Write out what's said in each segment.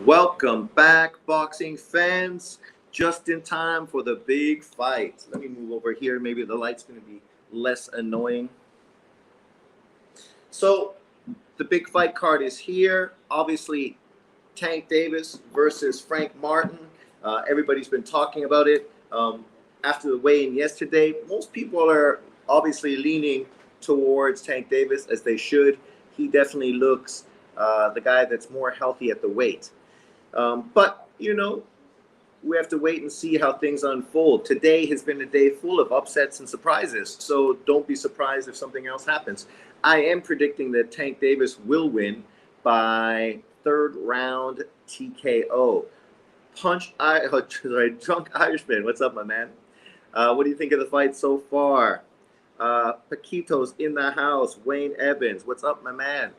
Welcome back, boxing fans. Just in time for the big fight. Let me move over here. Maybe the light's going to be less annoying. So, the big fight card is here. Obviously, Tank Davis versus Frank Martin. Everybody's been talking about it. After the weigh-in yesterday, most people are obviously leaning towards Tank Davis, as they should. He definitely looks the guy that's more healthy at the weight. But, you know, we have to wait and see how things unfold. Today has been a day full of upsets and surprises, so don't be surprised if something else happens. I am predicting that Tank Davis will win by third round TKO. Drunk Irishman, what's up, my man? What do you think of the fight so far? Paquito's in the house. Wayne Evans, what's up, my man?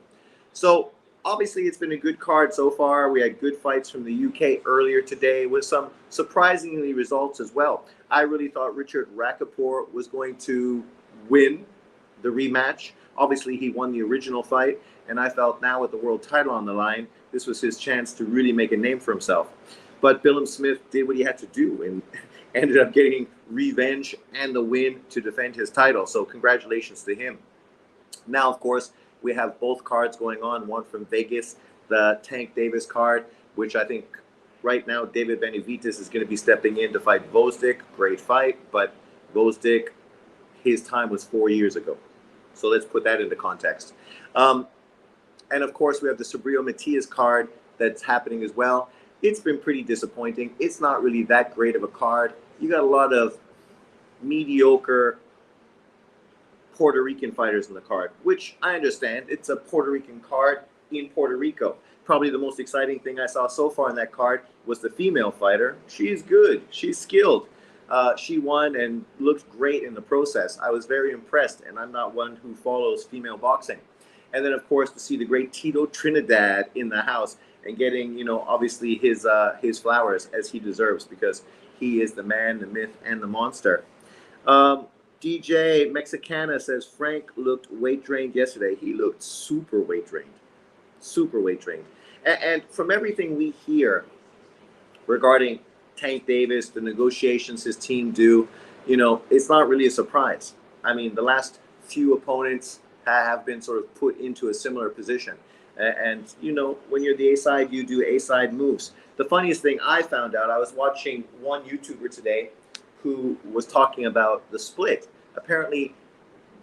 So, obviously, it's been a good card so far. We had good fights from the UK earlier today with some surprisingly results as well. I really thought Richard Rappaport was going to win the rematch. Obviously, he won the original fight, and I felt now with the world title on the line, this was his chance to really make a name for himself. But Billum Smith did what he had to do and ended up getting revenge and the win to defend his title. So congratulations to him. Now, of course, we have both cards going on, one from Vegas, the Tank Davis card, which I think right now David Benavidez is going to be stepping in to fight Gvozdyk. Great fight, but Gvozdyk, his time was 4 years ago. So let's put that into context. And of course, we have the Subriel Matias card that's happening as well. It's been pretty disappointing. It's not really that great of a card. You got a lot of mediocre Puerto Rican fighters in the card, which I understand. It's a Puerto Rican card in Puerto Rico. Probably the most exciting thing I saw so far in that card was the female fighter. She's good. She's skilled. She won and looked great in the process. I was very impressed, and I'm not one who follows female boxing. And then, of course, to see the great Tito Trinidad in the house and getting, you know, obviously his flowers as he deserves, because he is the man, the myth, and the monster. DJ Mexicana says Frank looked weight drained yesterday. He looked super weight drained. Super weight drained. And from everything we hear regarding Tank Davis, the negotiations his team do, you know, it's not really a surprise. I mean, the last few opponents have been sort of put into a similar position. And, you know, when you're the A-side, you do A-side moves. The funniest thing I found out, I was watching one YouTuber today who was talking about the split. Apparently,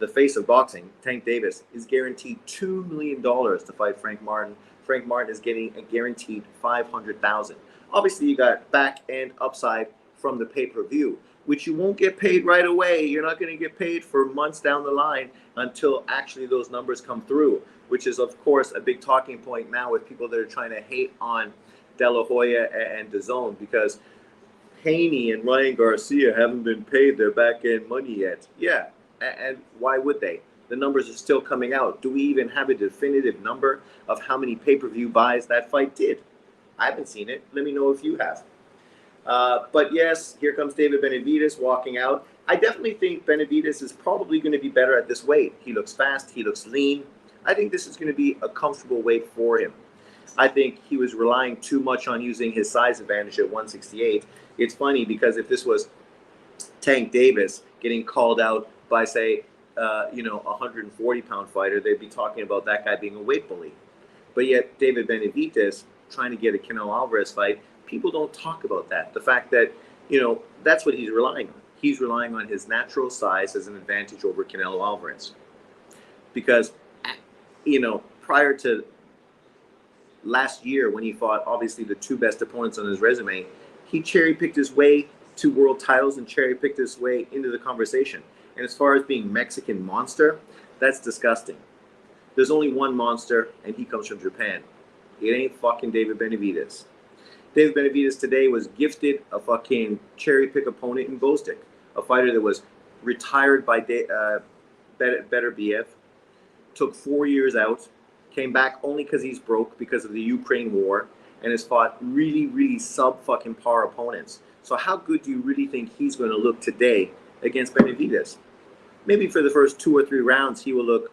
the face of boxing, Tank Davis, is guaranteed $2 million to fight Frank Martin. Frank Martin is getting a guaranteed $500,000. Obviously, you got back and upside from the pay-per-view, which you won't get paid right away. You're not going to get paid for months down the line until actually those numbers come through, which is, of course, a big talking point now with people that are trying to hate on De La Hoya and DAZN, because Haney and Ryan Garcia haven't been paid their back-end money yet. Yeah, and why would they? The numbers are still coming out. Do we even have a definitive number of how many pay-per-view buys that fight did? I haven't seen it. Let me know if you have. But yes, here comes David Benavidez walking out. I definitely think Benavidez is probably going to be better at this weight. He looks fast. He looks lean. I think this is going to be a comfortable weight for him. I think he was relying too much on using his size advantage at 168. It's funny because if this was Tank Davis getting called out by, say, a 140-pound fighter, they'd be talking about that guy being a weight bully. But yet David Benavidez trying to get a Canelo Alvarez fight, people don't talk about that. The fact that, you know, that's what he's relying on. He's relying on his natural size as an advantage over Canelo Alvarez. Because, you know, prior to last year when he fought obviously the two best opponents on his resume, he cherry-picked his way to world titles and cherry-picked his way into the conversation. And as far as being Mexican monster, that's disgusting. There's only one monster, and he comes from Japan. It ain't fucking David Benavidez. David Benavidez today was gifted a fucking cherry-pick opponent in Gvozdyk, a fighter that was retired by Beterbiev, took 4 years out, came back only because he's broke because of the Ukraine war, and has fought really, really sub fucking par opponents. So how good do you really think he's going to look today against Benavidez? Maybe for the first 2 or 3 rounds, he will look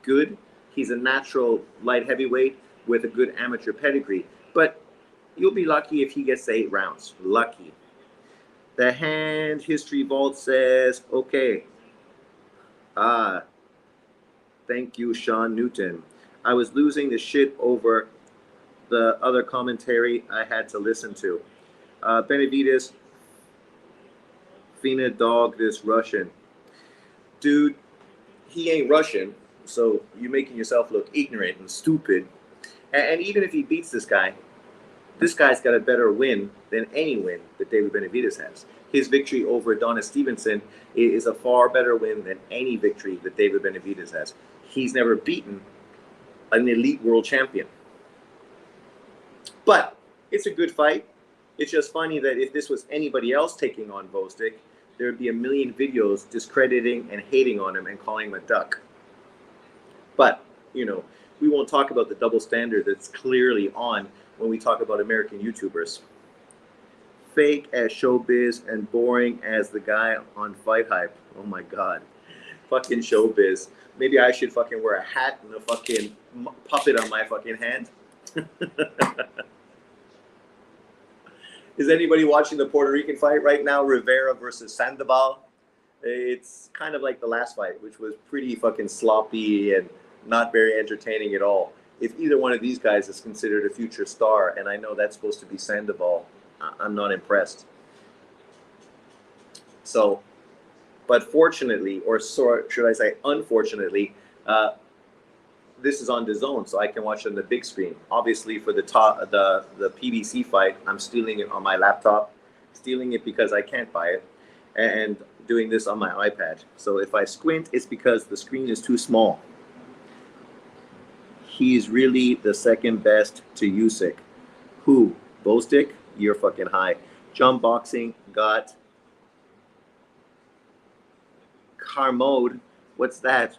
good. He's a natural light heavyweight with a good amateur pedigree. But you'll be lucky if he gets to 8 rounds. Lucky. The hand history vault says, okay. Thank you, Sean Newton. I was losing the shit over the other commentary I had to listen to. Benavidez, Fina dog this Russian. Dude, he ain't Russian, so you're making yourself look ignorant and stupid. And even if he beats this guy's got a better win than any win that David Benavidez has. His victory over Adonis Stevenson is a far better win than any victory that David Benavidez has. He's never beaten an elite world champion. But it's a good fight. It's just funny that if this was anybody else taking on Gvozdyk, there would be a million videos discrediting and hating on him and calling him a duck. But, you know, we won't talk about the double standard that's clearly on when we talk about American YouTubers. Fake as showbiz and boring as the guy on Fight Hype. Oh my God. Fucking showbiz. Maybe I should fucking wear a hat and a fucking puppet on my fucking hand. Is anybody watching the Puerto Rican fight right now? Rivera versus Sandoval. It's kind of like the last fight, which was pretty fucking sloppy and not very entertaining at all. If either one of these guys is considered a future star, and I know that's supposed to be Sandoval, I'm not impressed. So, but fortunately, or should I say unfortunately, this is on DAZN, so I can watch it on the big screen. Obviously, for the PBC fight, I'm stealing it on my laptop, stealing it because I can't buy it, and doing this on my iPad. So if I squint, it's because the screen is too small. He's really the second best to Usyk. Who? Gvozdyk? You're fucking high. Jump Boxing got Carmode. What's that?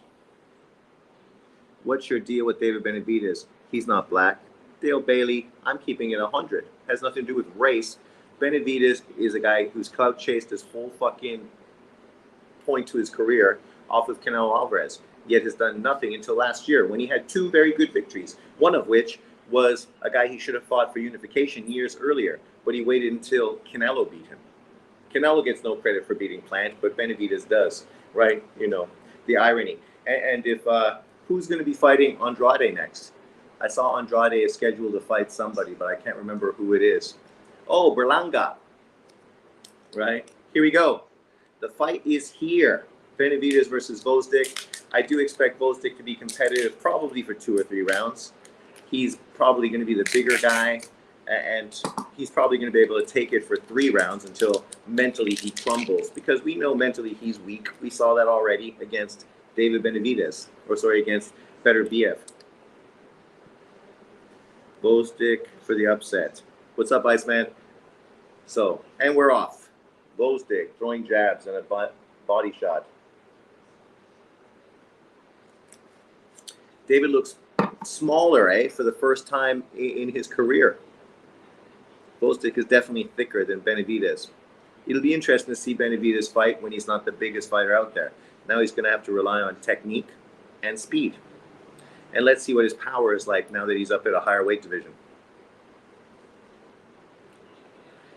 What's your deal with David Benavidez? He's not black. Dale Bailey, I'm keeping it 100. Has nothing to do with race. Benavidez is a guy who's clout chased his whole fucking point to his career off of Canelo Alvarez, yet has done nothing until last year when he had 2 very good victories, one of which was a guy he should have fought for unification years earlier, but he waited until Canelo beat him. Canelo gets no credit for beating Plant, but Benavidez does, right? You know, the irony. And if who's going to be fighting Andrade next? I saw Andrade is scheduled to fight somebody, but I can't remember who it is. Oh, Berlanga, right? Here we go. The fight is here. Benavidez versus Gvozdyk. I do expect Gvozdyk to be competitive, probably for 2 or 3 rounds. He's probably going to be the bigger guy, and he's probably going to be able to take it for 3 rounds until mentally he crumbles, because we know mentally he's weak. We saw that already against David Benavidez, against Beterbiev. Gvozdyk for the upset. What's up, Iceman? So, and we're off. Gvozdyk throwing jabs and a body shot. David looks smaller, for the first time in his career. Gvozdyk is definitely thicker than Benavidez. It'll be interesting to see Benavidez fight when he's not the biggest fighter out there. Now he's going to have to rely on technique and speed. And let's see what his power is like now that he's up at a higher weight division.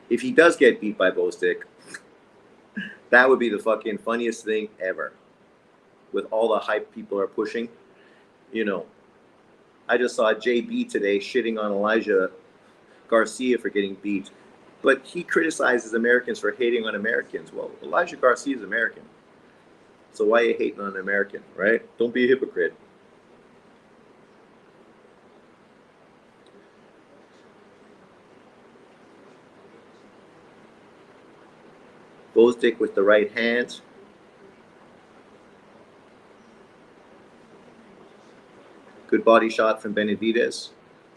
If he does get beat by Gvozdyk, that would be the fucking funniest thing ever. With all the hype people are pushing. You know, I just saw JB today shitting on Elijah Garcia for getting beat. But he criticizes Americans for hating on Americans. Well, Elijah Garcia is American. So why are you hating on an American, right? Don't be a hypocrite. Gvozdyk with the right hand. Good body shot from Benavidez.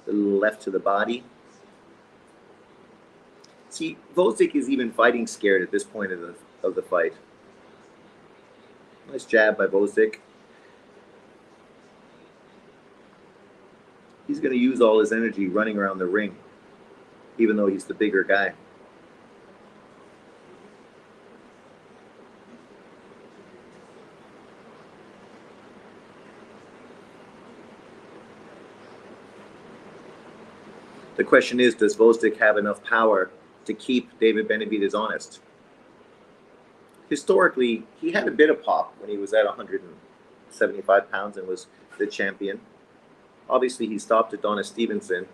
A little left to the body. See, Gvozdyk is even fighting scared at this point of the fight. Nice jab by Gvozdyk. He's going to use all his energy running around the ring. even though he's the bigger guy. The question is, does Gvozdyk have enough power to keep David Benavidez honest? Historically, he had a bit of pop when he was at 175 pounds and was the champion. Obviously, he stopped Adonis Stevenson,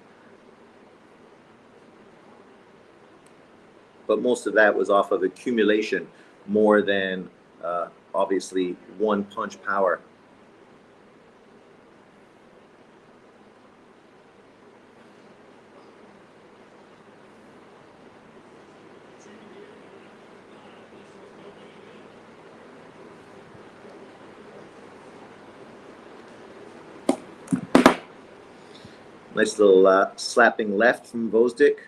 but most of that was off of accumulation more than obviously one punch power. Nice little slapping left from Gvozdyk.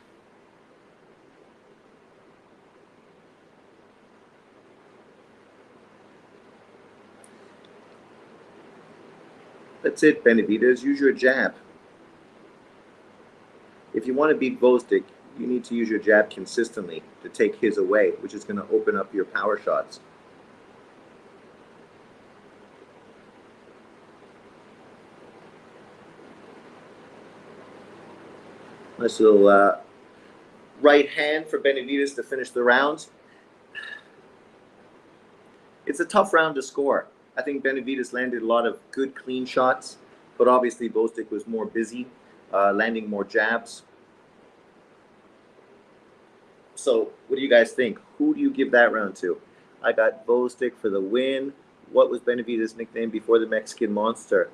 That's it, Benavidez. Use your jab. If you want to beat Gvozdyk, you need to use your jab consistently to take his away, which is going to open up your power shots. Nice little right hand for Benavidez to finish the round. It's a tough round to score. I think Benavidez landed a lot of good, clean shots, but obviously Gvozdyk was more busy, landing more jabs. So what do you guys think? Who do you give that round to? I got Gvozdyk for the win. What was Benavidez' nickname before the Mexican Monster?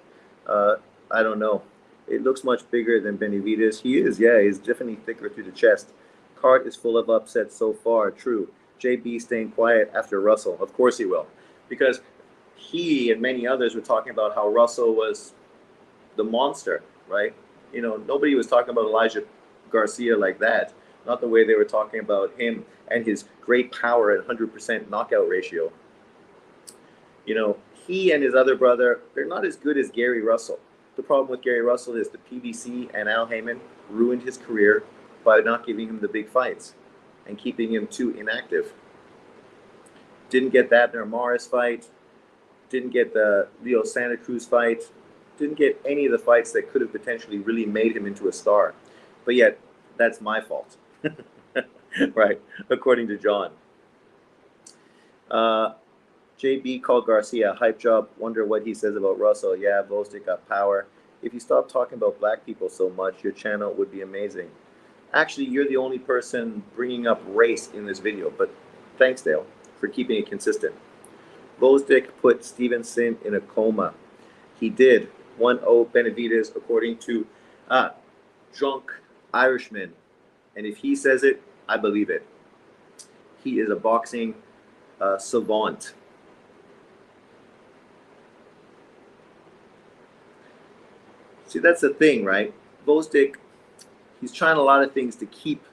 I don't know. It looks much bigger than Benavidez. He is, yeah, he's definitely thicker through the chest. Cart is full of upsets so far. True. JB staying quiet after Russell. Of course he will. Because he and many others were talking about how Russell was the monster, right? You know, nobody was talking about Elijah Garcia like that. Not the way they were talking about him and his great power at 100% knockout ratio. You know, he and his other brother, they're not as good as Gary Russell. The problem with Gary Russell is the PBC and Al Haymon ruined his career by not giving him the big fights and keeping him too inactive. Didn't get that Narmaris fight. Didn't get the Leo Santa Cruz fight. Didn't get any of the fights that could have potentially really made him into a star. But yet, that's my fault. Right, according to John. JB called Garcia a hype job. Wonder what he says about Russell. Yeah, Gvozdyk got power. If you stop talking about black people so much, your channel would be amazing. Actually, you're the only person bringing up race in this video, but thanks, Dale, for keeping it consistent. Gvozdyk put Stevenson in a coma. He did. 1-0 Benavidez, according to Drunk Irishman. And if he says it, I believe it. He is a boxing savant. See, that's the thing, right? Gvozdyk, he's trying a lot of things to keep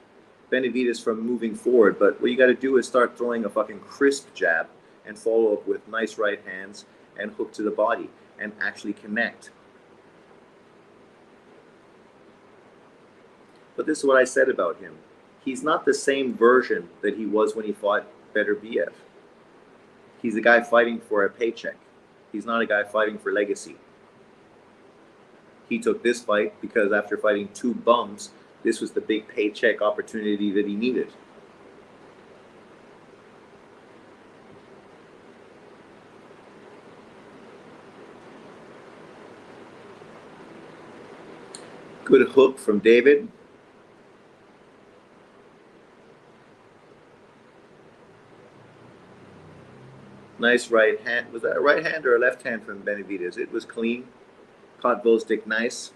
Benavidez from moving forward, but what you got to do is start throwing a fucking crisp jab and follow up with nice right hands and hook to the body and actually connect. But this is what I said about him. He's not the same version that he was when he fought Beterbiev. He's a guy fighting for a paycheck. He's not a guy fighting for legacy. He took this fight because after fighting two bums, this was the big paycheck opportunity that he needed. Good hook from David. Nice right hand. Was that a right hand or a left hand from Benavidez? It was clean. Caught Gvozdyk nice.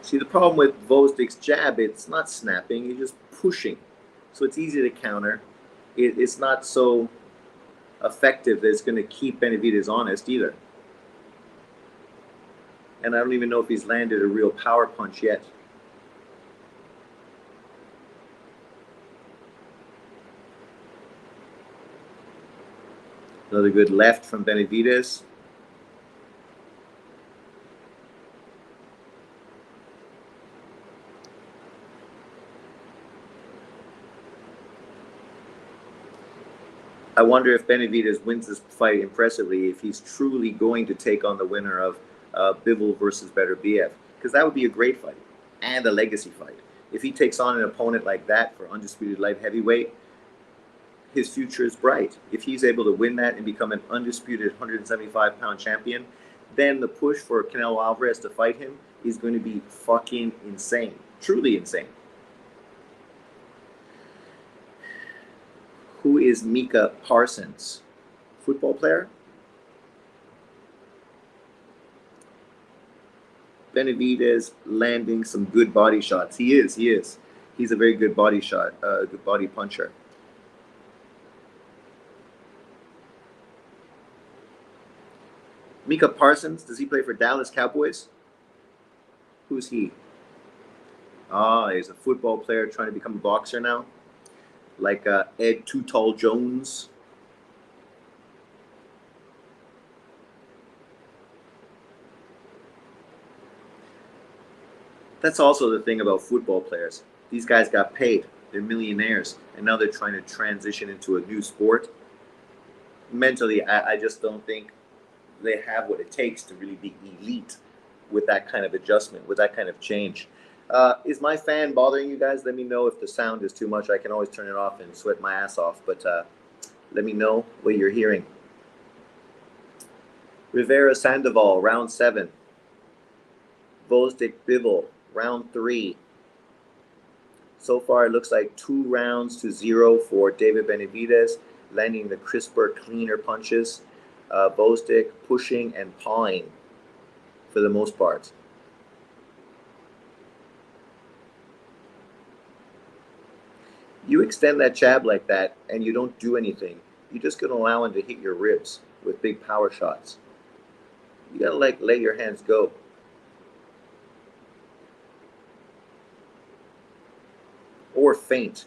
See, the problem with Gvozdyk's jab, it's not snapping, you're just pushing. So it's easy to counter. It's not so effective that it's going to keep Benavidez honest either. And I don't even know if he's landed a real power punch yet. Another good left from Benavidez. I wonder if Benavidez wins this fight impressively, if he's truly going to take on the winner of Bivol versus Beterbiev, because that would be a great fight and a legacy fight. If he takes on an opponent like that for undisputed light heavyweight, his future is bright. If he's able to win that and become an undisputed 175-pound champion, then the push for Canelo Alvarez to fight him is going to be fucking insane. Truly insane. Who is Micah Parsons? Football player? Benavidez landing some good body shots. He is. He's a very good body shot, good body puncher. Micah Parsons, does he play for Dallas Cowboys? Who's he? He's a football player trying to become a boxer now. Like Ed Too Tall Jones. That's also the thing about football players. These guys got paid. They're millionaires. And now they're trying to transition into a new sport. Mentally, I just don't think they have what it takes to really be elite with that kind of adjustment, with that kind of change. Is my fan bothering you guys? Let me know if the sound is too much. I can always turn it off and sweat my ass off, but let me know what you're hearing. Rivera Sandoval, round 7. Gvozdyk Bivol, round 3. So far, it looks like 2 rounds to 0 for David Benavidez, landing the crisper, cleaner punches. Gvozdyk pushing and pawing for the most part. You extend that jab like that and you don't do anything, you're just going to allow him to hit your ribs with big power shots. You got to let your hands go. Or feint.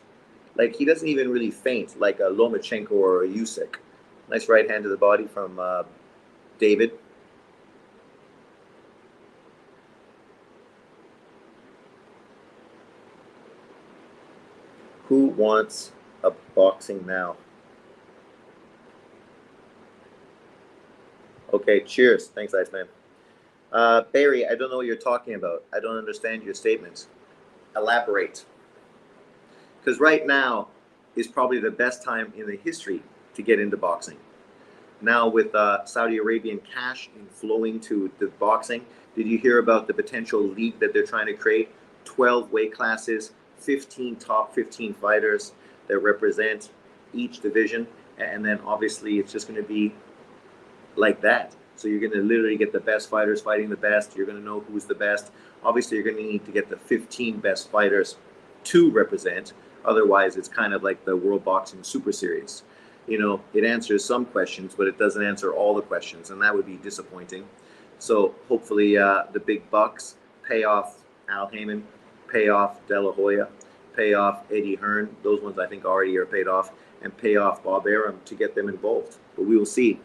Like, he doesn't even really feint like a Lomachenko or a Usyk. Nice right hand to the body from David. Who wants a boxing now? Okay, cheers. Thanks, Iceman. Barry, I don't know what you're talking about. I don't understand your statements. Elaborate. Because right now is probably the best time in the history to get into boxing. Now with Saudi Arabian cash flowing to the boxing, did you hear about the potential league that they're trying to create? 12 weight classes, 15 top 15 fighters that represent each division, and then obviously it's just going to be like that. So you're going to literally get the best fighters fighting the best. You're going to know who's the best. Obviously, you're going to need to get the 15 best fighters to represent. Otherwise, it's kind of like the World Boxing Super Series. You know, it answers some questions, but it doesn't answer all the questions, and that would be disappointing. So hopefully the big bucks pay off Al Heyman, pay off De La Hoya, pay off Eddie Hearn. Those ones I think already are paid off, and pay off Bob Arum to get them involved. But we will see.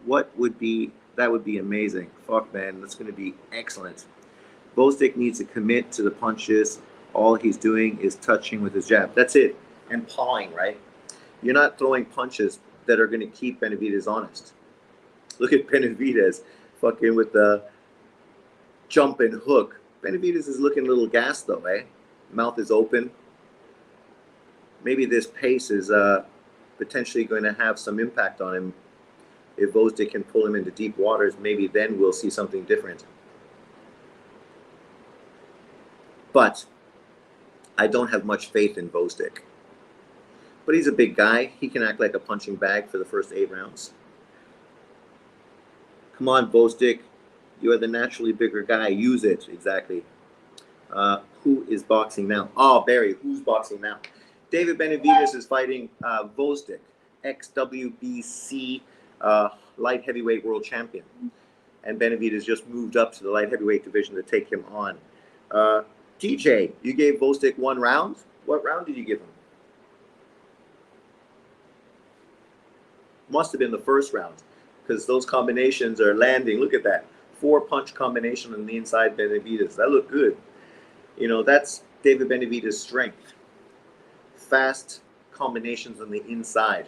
What would be, that would be amazing. Fuck, man, that's going to be excellent. Gvozdyk needs to commit to the punches. All he's doing is touching with his jab. That's it. And pawing, right? You're not throwing punches that are going to keep Benavidez honest. Look at Benavidez fucking with the jump and hook. Benavidez is looking a little gassed though, eh? Mouth is open. Maybe this pace is potentially going to have some impact on him. If Gvozdyk can pull him into deep waters, maybe then we'll see something different. But I don't have much faith in Gvozdyk. But he's a big guy. He can act like a punching bag for the first 8 rounds. Come on, Gvozdyk. You are the naturally bigger guy. Use it. Exactly. Who is boxing now? Oh, Barry, who's boxing now? David Benavidez is fighting Gvozdyk, ex-WBC light heavyweight world champion. And Benavidez just moved up to the light heavyweight division to take him on. DJ, you gave Gvozdyk 1 round? What round did you give him? Must have been the first round, because those combinations are landing. Look at that. 4-punch combination on the inside Benavidez. That looked good. You know, that's David Benavidez' strength. Fast combinations on the inside.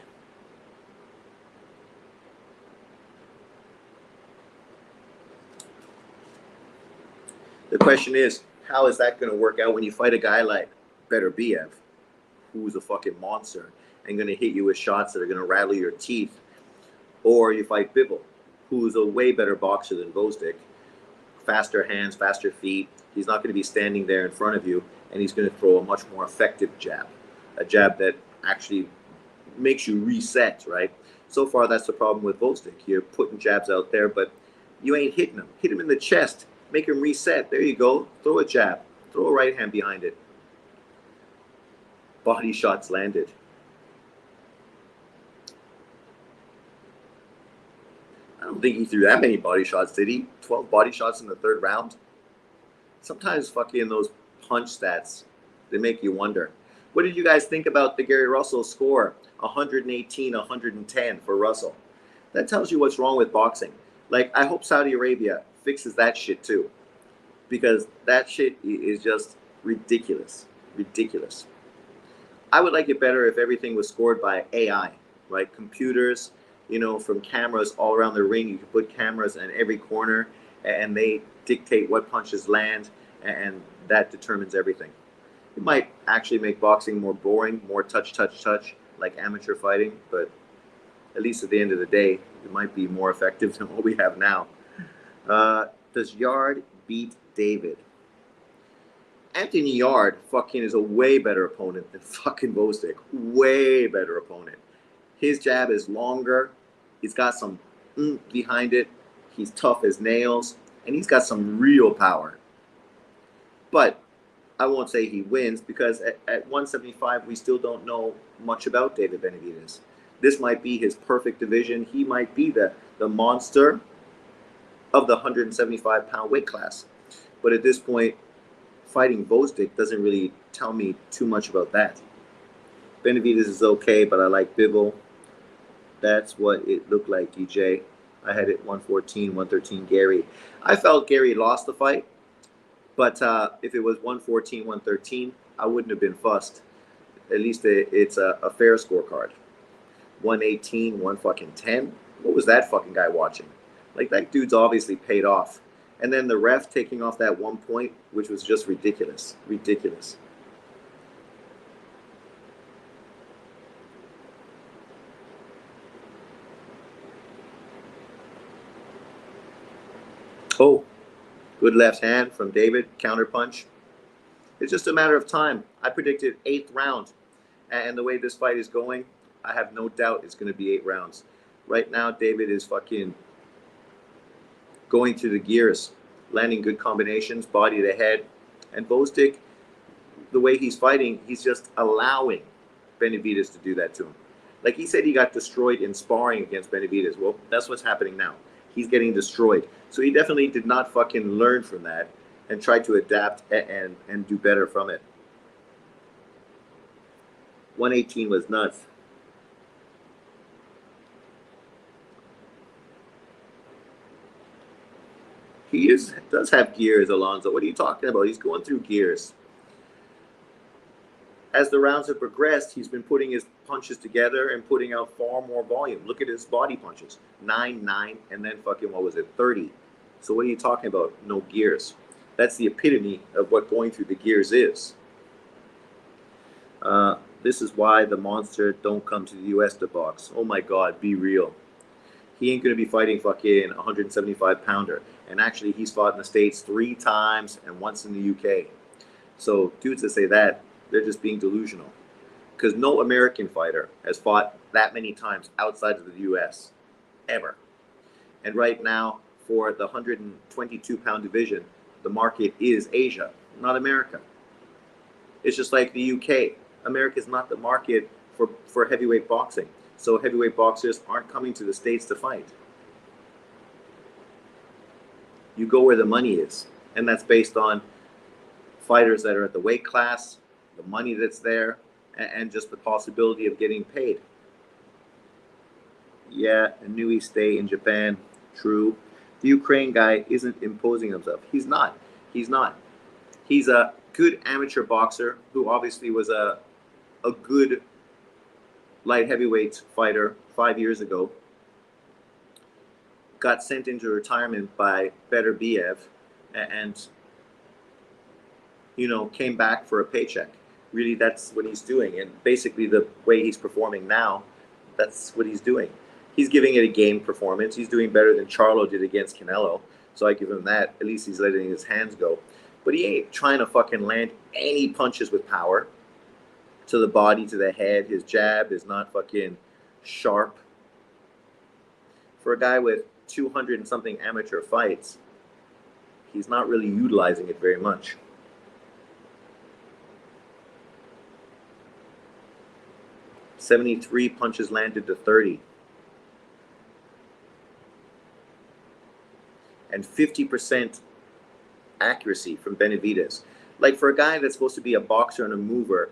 The question is, how is that going to work out when you fight a guy like Beterbiev, who's a fucking monster and going to hit you with shots that are going to rattle your teeth? Or you fight Bivol, who's a way better boxer than Gvozdyk. Faster hands, faster feet. He's not going to be standing there in front of you, and he's going to throw a much more effective jab. A jab that actually makes you reset, right? So far, that's the problem with Gvozdyk. You're putting jabs out there, but you ain't hitting him. Hit him in the chest. Make him reset. There you go. Throw a jab. Throw a right hand behind it. Body shots landed. I don't think he threw that many body shots, did he? 12 body shots in the third round? Sometimes fucking those punch stats, they make you wonder. What did you guys think about the Gary Russell score? 118-110 for Russell. That tells you what's wrong with boxing. Like, I hope Saudi Arabia fixes that shit too, because that shit is just ridiculous. Ridiculous. I would like it better if everything was scored by AI, right? Computers, you know, from cameras all around the ring. You could put cameras in every corner, and they dictate what punches land, and that determines everything. It might actually make boxing more boring, more touch, like amateur fighting, but at least at the end of the day, it might be more effective than what we have now. Does Yarde beat David? Anthony Yarde fucking is a way better opponent than fucking Gvozdyk. Way better opponent. His jab is longer. He's got some behind it. He's tough as nails. And he's got some real power. But I won't say he wins, because at 175, we still don't know much about David Benavidez. This might be his perfect division. He might be the monster of the 175-pound weight class. But at this point, fighting Gvozdyk doesn't really tell me too much about that. Benavidez is okay, but I like Bivol. That's what it looked like, DJ. I had it 114, 113 Gary. I felt Gary lost the fight, but if it was 114, 113, I wouldn't have been fussed. At least it's a fair scorecard. 118, 110. What was that fucking guy watching? Like, that dude's obviously paid off. And then the ref taking off that 1 point, which was just ridiculous. Ridiculous. Oh, good left hand from David, counter punch. It's just a matter of time. I predicted 8th round. And the way this fight is going, I have no doubt it's going to be 8 rounds. Right now, David is fucking going through the gears, landing good combinations, body to head. And Gvozdyk, the way he's fighting, he's just allowing Benavidez to do that to him. Like, he said he got destroyed in sparring against Benavidez. Well, that's what's happening now. He's getting destroyed. So he definitely did not fucking learn from that and try to adapt and do better from it. 118 was nuts. He does have gears, Alonzo. What are you talking about? He's going through gears. As the rounds have progressed, he's been putting his punches together and putting out far more volume. Look at his body punches. 9, 9, and then fucking, what was it, 30. So what are you talking about? No gears. That's the epitome of what going through the gears is. This is why the monster don't come to the U.S. to box. Oh my God, be real. He ain't going to be fighting fucking 175-pounder. And actually, he's fought in the States 3 times and once in the UK. So dudes that say that, they're just being delusional. Because no American fighter has fought that many times outside of the U.S. ever. And right now, for the 122-pound division, the market is Asia, not America. It's just like the UK. America is not the market for heavyweight boxing. So heavyweight boxers aren't coming to the States to fight. You go where the money is. And that's based on fighters that are at the weight class, the money that's there, and just the possibility of getting paid. Yeah, Nui stay in Japan. True. The Ukraine guy isn't imposing himself. He's not. He's not. He's a good amateur boxer who obviously was a good light heavyweight fighter 5 years ago. Got sent into retirement by Beterbiev and came back for a paycheck. Really, that's what he's doing. And basically the way he's performing now, that's what he's doing. He's giving it a game performance. He's doing better than Charlo did against Canelo. So I give him that. At least he's letting his hands go. But he ain't trying to fucking land any punches with power to the body, to the head. His jab is not fucking sharp. For a guy with 200 and something amateur fights, he's not really utilizing it very much. "73 punches landed to 30. And 50% accuracy from Benavidez. Like, for a guy that's supposed to be a boxer and a mover,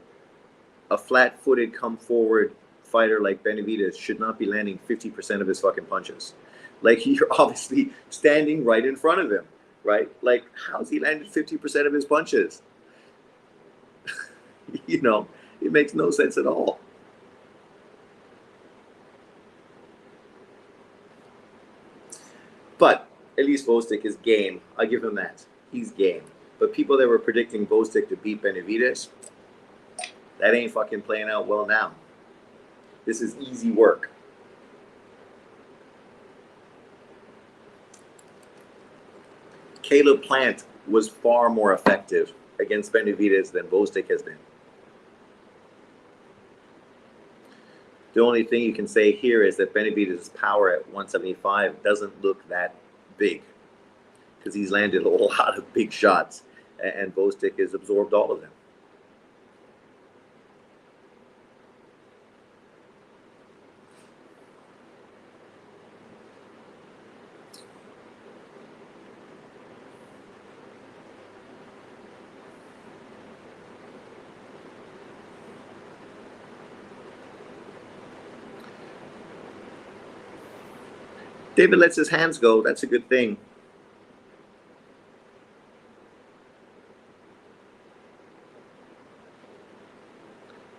a flat-footed, come-forward fighter like Benavidez should not be landing 50% of his fucking punches. Like, you're obviously standing right in front of him, right? Like, how's he landed 50% of his punches? It makes no sense at all. But at least Bostic is game. I give him that. He's game. But people that were predicting Bostic to beat Benavidez, that ain't fucking playing out well now. This is easy work. Caleb Plant was far more effective against Benavidez than Bostic has been. The only thing you can say here is that Benavidez's power at 175 doesn't look that big because he's landed a lot of big shots and Bostic has absorbed all of them. David lets his hands go. That's a good thing.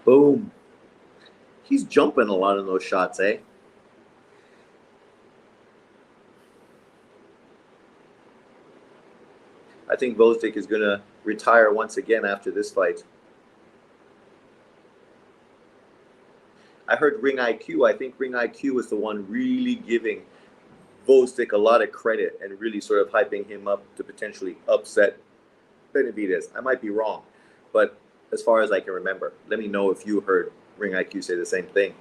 Boom. He's jumping a lot in those shots, eh? I think Bostic is going to retire once again after this fight. I heard Ring IQ. I think Ring IQ was the one really giving Bostic a lot of credit and really sort of hyping him up to potentially upset Benavidez. I might be wrong, but as far as I can remember, let me know if you heard Ring IQ say the same thing.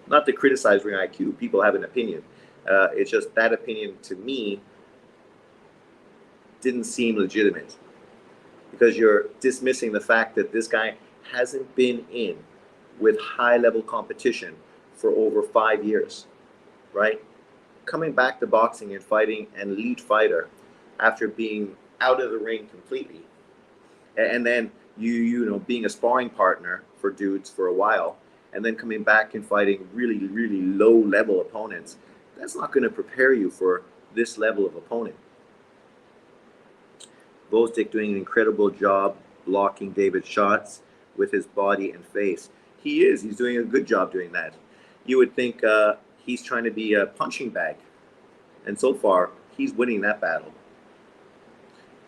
Not to criticize Ring IQ, people have an opinion. It's just that opinion to me didn't seem legitimate because you're dismissing the fact that this guy hasn't been in with high-level competition for over 5 years. Right? Coming back to boxing and fighting an elite fighter after being out of the ring completely. And then being a sparring partner for dudes for a while and then coming back and fighting really, really low level opponents. That's not going to prepare you for this level of opponent. Bostic doing an incredible job blocking David's shots with his body and face. He's doing a good job doing that. You would think he's trying to be a punching bag. And so far, he's winning that battle.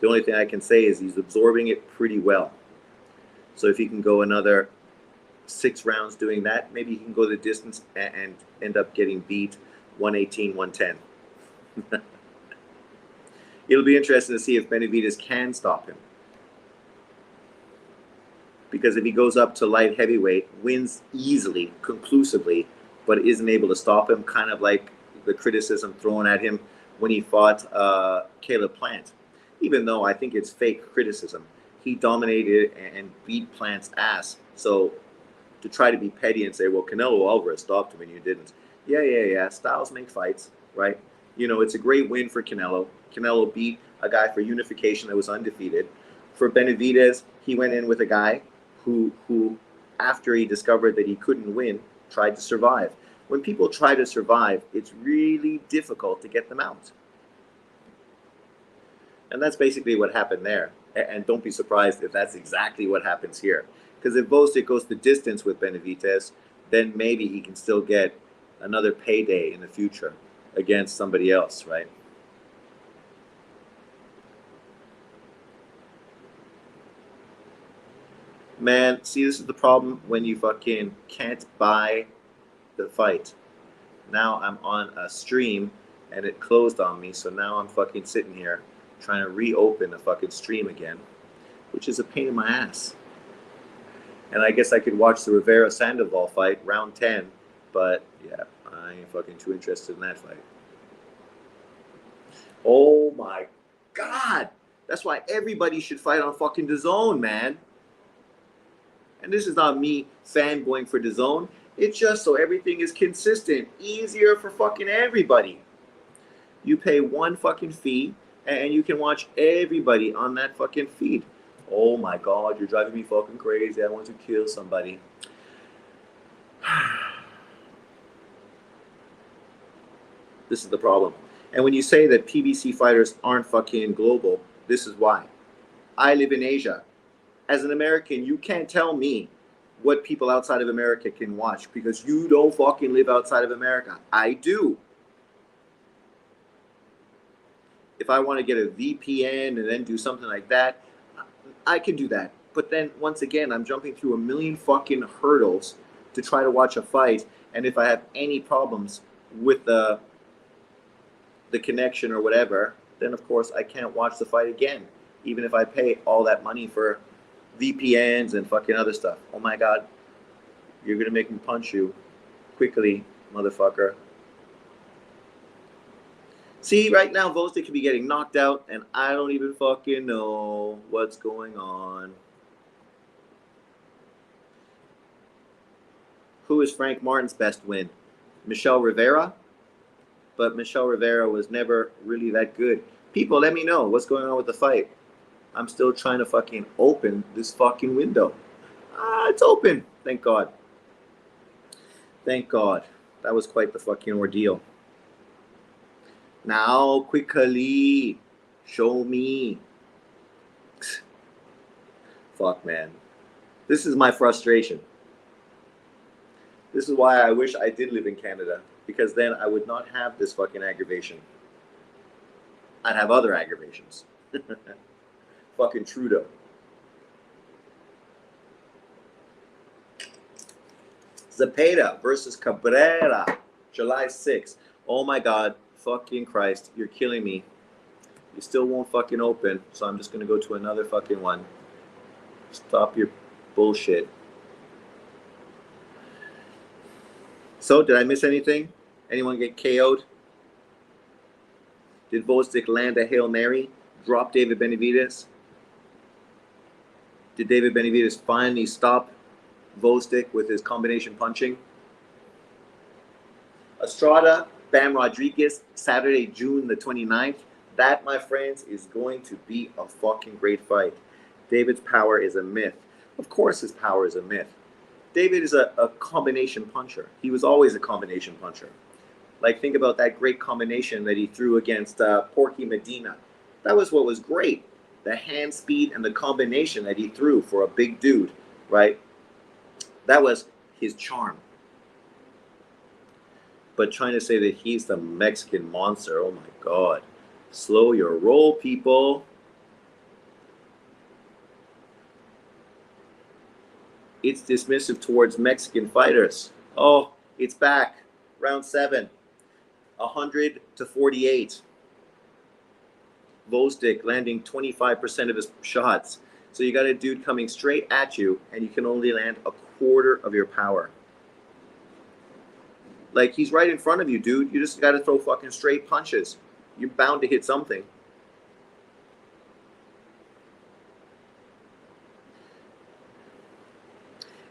The only thing I can say is he's absorbing it pretty well. So if he can go another 6 rounds doing that, maybe he can go the distance and end up getting beat 118, 110. It'll be interesting to see if Benavidez can stop him. Because if he goes up to light heavyweight, wins easily, conclusively, but isn't able to stop him, kind of like the criticism thrown at him when he fought Caleb Plant. Even though I think it's fake criticism. He dominated and beat Plant's ass. So to try to be petty and say, well, Canelo Alvarez stopped him and you didn't. Yeah. Styles make fights, right? It's a great win for Canelo. Canelo beat a guy for unification that was undefeated. For Benavidez, he went in with a guy who after he discovered that he couldn't win, tried to survive. When people try to survive, it's really difficult to get them out. And that's basically what happened there. And don't be surprised if that's exactly what happens here. Because if Gvozdyk goes the distance with Benavidez, then maybe he can still get another payday in the future against somebody else, right? Man, see, this is the problem when you fucking can't buy the fight. Now I'm on a stream and it closed on me, so now I'm fucking sitting here trying to reopen the fucking stream again, which is a pain in my ass. And I guess I could watch the Rivera Sandoval fight, round 10, but yeah, I ain't fucking too interested in that fight. Oh my god! That's why everybody should fight on fucking DAZN, man. And this is not me fanboying for DAZN. It's just so everything is consistent, easier for fucking everybody. You pay one fucking fee, and you can watch everybody on that fucking feed. Oh my god, you're driving me fucking crazy. I want to kill somebody. This is the problem. And when you say that PBC fighters aren't fucking global, this is why. I live in Asia. As an American, you can't tell me what people outside of America can watch because you don't fucking live outside of America. I do. If I want to get a VPN and then do something like that, I can do that. But then once again, I'm jumping through a million fucking hurdles to try to watch a fight. And if I have any problems with the connection or whatever, then of course I can't watch the fight again, even if I pay all that money for VPNs and fucking other stuff. Oh my god, you're gonna make me punch you quickly, motherfucker. See, right now Gvozdyk could be getting knocked out and I don't even fucking know what's going on. Who is Frank Martin's best win? Michel Rivera? But Michel Rivera was never really that good. People, let me know what's going on with the fight. I'm still trying to fucking open this fucking window. It's open. Thank God. Thank God. That was quite the fucking ordeal. Now, quickly, show me. Fuck, man. This is my frustration. This is why I wish I did live in Canada, because then I would not have this fucking aggravation. I'd have other aggravations. Fucking Trudeau. Zepeda versus Cabrera, July 6th. Oh my god, fucking Christ, you're killing me. You still won't fucking open, so I'm just gonna go to another fucking one. Stop your bullshit. So, did I miss anything? Anyone get KO'd? Did Gvozdyk land a Hail Mary? Drop David Benavidez? Did David Benavidez finally stop Gvozdyk with his combination punching? Estrada, Bam Rodriguez, Saturday, June the 29th. That, my friends, is going to be a fucking great fight. David's power is a myth. Of course his power is a myth. David is a combination puncher. He was always a combination puncher. Like, think about that great combination that he threw against Porky Medina. That was what was great. The hand speed and the combination that he threw for a big dude, right? That was his charm. But trying to say that he's the Mexican monster, oh my god. Slow your roll, people. It's dismissive towards Mexican fighters. Oh, it's back. Round 7. 100-48. Gvozdyk landing 25% of his shots. So you got a dude coming straight at you, and you can only land a quarter of your power. Like, he's right in front of you, dude. You just got to throw fucking straight punches. You're bound to hit something.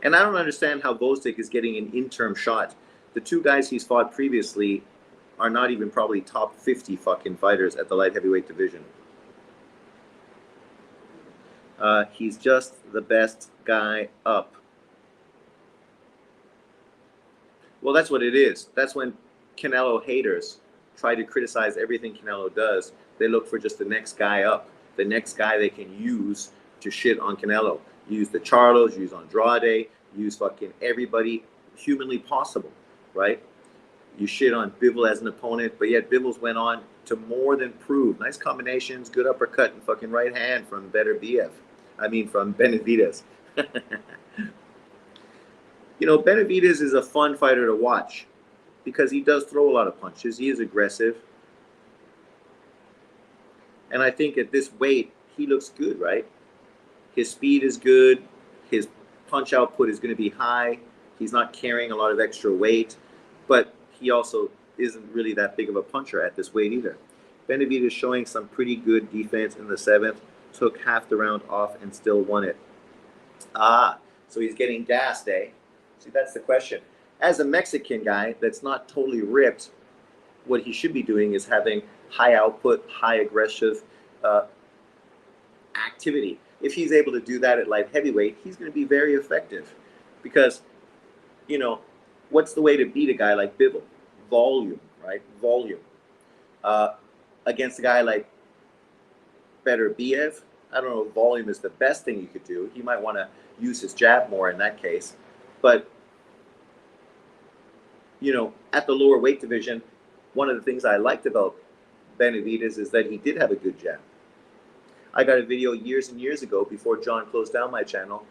And I don't understand how Gvozdyk is getting an interim shot. The two guys he's fought previously are not even probably top 50 fucking fighters at the light heavyweight division. He's just the best guy up. Well, that's what it is. That's when Canelo haters try to criticize everything Canelo does. They look for just the next guy up, the next guy they can use to shit on Canelo. Use the Charlos, use Andrade, use fucking everybody humanly possible, right? You shit on Bivol as an opponent, but yet Bivol's went on to more than prove. Nice combinations, good uppercut and fucking right hand from from Benavidez. You know, Benavidez is a fun fighter to watch because he does throw a lot of punches. He is aggressive. And I think at this weight, he looks good, right? His speed is good. His punch output is going to be high. He's not carrying a lot of extra weight, but he also isn't really that big of a puncher at this weight either. Benavidez showing some pretty good defense in the 7th, took half the round off and still won it. So he's getting gassed, eh? See, that's the question. As a Mexican guy that's not totally ripped, what he should be doing is having high output, high aggressive activity. If he's able to do that at light heavyweight, he's going to be very effective. Because, you know, what's the way to beat a guy like Bivol? Volume, right? Volume. Against a guy like Beterbiev, I don't know if volume is the best thing you could do. He might want to use his jab more in that case. But, you know, at the lower weight division, one of the things I liked about Benavidez is that he did have a good jab. I got a video years and years ago before John closed down my channel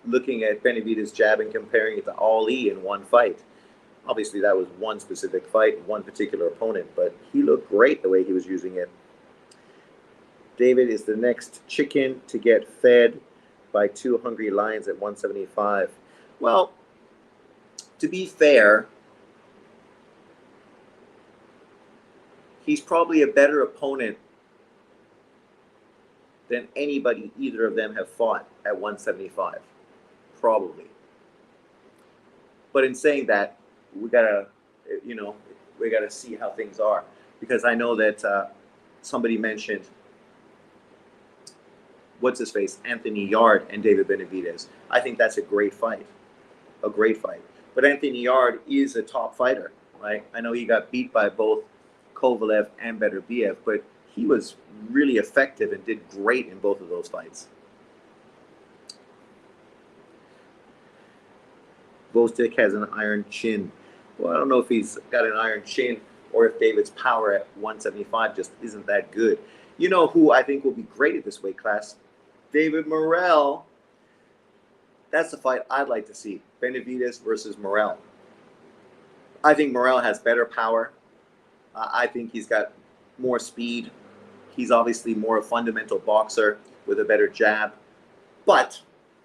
looking at Benavidez's jab and comparing it to Ali in one fight. Obviously, that was one specific fight, one particular opponent, but he looked great the way he was using it. David is the next chicken to get fed by 2 hungry lions at 175. Well, to be fair, he's probably a better opponent than anybody either of them have fought at 175. Probably. But in saying that, we gotta see how things are. Because I know that somebody mentioned, what's his face, Anthony Yarde and David Benavidez. I think that's a great fight. A great fight. But Anthony Yarde is a top fighter, right? I know he got beat by both Kovalev and Beterbiev, but he was really effective and did great in both of those fights. Bostic has an iron chin. Well, I don't know if he's got an iron chin or if David's power at 175 just isn't that good. You know who I think will be great at this weight class? David Morrell. That's the fight I'd like to see. Benavidez versus Morrell. I think Morrell has better power. I think he's got more speed. He's obviously more a fundamental boxer with a better jab. But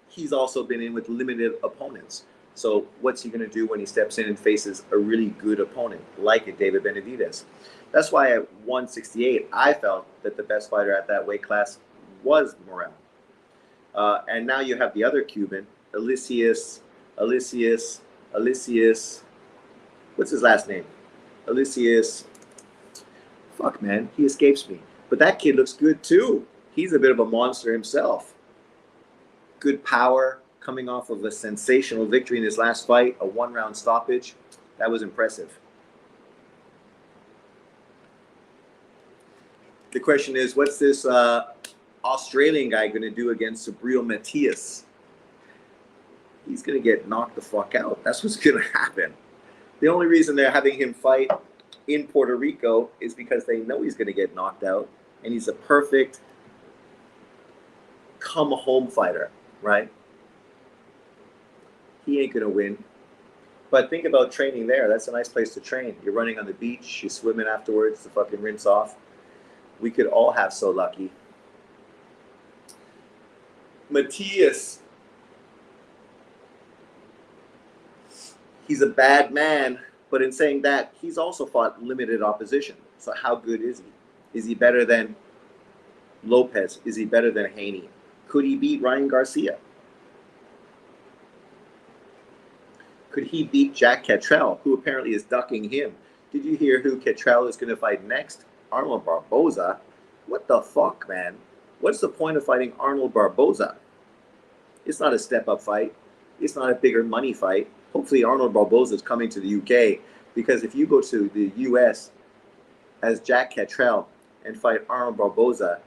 he's also been in with limited opponents. So what's he going to do when he steps in and faces a really good opponent like a David Benavidez? That's why at 168, I felt that the best fighter at that weight class was Morrell. And now you have the other Cuban, Alicius. What's his last name? Alicius. Fuck, man. He escapes me. But that kid looks good, too. He's a bit of a monster himself. Good power, coming off of a sensational victory in his last fight, a 1-round stoppage. That was impressive. The question is, what's this Australian guy going to do against Subriel Matias? He's going to get knocked the fuck out. That's what's going to happen. The only reason they're having him fight in Puerto Rico is because they know he's going to get knocked out, and he's a perfect come-home fighter, right? He ain't going to win. But think about training there. That's a nice place to train. You're running on the beach. You're swimming afterwards to fucking rinse off. We could all have so lucky. Matias. He's a bad man. But in saying that, he's also fought limited opposition. So how good is he? Is he better than Lopez? Is he better than Haney? Could he beat Ryan Garcia? Could he beat Jack Cattrall, who apparently is ducking him? Did you hear who Cattrall is going to fight next? Arnold Barboza? What the fuck, man? What's the point of fighting Arnold Barboza? It's not a step-up fight. It's not a bigger money fight. Hopefully Arnold Barboza is coming to the UK, because if you go to the US as Jack Cattrall and fight Arnold Barboza,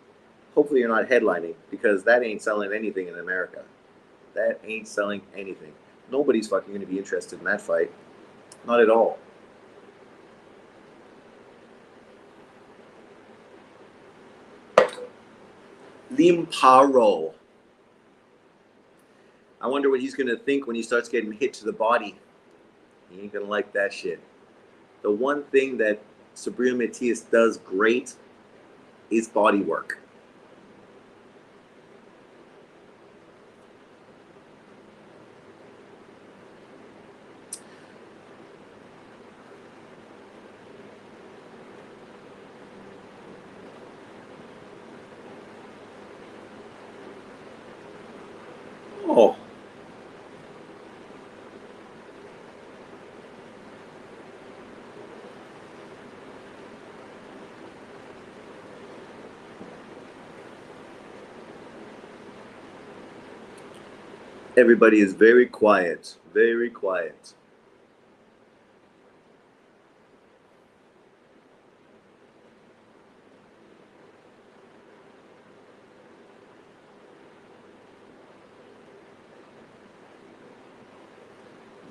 hopefully you're not headlining, because that ain't selling anything in America. That ain't selling anything. Nobody's fucking going to be interested in that fight. Not at all. Liam Paro. I wonder what he's going to think when he starts getting hit to the body. He ain't going to like that shit. The one thing that Subriel Matias does great is body work. Oh. Everybody is very quiet. Very quiet.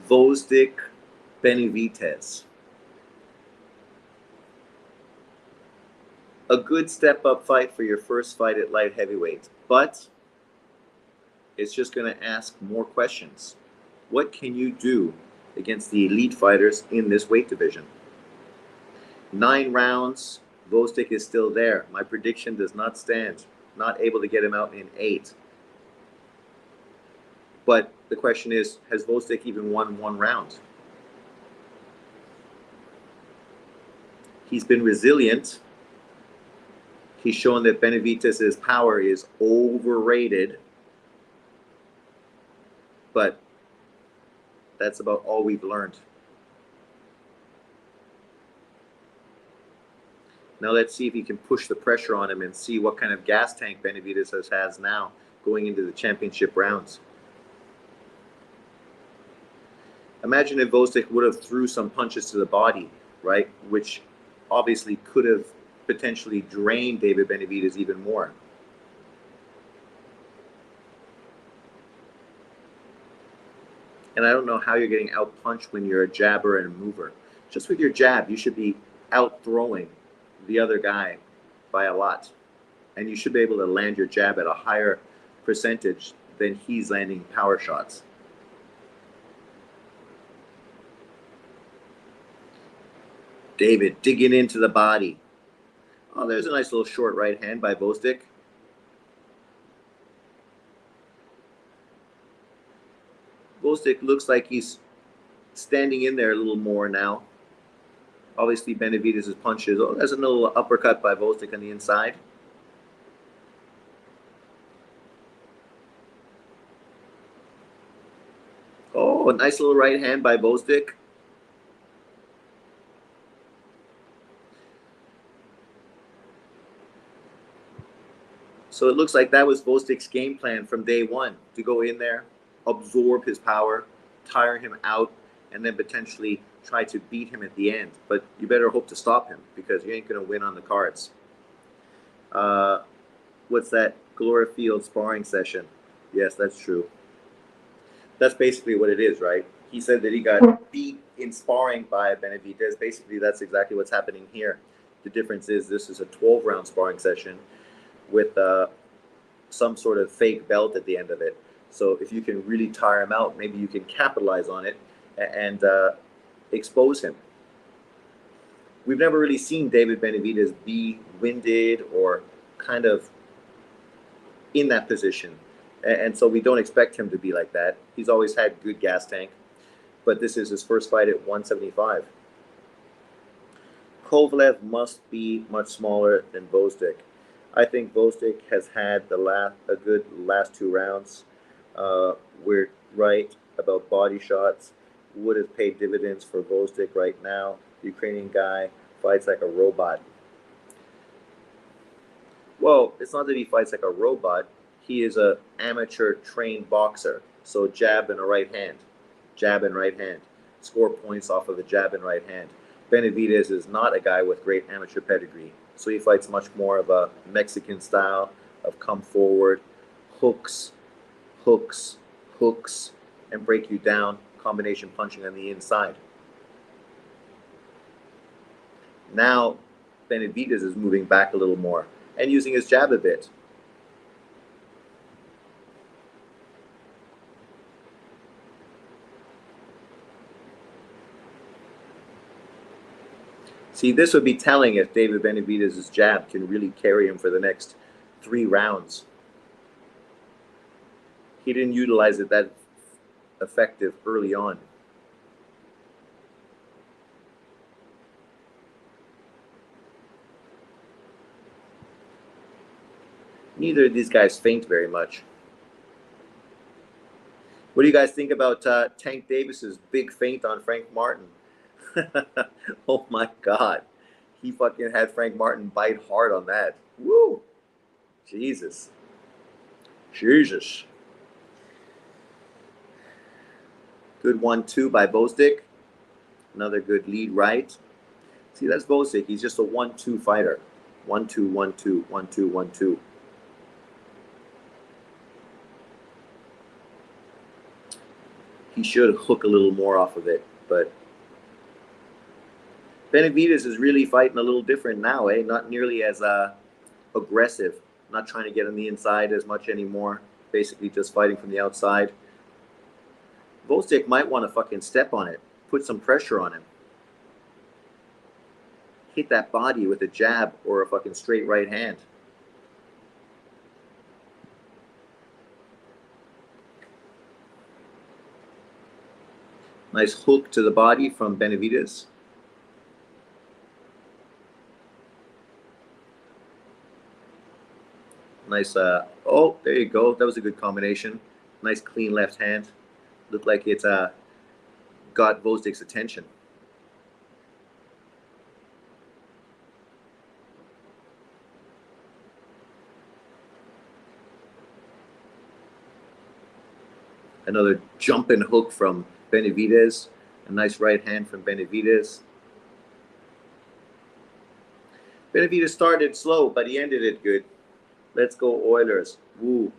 Gvozdyk Benavidez. A good step-up fight for your first fight at light heavyweight, but it's just going to ask more questions. What can you do against the elite fighters in this weight division? 9 rounds, Gvozdyk is still there. My prediction does not stand. Not able to get him out in 8. But the question is, has Gvozdyk even won 1 round? He's been resilient. He's shown that Benavidez' power is overrated. But that's about all we've learned. Now let's see if he can push the pressure on him and see what kind of gas tank Benavidez has now going into the championship rounds. Imagine if Gvozdyk would have threw some punches to the body, right? Which obviously could have potentially drained David Benavidez even more. And I don't know how you're getting out-punched when you're a jabber and a mover. Just with your jab, you should be out-throwing the other guy by a lot. And you should be able to land your jab at a higher percentage than he's landing power shots. David digging into the body. Oh, there's a nice little short right hand by Gvozdyk. Gvozdyk looks like he's standing in there a little more now. Obviously, Benavidez' punches. Oh, there's a little uppercut by Gvozdyk on the inside. Oh, a nice little right hand by Gvozdyk. So it looks like that was Gvozdyk's game plan from day one, to go in there, absorb his power, tire him out, and then potentially try to beat him at the end. But you better hope to stop him, because you ain't going to win on the cards. What's that? Gloria Field sparring session. Yes, that's true. That's basically what it is, right? He said that he got beat in sparring by Benavidez. Basically, that's exactly what's happening here. The difference is this is a 12-round sparring session with some sort of fake belt at the end of it. So if you can really tire him out, maybe you can capitalize on it and expose him. We've never really seen David Benavidez be winded or kind of in that position. And so we don't expect him to be like that. He's always had good gas tank. But this is his first fight at 175. Kovalev must be much smaller than Gvozdyk. I think Gvozdyk has had a good last 2 rounds. We're right about body shots. Would have paid dividends for Gvozdyk right now. Ukrainian guy fights like a robot. Well, it's not that he fights like a robot. He is an amateur trained boxer. So jab and a right hand. jab and right hand. Score points off of a jab and right hand. Benavidez is not a guy with great amateur pedigree, so he fights much more of a Mexican style of come forward, hooks, hooks, hooks, and break you down, combination punching on the inside. Now, Benavidez is moving back a little more and using his jab a bit. See, this would be telling if David Benavidez's jab can really carry him for the next 3 rounds. He didn't utilize it that effective early on. Neither of these guys feint very much. What do you guys think about Tank Davis's big feint on Frank Martin? Oh my God. He fucking had Frank Martin bite hard on that. Woo! Jesus. Jesus. Good 1-2 by Bostic. Another good lead right. See, that's Bostic. He's just a 1-2 fighter. 1-2, 1-2, 1-2, 1-2. He should hook a little more off of it, but Benavidez is really fighting a little different now, eh? Not nearly as aggressive. Not trying to get on the inside as much anymore. Basically just fighting from the outside. Bostic might want to fucking step on it. Put some pressure on him. Hit that body with a jab or a fucking straight right hand. Nice hook to the body from Benavidez. Nice, oh, there you go. That was a good combination. Nice clean left hand. Looked like it got Bostic's attention. Another jumping hook from Benavidez. A nice right hand from Benavidez. Benavidez started slow, but he ended it good. Let's go Oilers. Woo.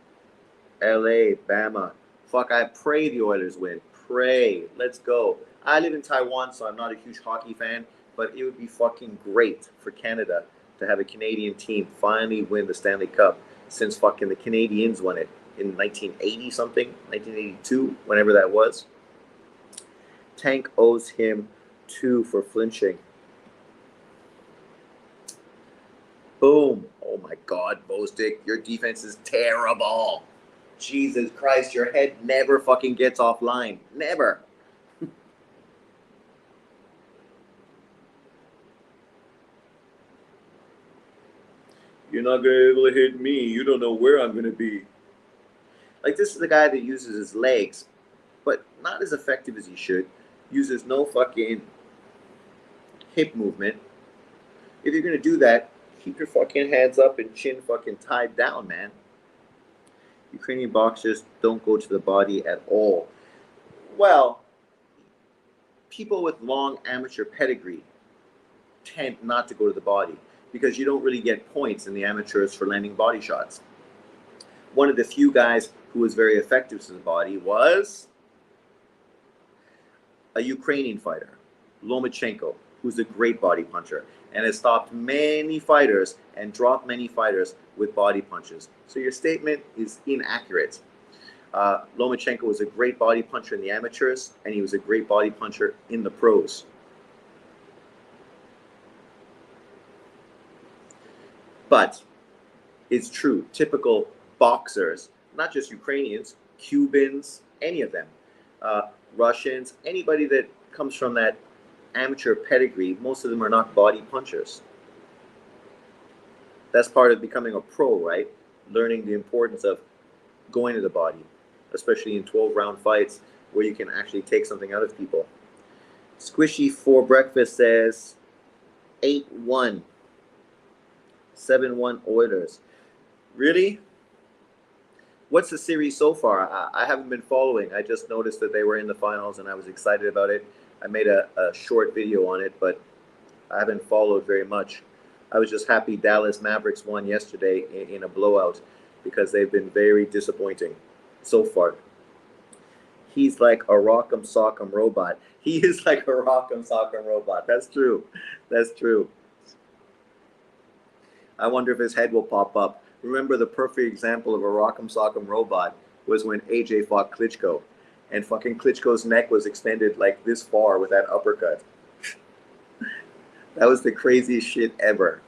LA, Bama. Fuck, I pray the Oilers win. Pray. Let's go. I live in Taiwan, so I'm not a huge hockey fan, but it would be fucking great for Canada to have a Canadian team finally win the Stanley Cup since fucking the Canadiens won it in 1980 something, 1982, whenever that was. Tank owes him 2 for flinching. Boom. Oh my God, Bostic, your defense is terrible. Jesus Christ, your head never fucking gets offline. Never. You're not going to be able to hit me. You don't know where I'm going to be. Like, this is the guy that uses his legs, but not as effective as he should. Uses no fucking hip movement. If you're going to do that, keep your fucking hands up and chin fucking tied down, man. Ukrainian boxers don't go to the body at all. Well, people with long amateur pedigree tend not to go to the body because you don't really get points in the amateurs for landing body shots. One of the few guys who was very effective to the body was a Ukrainian fighter, Lomachenko, who's a great body puncher and has stopped many fighters and dropped many fighters with body punches. So your statement is inaccurate. Lomachenko was a great body puncher in the amateurs, and he was a great body puncher in the pros. But it's true, typical boxers, not just Ukrainians, Cubans, any of them, Russians, anybody that comes from that amateur pedigree, most of them are not body punchers. That's part of becoming a pro, right? Learning the importance of going to the body, especially in 12-round fights where you can actually take something out of people. Squishy for Breakfast says 8-1, 7-1 Oilers. Really? What's the series so far? I haven't been following. I just noticed that they were in the finals and I was excited about it. I made a short video on it, but I haven't followed very much. I was just happy Dallas Mavericks won yesterday in a blowout because they've been very disappointing so far. He's like a rock'em sock'em robot. He is like a rock'em sock'em robot. That's true. That's true. I wonder if his head will pop up. Remember, the perfect example of a rock'em sock'em robot was when AJ fought Klitschko, and fucking Klitschko's neck was extended like this far with that uppercut. That was the craziest shit ever.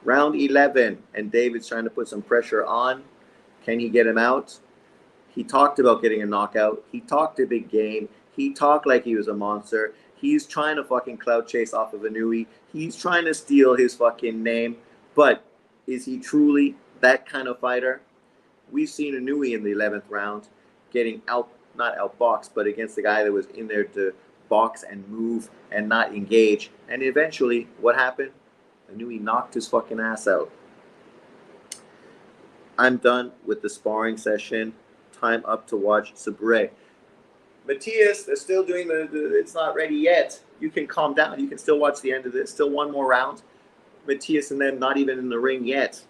Round 11, and David's trying to put some pressure on. Can he get him out? He talked about getting a knockout. He talked a big game. He talked like he was a monster. He's trying to fucking clout chase off of Inoue. He's trying to steal his fucking name. But is he truly that kind of fighter? We've seen Inoue in the 11th round getting not outboxed, but against the guy that was in there to box and move and not engage. And eventually, what happened? Inoue knocked his fucking ass out. I'm done with the sparring session. Time up to watch Sabre. Matthias, they're still doing it's not ready yet. You can calm down. You can still watch the end of this. Still one more round. Matthias and them not even in the ring yet.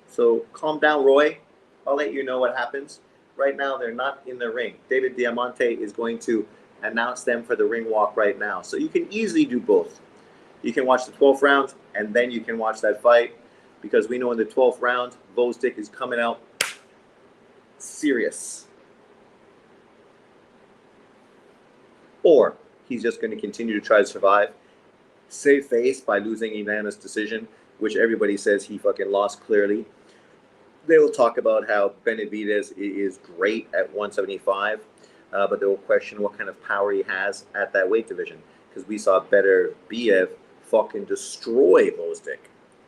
So calm down, Roy. I'll let you know what happens. Right now, they're not in the ring. David Diamante is going to announce them for the ring walk right now. So you can easily do both. You can watch the 12th round, and then you can watch that fight. Because we know in the 12th round, Gvozdyk is coming out serious. Or he's just going to continue to try to survive, save face by losing unanimous decision, which everybody says he fucking lost clearly. They will talk about how Benavidez is great at 175, but they will question what kind of power he has at that weight division. Because we saw better Biev fucking destroy Gvozdyk,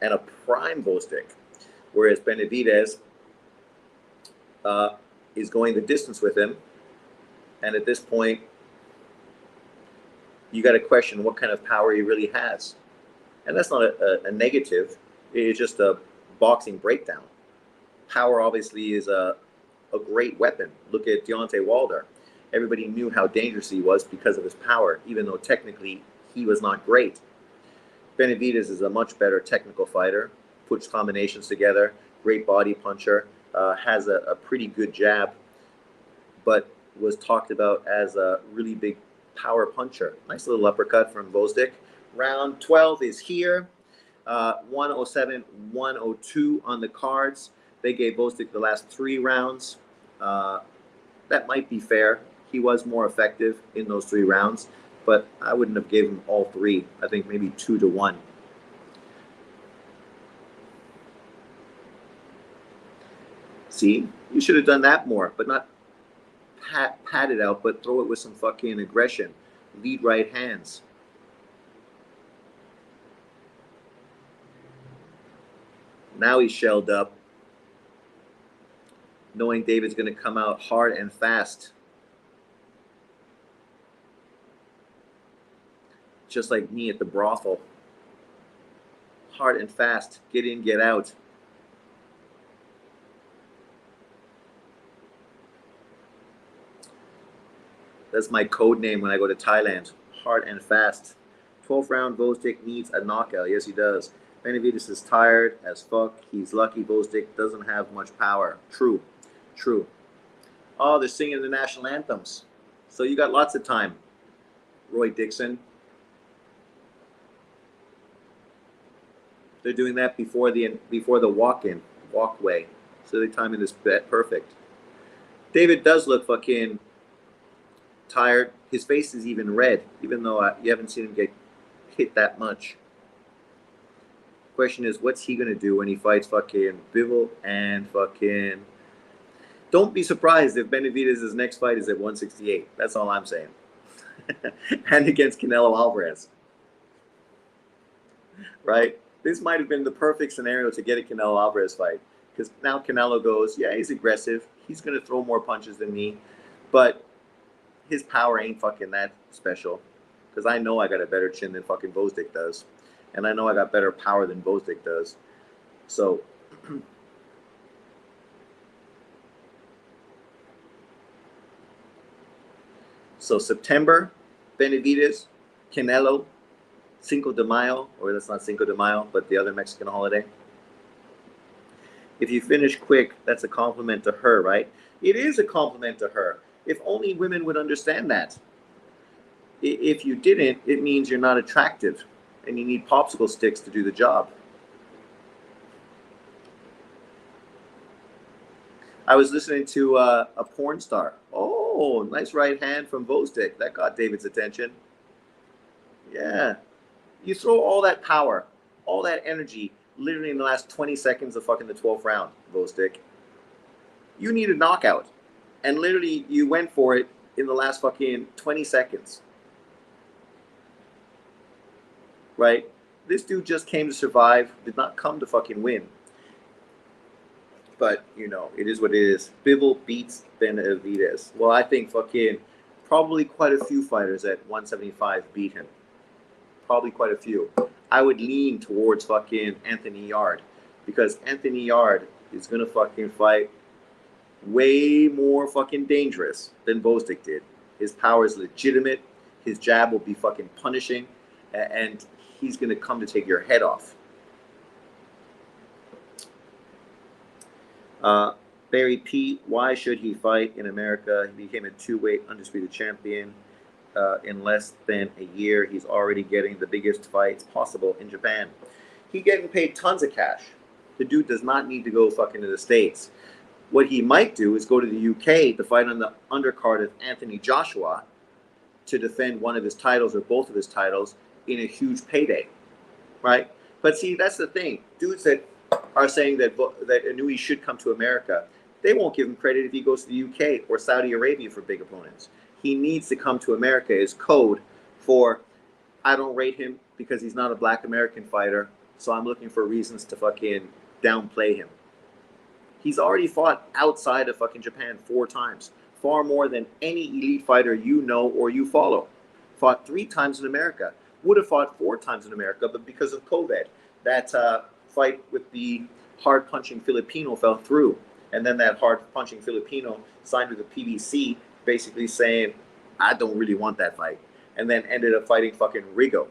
and a prime Gvozdyk. Whereas Benavidez is going the distance with him. And at this point, you got to question what kind of power he really has. And that's not a negative. It's just a boxing breakdown. Power obviously is a great weapon. Look at Deontay Wilder. Everybody knew how dangerous he was because of his power, even though technically he was not great. Benavidez is a much better technical fighter, puts combinations together, great body puncher, has a pretty good jab, but was talked about as a really big power puncher. Nice little uppercut from Gvozdyk. Round 12 is here. 107, 102 on the cards. They gave Gvozdyk the last 3 rounds. That might be fair. He was more effective in those 3 rounds, but I wouldn't have given him all 3. I think maybe 2-1. See, you should have done that more, but not pat it out, but throw it with some fucking aggression. Lead right hands. Now he's shelled up, knowing David's going to come out hard and fast. Just like me at the brothel. Hard and fast. Get in, get out. That's my code name when I go to Thailand. Hard and fast. 12th round, Gvozdyk needs a knockout. Yes, he does. Benavidez is tired as fuck. He's lucky Gvozdyk doesn't have much power. True. True. Oh, they're singing the national anthems. So you got lots of time, Roy Dixon. They're doing that before the walkway. So they timing this bet perfect. David does look fucking tired. His face is even red, even though you haven't seen him get hit that much. Question is, what's he gonna do when he fights fucking Bivol and fucking? Don't be surprised if Benavidez' next fight is at 168. That's all I'm saying. And against Canelo Alvarez, right? This might have been the perfect scenario to get a Canelo Alvarez fight, because now Canelo goes, yeah, he's aggressive. He's gonna throw more punches than me, but his power ain't fucking that special, because I know I got a better chin than fucking Gvozdyk does, and I know I got better power than Gvozdyk does. So So September, Benavides, Canelo, Cinco de Mayo, or that's not Cinco de Mayo, but the other Mexican holiday. If you finish quick, that's a compliment to her, right? It is a compliment to her. If only women would understand that. If you didn't, it means you're not attractive and you need popsicle sticks to do the job. I was listening to a porn star. Oh, nice right hand from Vosdick. That got David's attention. Yeah. You throw all that power, all that energy, literally in the last 20 seconds of fucking the 12th round, Vosdick. You need a knockout. And literally, you went for it in the last fucking 20 seconds. Right? This dude just came to survive, did not come to fucking win. But, you know, it is what it is. Bivol beats Benavides. Well, I think fucking probably quite a few fighters at 175 beat him. Probably quite a few. I would lean towards fucking Anthony Yarde, because Anthony Yarde is going to fucking fight way more fucking dangerous than Vosdick did. His power is legitimate. His jab will be fucking punishing, and he's going to come to take your head off. Barry P, why should he fight in America? He became a two-weight undisputed champion in less than a year. He's already getting the biggest fights possible in Japan. He's getting paid tons of cash. The dude does not need to go fucking to the States. What he might do is go to the UK to fight on the undercard of Anthony Joshua to defend one of his titles or both of his titles in a huge payday, right? But see, that's the thing. Dudes that are saying that Inoue should come to America, they won't give him credit if he goes to the UK or Saudi Arabia for big opponents. He needs to come to America is code for, I don't rate him because he's not a black American fighter, so I'm looking for reasons to fucking downplay him. He's already fought outside of fucking Japan 4 times, far more than any elite fighter you know or you follow. Fought 3 times in America. Would have fought 4 times in America, but because of COVID, that fight with the hard-punching Filipino fell through. And then that hard-punching Filipino signed with the PBC, basically saying, I don't really want that fight. And then ended up fighting fucking Rigo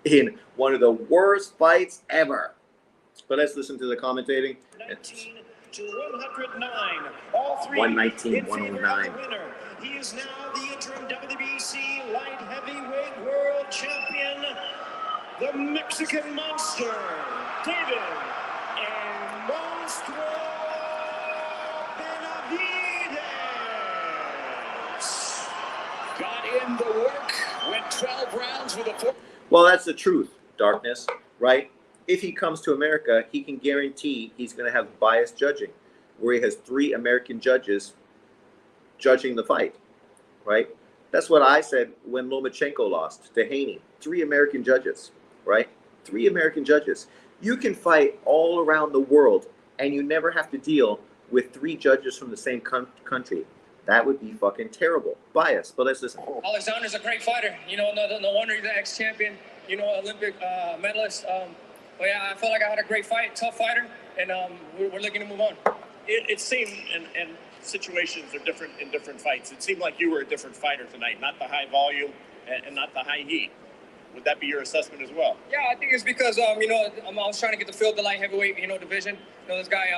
in one of the worst fights ever. But let's listen to the commentating. 19 to 109. All 3 119, 109. He is now the interim WBC light heavyweight world champion, the Mexican monster, David Monstro Benavides. Got in the work, went 12 rounds with a 4. Well, that's the truth, Darkness, right? If he comes to America, he can guarantee he's going to have biased judging, where he has 3 American judges judging the fight, right? That's what I said when Lomachenko lost to Haney. 3 American judges, right? 3 American judges. You can fight all around the world, and you never have to deal with 3 judges from the same country. That would be fucking terrible. Bias, but let's listen. Alexander's a great fighter. You know, no wonder he's an ex-champion, you know, Olympic medalist. But yeah, I felt like I had a great fight, tough fighter, and we're looking to move on. It seemed, and situations are different in different fights. It seemed like you were a different fighter tonight, not the high volume and not the high heat. Would that be your assessment as well? Yeah, I think it's because, you know, I was trying to get the feel of the light heavyweight, you know, division. You know, this guy,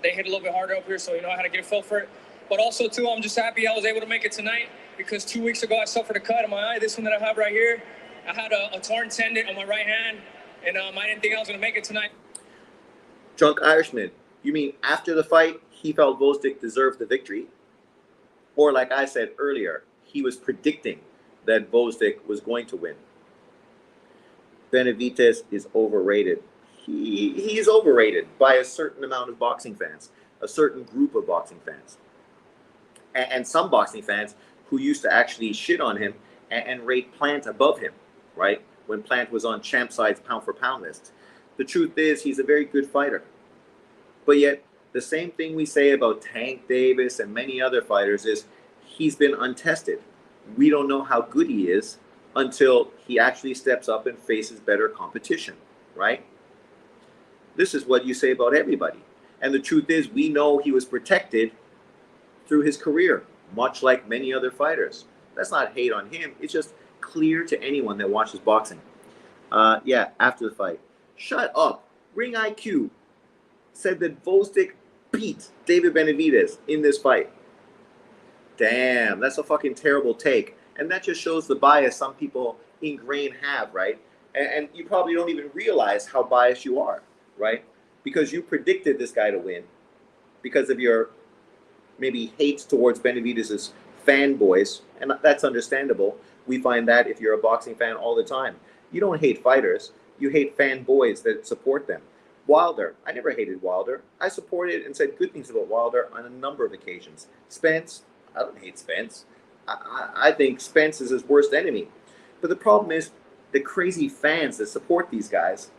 they hit a little bit harder up here, so, you know, I had to get a feel for it. But also, too, I'm just happy I was able to make it tonight because 2 weeks ago I suffered a cut in my eye. This one that I have right here, I had a torn tendon on my right hand, and I didn't think I was going to make it tonight. Drunk Irishman, you mean after the fight, he felt Vosdick deserved the victory? Or like I said earlier, he was predicting that Vosdick was going to win? Benavides is overrated. He is overrated by a certain amount of boxing fans, a certain group of boxing fans. And some boxing fans who used to actually shit on him and rate Plant above him, right? When Plant was on Champside's pound-for-pound list. The truth is, he's a very good fighter. But yet, the same thing we say about Tank Davis and many other fighters is he's been untested. We don't know how good he is until he actually steps up and faces better competition, right? This is what you say about everybody. And the truth is, we know he was protected through his career, much like many other fighters. That's not hate on him. It's just clear to anyone that watches boxing. Yeah, after the fight. Shut up. Ring IQ said that Gvozdyk beat David Benavidez in this fight. Damn, that's a fucking terrible take. And that just shows the bias some people ingrained have, right? And you probably don't even realize how biased you are, right? Because you predicted this guy to win because of your maybe hates towards Benavidez's fanboys, and that's understandable. We find that if you're a boxing fan all the time. You don't hate fighters, you hate fanboys that support them. Wilder, I never hated Wilder. I supported and said good things about Wilder on a number of occasions. Spence, I don't hate Spence. I think Spence is his worst enemy. But the problem is the crazy fans that support these guys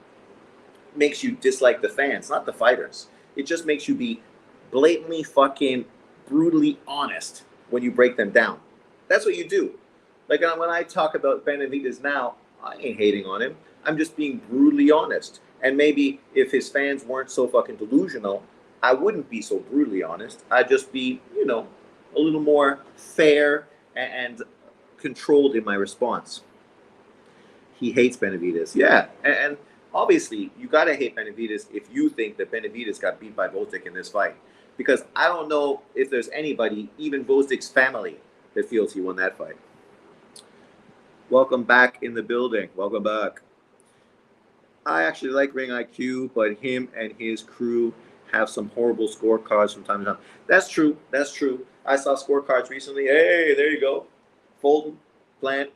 makes you dislike the fans, not the fighters. It just makes you be blatantly fucking brutally honest when you break them down. That's what you do. Like when I talk about Benavidez now, I ain't hating on him. I'm just being brutally honest. And maybe if his fans weren't so fucking delusional, I wouldn't be so brutally honest. I'd just be, you know, a little more fair and controlled in my response. He hates Benavidez. Yeah, and obviously you gotta hate Benavidez if you think that Benavidez got beat by Gvozdyk in this fight. Because I don't know if there's anybody, even Gvozdyk's family, that feels he won that fight. Welcome back in the building. Welcome back. I actually like Ring IQ, but him and his crew have some horrible scorecards from time to time. That's true. That's true. I saw scorecards recently. Hey, there you go. Fulton, Plant.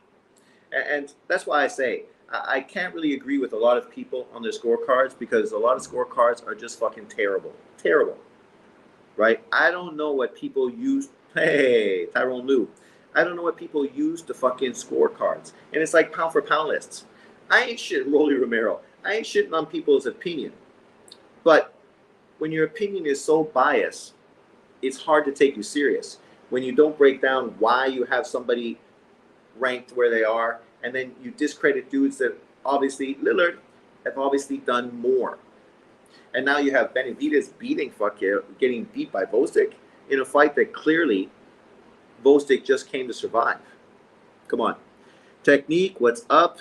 And that's why I say I can't really agree with a lot of people on their scorecards because a lot of scorecards are just fucking terrible. Terrible. Right? I don't know what people use. Hey, Tyrone Lue. I don't know what people use to fucking scorecards. And it's like pound for pound lists. I ain't shitting Rolly Romero. I ain't shitting on people's opinion. But when your opinion is so biased, it's hard to take you serious. When you don't break down why you have somebody ranked where they are, and then you discredit dudes that obviously, Lillard, have obviously done more. And now you have Benavidez getting beat by Gvozdyk in a fight that clearly Gvozdyk just came to survive. Come on. Technique, what's up?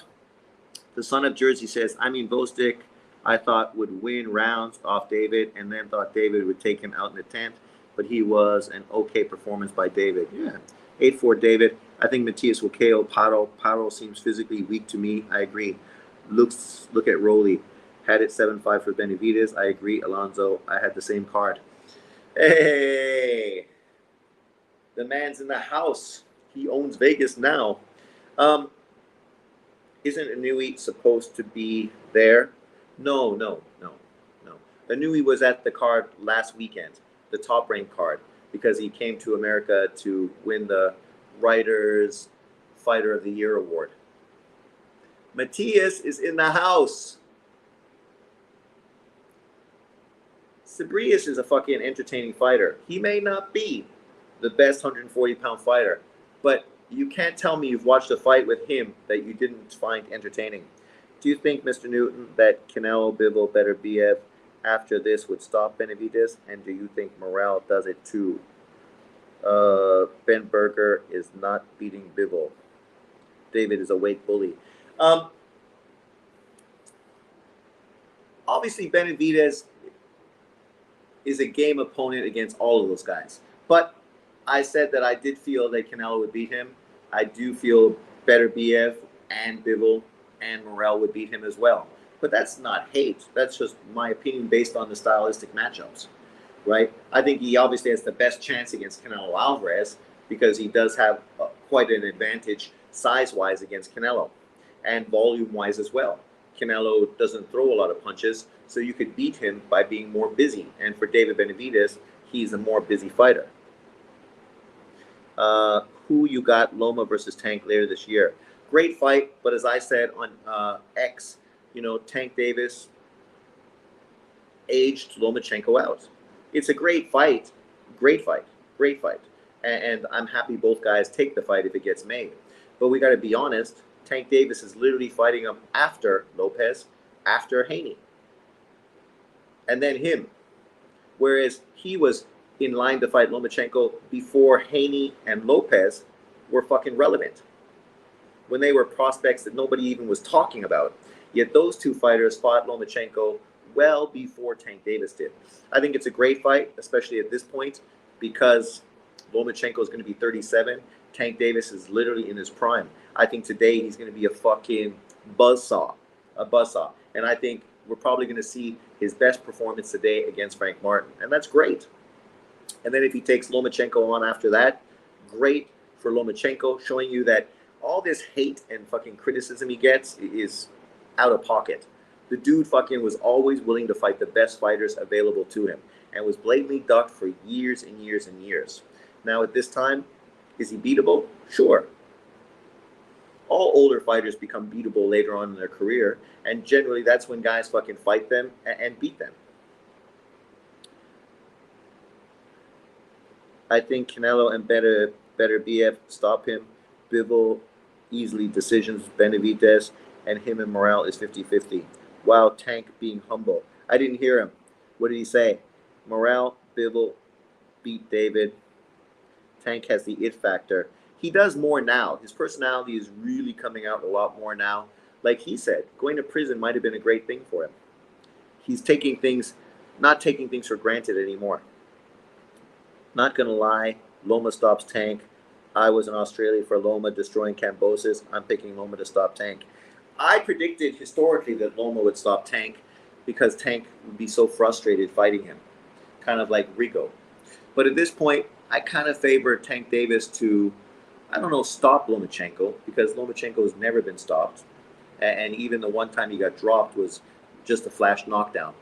The son of Jersey says, Gvozdyk, I thought would win rounds off David and then thought David would take him out in the 10th, but he was an okay performance by David. Yeah. 8-4 David. I think Matias will KO Paro. Paro seems physically weak to me. I agree. Look at Rolly. Had it 7-5 for Benavidez. I agree. Alonzo, I had the same card. Hey, the man's in the house. He owns Vegas now. Isn't Inouye supposed to be there? No. Inouye was at the card last weekend, the Top Rank card, because he came to America to win the Writers Fighter of the Year award. Matias is in the house. Sabrias is a fucking entertaining fighter. He may not be the best 140-pound fighter, but you can't tell me you've watched a fight with him that you didn't find entertaining. Do you think, Mr. Newton, that Canelo, Bivol, Beterbiev after this would stop Benavidez? And do you think Morale does it too? Ben Berger is not beating Bivol. David is a weight bully. Obviously, Benavidez is a game opponent against all of those guys. But I said that I did feel that Canelo would beat him. I do feel Beterbiev and Bivol and Morel would beat him as well. But that's not hate. That's just my opinion based on the stylistic matchups, right? I think he obviously has the best chance against Canelo Alvarez because he does have quite an advantage size-wise against Canelo and volume-wise as well. Canelo doesn't throw a lot of punches, so you could beat him by being more busy. And for David Benavidez, he's a more busy fighter. Who you got Loma versus Tank later this year? Great fight, but as I said on X, Tank Davis aged Lomachenko out. It's a great fight, and I'm happy both guys take the fight if it gets made. But we got to be honest. Tank Davis is literally fighting him after Lopez, after Haney, and then him. Whereas he was in line to fight Lomachenko before Haney and Lopez, were fucking relevant, when they were prospects that nobody even was talking about. Yet those two fighters fought Lomachenko well before Tank Davis did. I think it's a great fight, especially at this point, because Lomachenko is going to be 37. Tank Davis is literally in his prime. I think today he's going to be a fucking buzzsaw. And I think we're probably going to see his best performance today against Frank Martin. And that's great. And then if he takes Lomachenko on after that, great for Lomachenko, showing you that all this hate and fucking criticism he gets is out of pocket. The dude fucking was always willing to fight the best fighters available to him and was blatantly ducked for years and years and years. Now at this time, is he beatable? Sure. All older fighters become beatable later on in their career, and generally that's when guys fucking fight them and beat them. I think Canelo and Beterbiev stop him. Bivol easily decisions Benavidez, and him and Morrell is 50-50. Wow, Tank being humble. I didn't hear him. What did he say? Morrell, Bivol beat David. Tank has the it factor. He does more now. His personality is really coming out a lot more now. Like he said, going to prison might have been a great thing for him. He's not taking things for granted anymore. Not gonna lie, Loma stops Tank. I was in Australia for Loma destroying Kambosos. I'm picking Loma to stop Tank. I predicted historically that Loma would stop Tank because Tank would be so frustrated fighting him, kind of like Rigo. But at this point, I kind of favor Tank Davis to, I don't know, stop Lomachenko, because Lomachenko has never been stopped. And even the one time he got dropped was just a flash knockdown.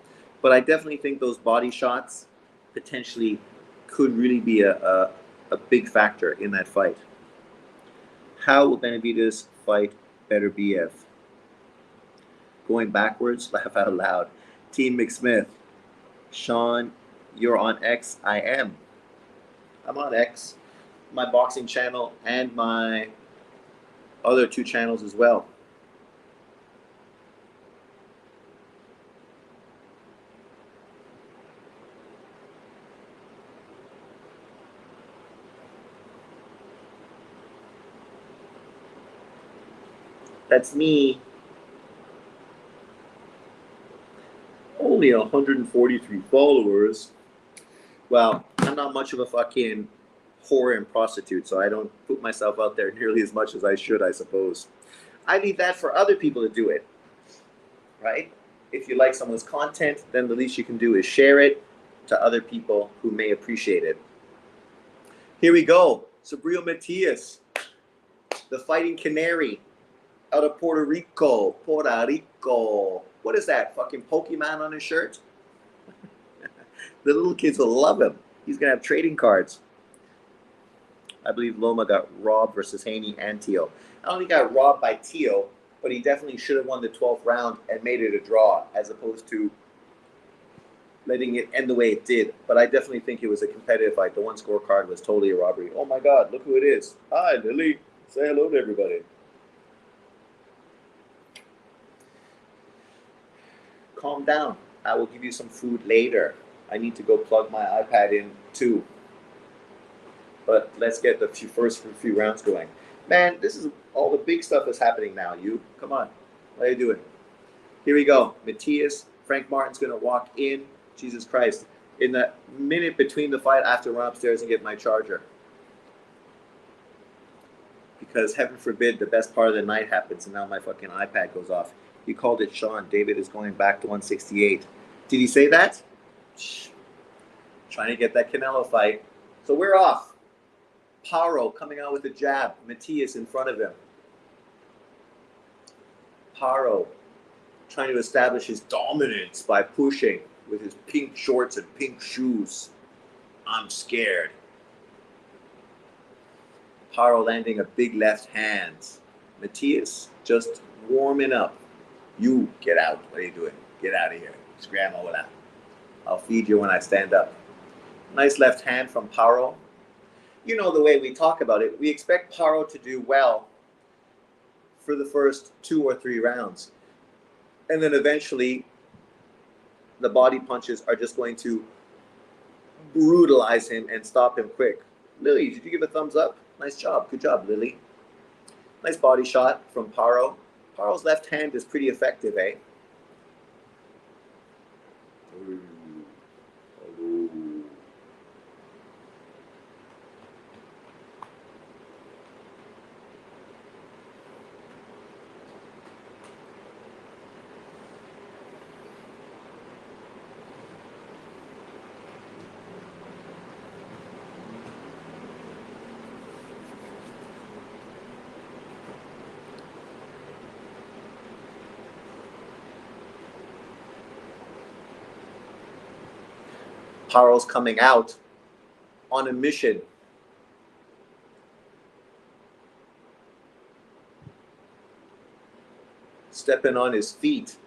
But I definitely think those body shots potentially could really be a big factor in that fight. How will Benavidez fight Beterbiev? Going backwards, laugh out loud. Team McSmith. Sean, you're on X. I am. I'm on X, my boxing channel and my other two channels as well. That's me. Only 143 followers. Well, I'm not much of a fucking whore and prostitute, so I don't put myself out there nearly as much as I should, I suppose. I leave that for other people to do it, right? If you like someone's content, then the least you can do is share it to other people who may appreciate it. Here we go. Subriel Matias, the Fighting Canary, out of Puerto Rico. Puerto Rico. What is that? Fucking Pokemon on his shirt? The little kids will love him. He's going to have trading cards. I believe Loma got robbed versus Haney and Teal. I don't think he got robbed by Teal, but he definitely should have won the 12th round and made it a draw, as opposed to letting it end the way it did. But I definitely think it was a competitive fight. The one scorecard was totally a robbery. Oh my God, look who it is. Hi, Lily. Say hello to everybody. Calm down. I will give you some food later. I need to go plug my iPad in too. But let's get the first few rounds going. Man, this is all the big stuff is happening now. You, come on. What are you doing? Here we go. Matias, Frank Martin's going to walk in. Jesus Christ. In the minute between the fight, I have to run upstairs and get my charger. Because heaven forbid the best part of the night happens and now my fucking iPad goes off. He called it Sean. David is going back to 168. Did he say that? Shh. Trying to get that Canelo fight. So we're off. Paro coming out with a jab. Matias in front of him. Paro trying to establish his dominance by pushing with his pink shorts and pink shoes. I'm scared. Paro landing a big left hand. Matias just warming up. You get out. What are you doing? Get out of here. Scram all that. I'll feed you when I stand up. Nice left hand from Paro. You know the way we talk about it. We expect Paro to do well for the first 2 or 3 rounds. And then eventually the body punches are just going to brutalize him and stop him quick. Lily, did you give a thumbs up? Nice job. Good job, Lily. Nice body shot from Paro. Paro's left hand is pretty effective, eh? Ooh. Ooh. Paro's coming out on a mission. Stepping on his feet.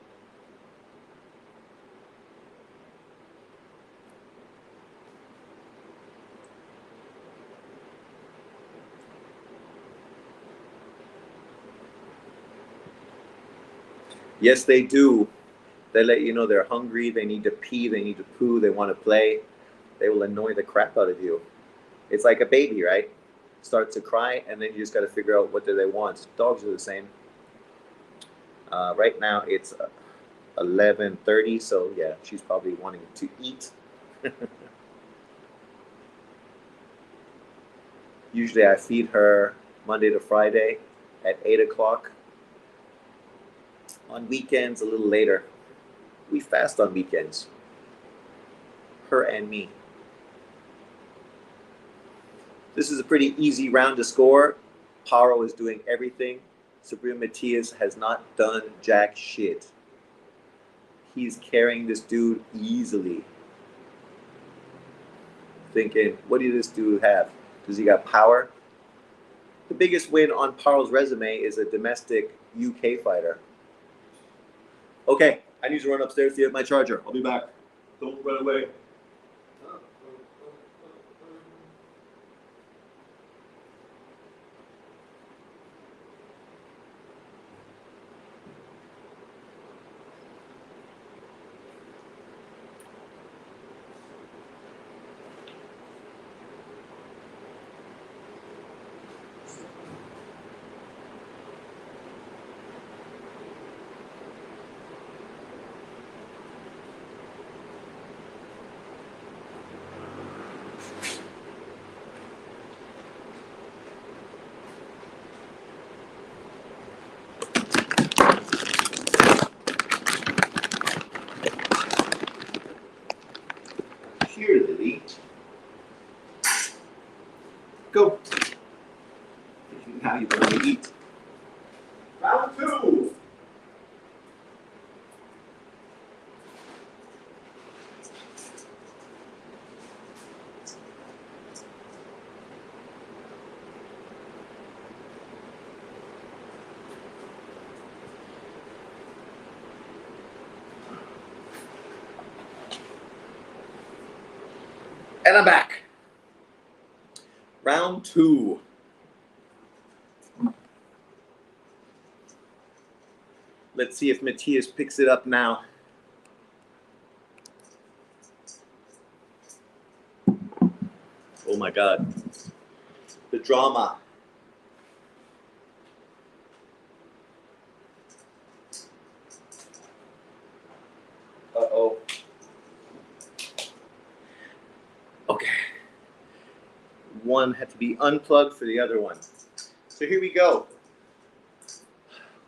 Yes, they do. They let you know they're hungry, they need to pee, they need to poo, they want to play. They will annoy the crap out of you. It's like a baby, right? Starts to cry, and then you just got to figure out what do they want. Dogs are the same. Right now it's 11:30, so yeah, she's probably wanting to eat. Usually I feed her Monday to Friday at 8 o'clock. On weekends, a little later. We fast on weekends. Her and me. This is a pretty easy round to score. Paro is doing everything. Subriel Matias has not done jack shit. He's carrying this dude easily. Thinking, what does this dude have? Does he got power? The biggest win on Paro's resume is a domestic UK fighter. Okay, I need to run upstairs to get my charger. I'll be back. Don't run away. Here, Lily. Go. Now you want to eat. Round 2. And I'm back. Round 2. Let's see if Matias picks it up now. Oh my God. The drama. Uh-oh. Okay. One had to be unplugged for the other one. So here we go.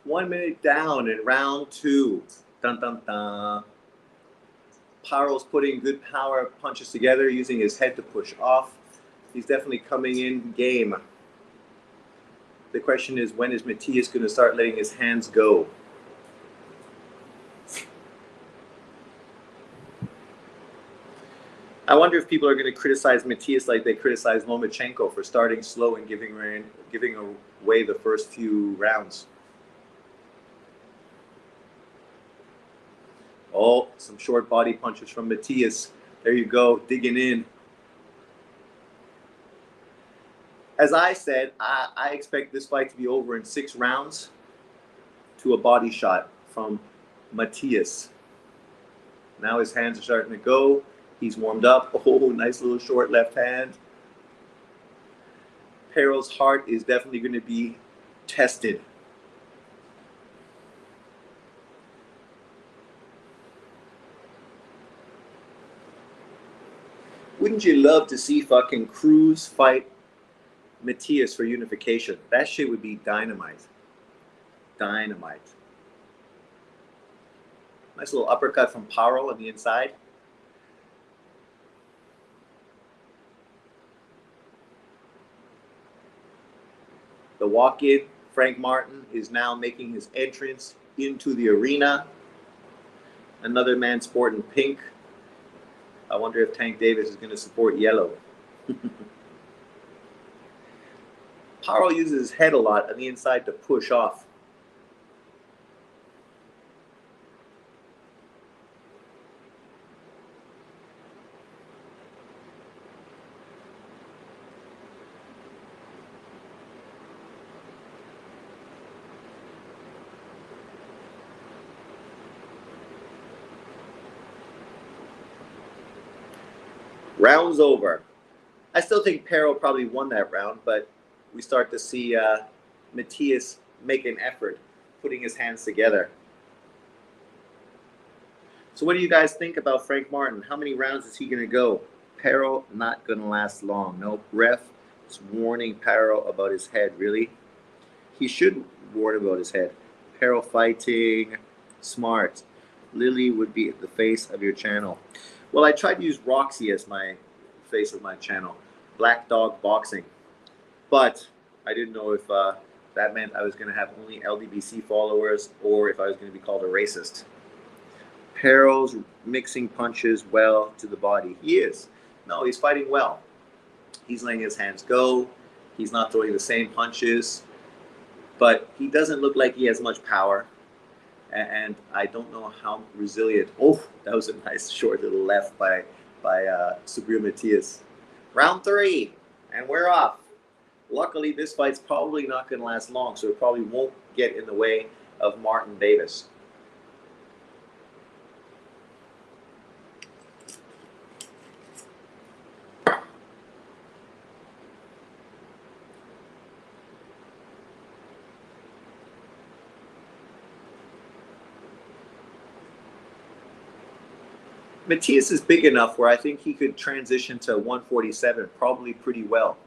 1 minute down in round 2. Dun dun dun. Paro's putting good power punches together, using his head to push off. He's definitely coming in game. The question is, when is Matias going to start letting his hands go? I wonder if people are going to criticize Matias like they criticized Lomachenko for starting slow and giving away the first few rounds. Oh, some short body punches from Matias. There you go, digging in. As I said, I expect this fight to be over in 6 rounds to a body shot from Matias. Now his hands are starting to go. He's warmed up. Oh, nice little short left hand. Pearl's heart is definitely going to be tested. Wouldn't you love to see fucking Cruz fight Matias for unification? That shit would be dynamite. Dynamite. Nice little uppercut from Paro on the inside. The walk-in, Frank Martin is now making his entrance into the arena. Another man sporting pink. I wonder if Tank Davis is going to support yellow. Paro uses his head a lot on the inside to push off. Round's over. I still think Pero probably won that round, but we start to see Matias make an effort, putting his hands together. So what do you guys think about Frank Martin? How many rounds is he going to go? Pero not going to last long. No, ref is warning Pero about his head. Really? He should warn about his head. Pero fighting smart. Lily would be the face of your channel. Well, I tried to use Roxy as my face of my channel, Black Dog Boxing, but I didn't know if that meant I was going to have only LDBC followers or if I was going to be called a racist. Pero's mixing punches well to the body. He is. No, he's fighting well. He's letting his hands go. He's not throwing the same punches, but he doesn't look like he has much power. And I don't know how resilient. Oh, that was a nice short little left by Subriel Matias. Round 3, and we're off. Luckily, this fight's probably not going to last long, so it probably won't get in the way of Martin Davis. Matias is big enough where I think he could transition to 147 probably pretty well.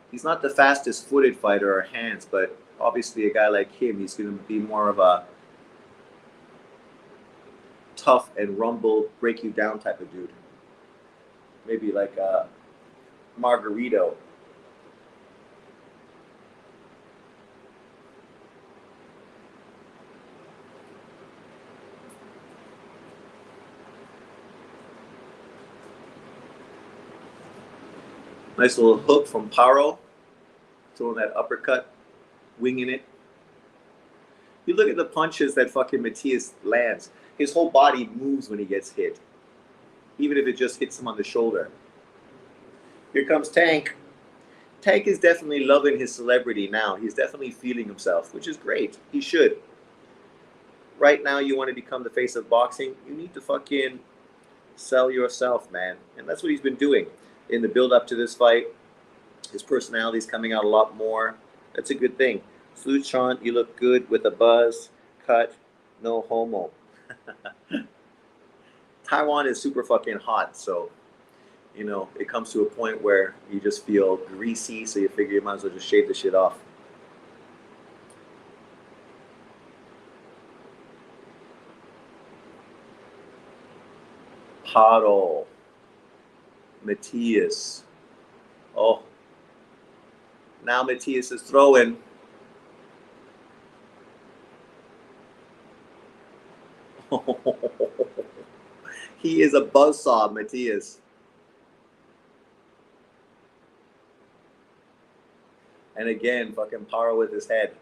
He's not the fastest footed fighter or hands, but obviously a guy like him, he's going to be more of a tough and rumble, break you down type of dude. Maybe like a Margarito. Nice little hook from Paro, throwing that uppercut, winging it. You look at the punches that fucking Matias lands. His whole body moves when he gets hit, even if it just hits him on the shoulder. Here comes Tank. Tank is definitely loving his celebrity now. He's definitely feeling himself, which is great. He should. Right now, you want to become the face of boxing, you need to fucking sell yourself, man. And that's what he's been doing. In the build-up to this fight, his personality is coming out a lot more. That's a good thing. Salute, Sean. You look good with a buzz cut. No homo. Taiwan is super fucking hot, so, you know, it comes to a point where you just feel greasy, so you figure you might as well just shave the shit off. Paro. Matias. Oh. Now Matias is throwing. He is a buzzsaw, Matias. And again, fucking Paro with his head.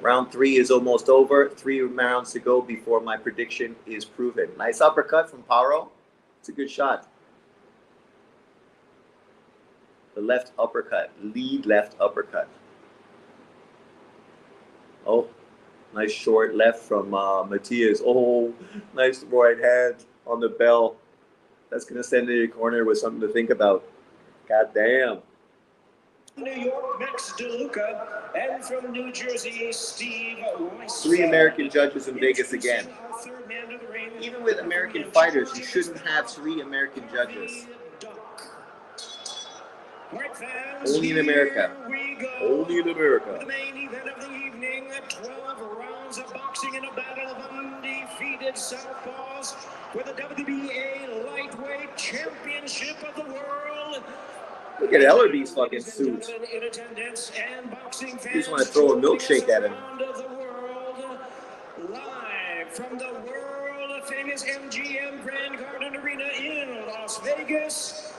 Round 3 is almost over. 3 rounds to go before my prediction is proven. Nice uppercut from Paro. It's a good shot. left uppercut, lead left uppercut. Oh, nice short left from Matias. Oh, nice right hand on the bell. That's going to send to your corner with something to think about. God damn. New York, Max DeLuca, and from New Jersey, Steve Weiss. 3 American judges in Vegas again. Even with American fighters, you shouldn't have 3 American judges. Only in America. Only in America. The main event of the evening, 12 rounds of boxing in a battle of undefeated southpaws for the WBA Lightweight Championship of the World. Look at Ellerby's fucking suit. Just want to throw a milkshake at him. Live from the world famous MGM Grand Garden Arena in Las Vegas,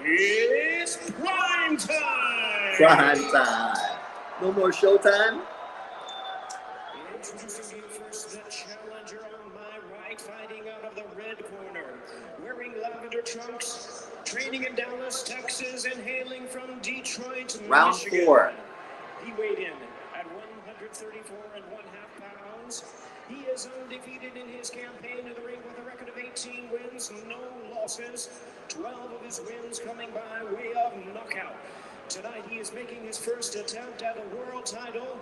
it's prime time. Prime time. No more showtime. Introducing you first, the challenger on my right, fighting out of the red corner, wearing lavender trunks, training in Dallas, Texas, and hailing from Detroit, Round Michigan. 4. He weighed in at 134 and 1/2 pounds. He is undefeated in his campaign in the ring with a record of 18 wins, no losses. 12 of his wins coming by way of knockout. Tonight he is making his first attempt at a world title.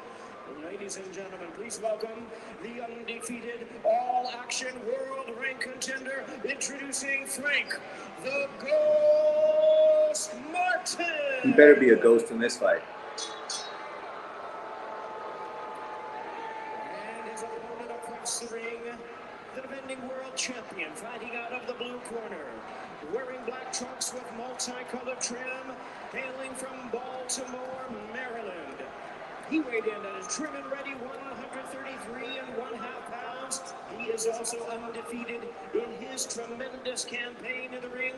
Ladies and gentlemen, please welcome the undefeated all-action world rank contender, introducing Frank the Ghost Martin. He better be a ghost in this fight. And his opponent across the ring, the defending world champion, fighting out of the blue corner, wearing black trunks with multicolored trim, hailing from Baltimore, Maryland. He weighed in at a trim and ready 133 and 1/2 pounds. He is also undefeated in his tremendous campaign in the ring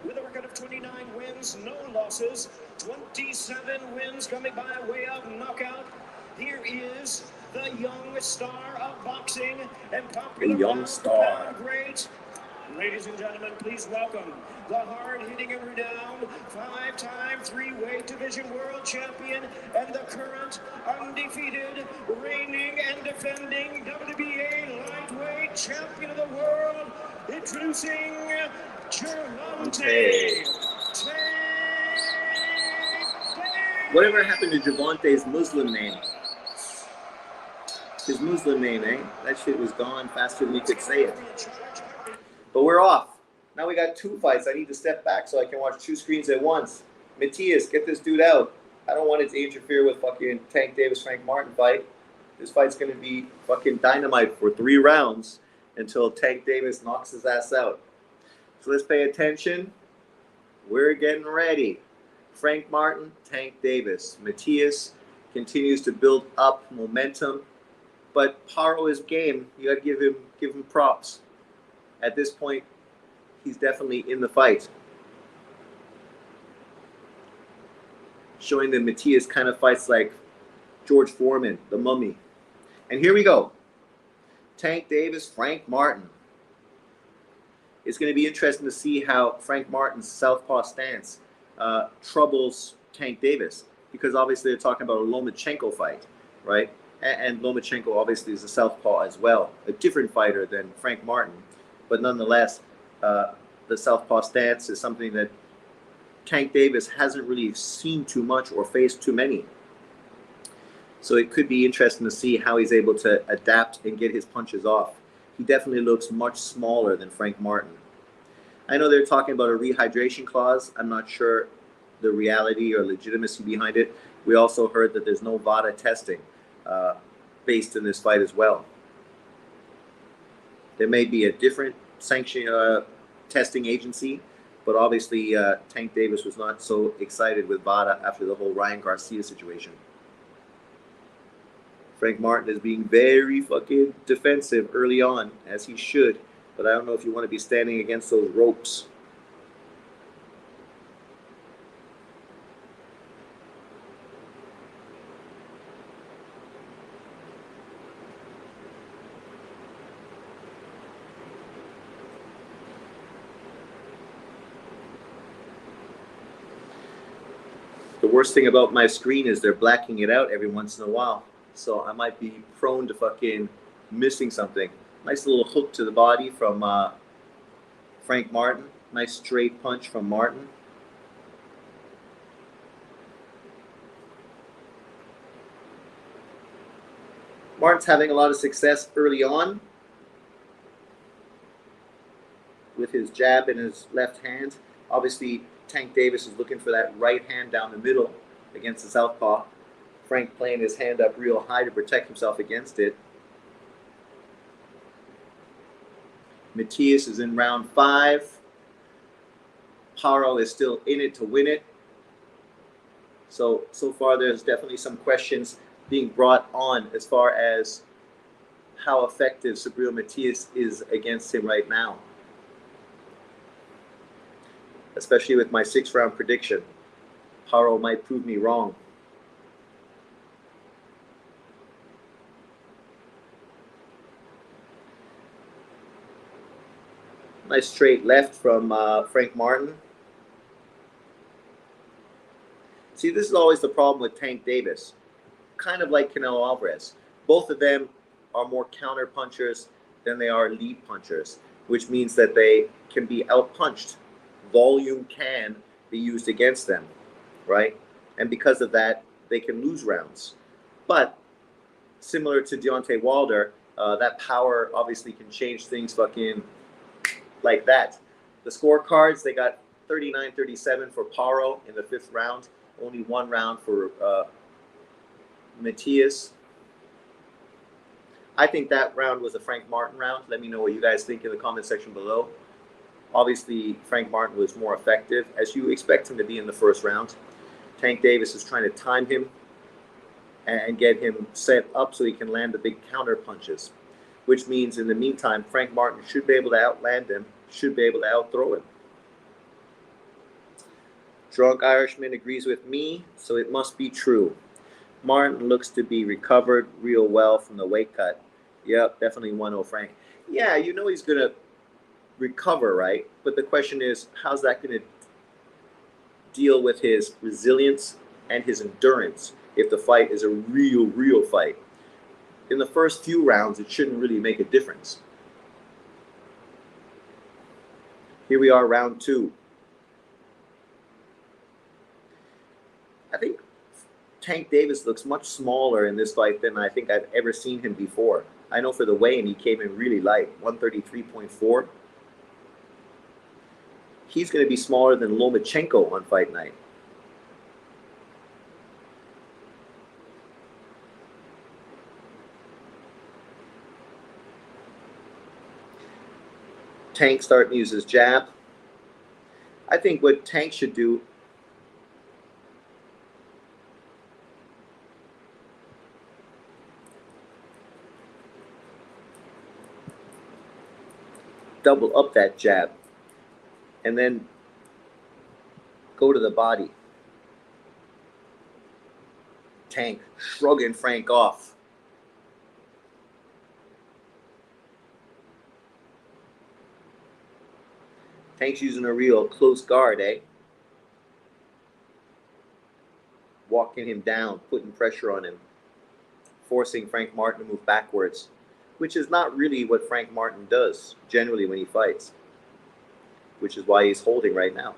with a record of 29 wins, no losses, 27 wins coming by way of knockout. Here is the young star of boxing and popular The young star. great. Ladies and gentlemen, please welcome the hard-hitting and renowned 5-time 3-weight division world champion and the current undefeated, reigning and defending WBA lightweight champion of the world, introducing Gervonta. Whatever happened to Gervonta's Muslim name? His Muslim name, eh? That shit was gone faster than he could say it. But we're off. Now we got 2 fights. I need to step back so I can watch 2 screens at once. Matias, get this dude out. I don't want it to interfere with fucking Tank Davis, Frank Martin fight. This fight's going to be fucking dynamite for 3 rounds until Tank Davis knocks his ass out. So let's pay attention. We're getting ready. Frank Martin, Tank Davis. Matias continues to build up momentum. But Paro is game. You got to give him props. At this point, he's definitely in the fight. Showing that Matias kind of fights like George Foreman, the Mummy. And here we go. Tank Davis, Frank Martin. It's going to be interesting to see how Frank Martin's southpaw stance troubles Tank Davis. Because obviously they're talking about a Lomachenko fight, right? And Lomachenko obviously is a southpaw as well. A different fighter than Frank Martin. But nonetheless, the southpaw stance is something that Tank Davis hasn't really seen too much or faced too many. So it could be interesting to see how he's able to adapt and get his punches off. He definitely looks much smaller than Frank Martin. I know they're talking about a rehydration clause. I'm not sure the reality or legitimacy behind it. We also heard that there's no VADA testing based in this fight as well. There may be a different sanction testing agency, but obviously Tank Davis was not so excited with VADA after the whole Ryan Garcia situation. Frank Martin is being very fucking defensive early on, as he should, but I don't know if you want to be standing against those ropes. worst thing about my screen is they're blacking it out every once in a while. So I might be prone to fucking missing something. Nice little hook to the body from Frank Martin. Nice straight punch from Martin. Martin's having a lot of success early on with his jab in his left hand. Obviously, Tank Davis is looking for that right hand down the middle against the southpaw. Frank playing his hand up real high to protect himself against it. Matias is in round 5. Paro is still in it to win it. So far there's definitely some questions being brought on as far as how effective Subriel Matias is against him right now. Especially with my 6th round prediction. Paro might prove me wrong. Nice straight left from Frank Martin. See, this is always the problem with Tank Davis. Kind of like Canelo Alvarez. Both of them are more counter punchers than they are lead punchers, which means that they can be outpunched. Volume can be used against them, right? And because of that, they can lose rounds. But similar to Deontay Wilder, that power obviously can change things fucking like that. The scorecards, they got 39-37 for Paro in the 5th round. Only 1 round for Matias. I think that round was a Frank Martin round. Let me know what you guys think in the comment section below. Obviously, Frank Martin was more effective, as you expect him to be in the 1st round. Tank Davis is trying to time him and get him set up so he can land the big counter punches, which means in the meantime, Frank Martin should be able to outland him, should be able to outthrow him. Drunk Irishman agrees with me, so it must be true. Martin looks to be recovered real well from the weight cut. Yep, definitely 1-0 Frank. Yeah, you know he's going to recover, right? But the question is, how's that going to deal with his resilience and his endurance if the fight is a real fight? In the first few rounds, it shouldn't really make a difference. Here we are, round 2. I think Tank Davis looks much smaller in this fight than I think I've ever seen him before. I know for the weigh-in, he came in really light, 133.4. He's going to be smaller than Lomachenko on fight night. Tank starting to use his jab. I think what Tank should do double up that jab and then go to the body. Tank shrugging Frank off. Tank's using a real close guard, eh? Walking him down, putting pressure on him, forcing Frank Martin to move backwards, which is not really what Frank Martin does generally when he fights, which is why he's holding right now.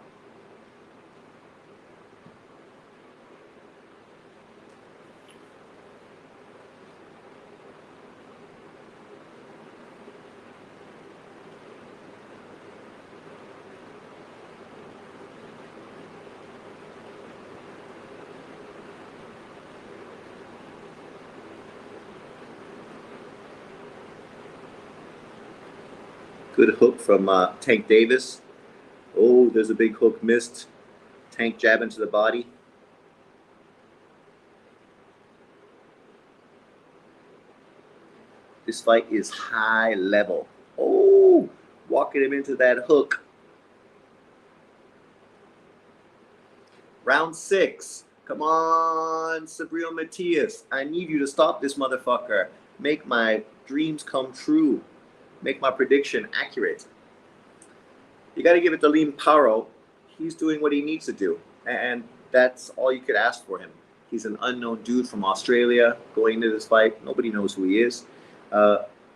Good hook from Tank Davis. Oh, there's a big hook missed. Tank jabbing to the body. This fight is high level. Oh, walking him into that hook. Round 6. Come on, Subriel Matias. I need you to stop this motherfucker. Make my dreams come true. Make my prediction accurate. You got to give it to Liam Paro. He's doing what he needs to do. And That's all you could ask for him. He's an unknown dude from Australia going into this fight. Nobody knows who he is.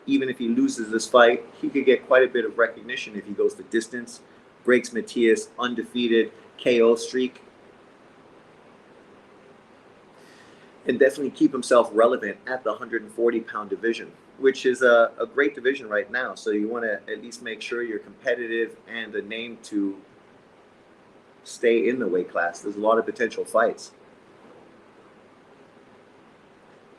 Even if he loses this fight, he could get quite a bit of recognition if he goes the distance, breaks Matias' undefeated KO streak, and definitely keep himself relevant at the 140-pound division, which is a great division right now. So you want to at least make sure you're competitive and a name to stay in the weight class. There's a lot of potential fights.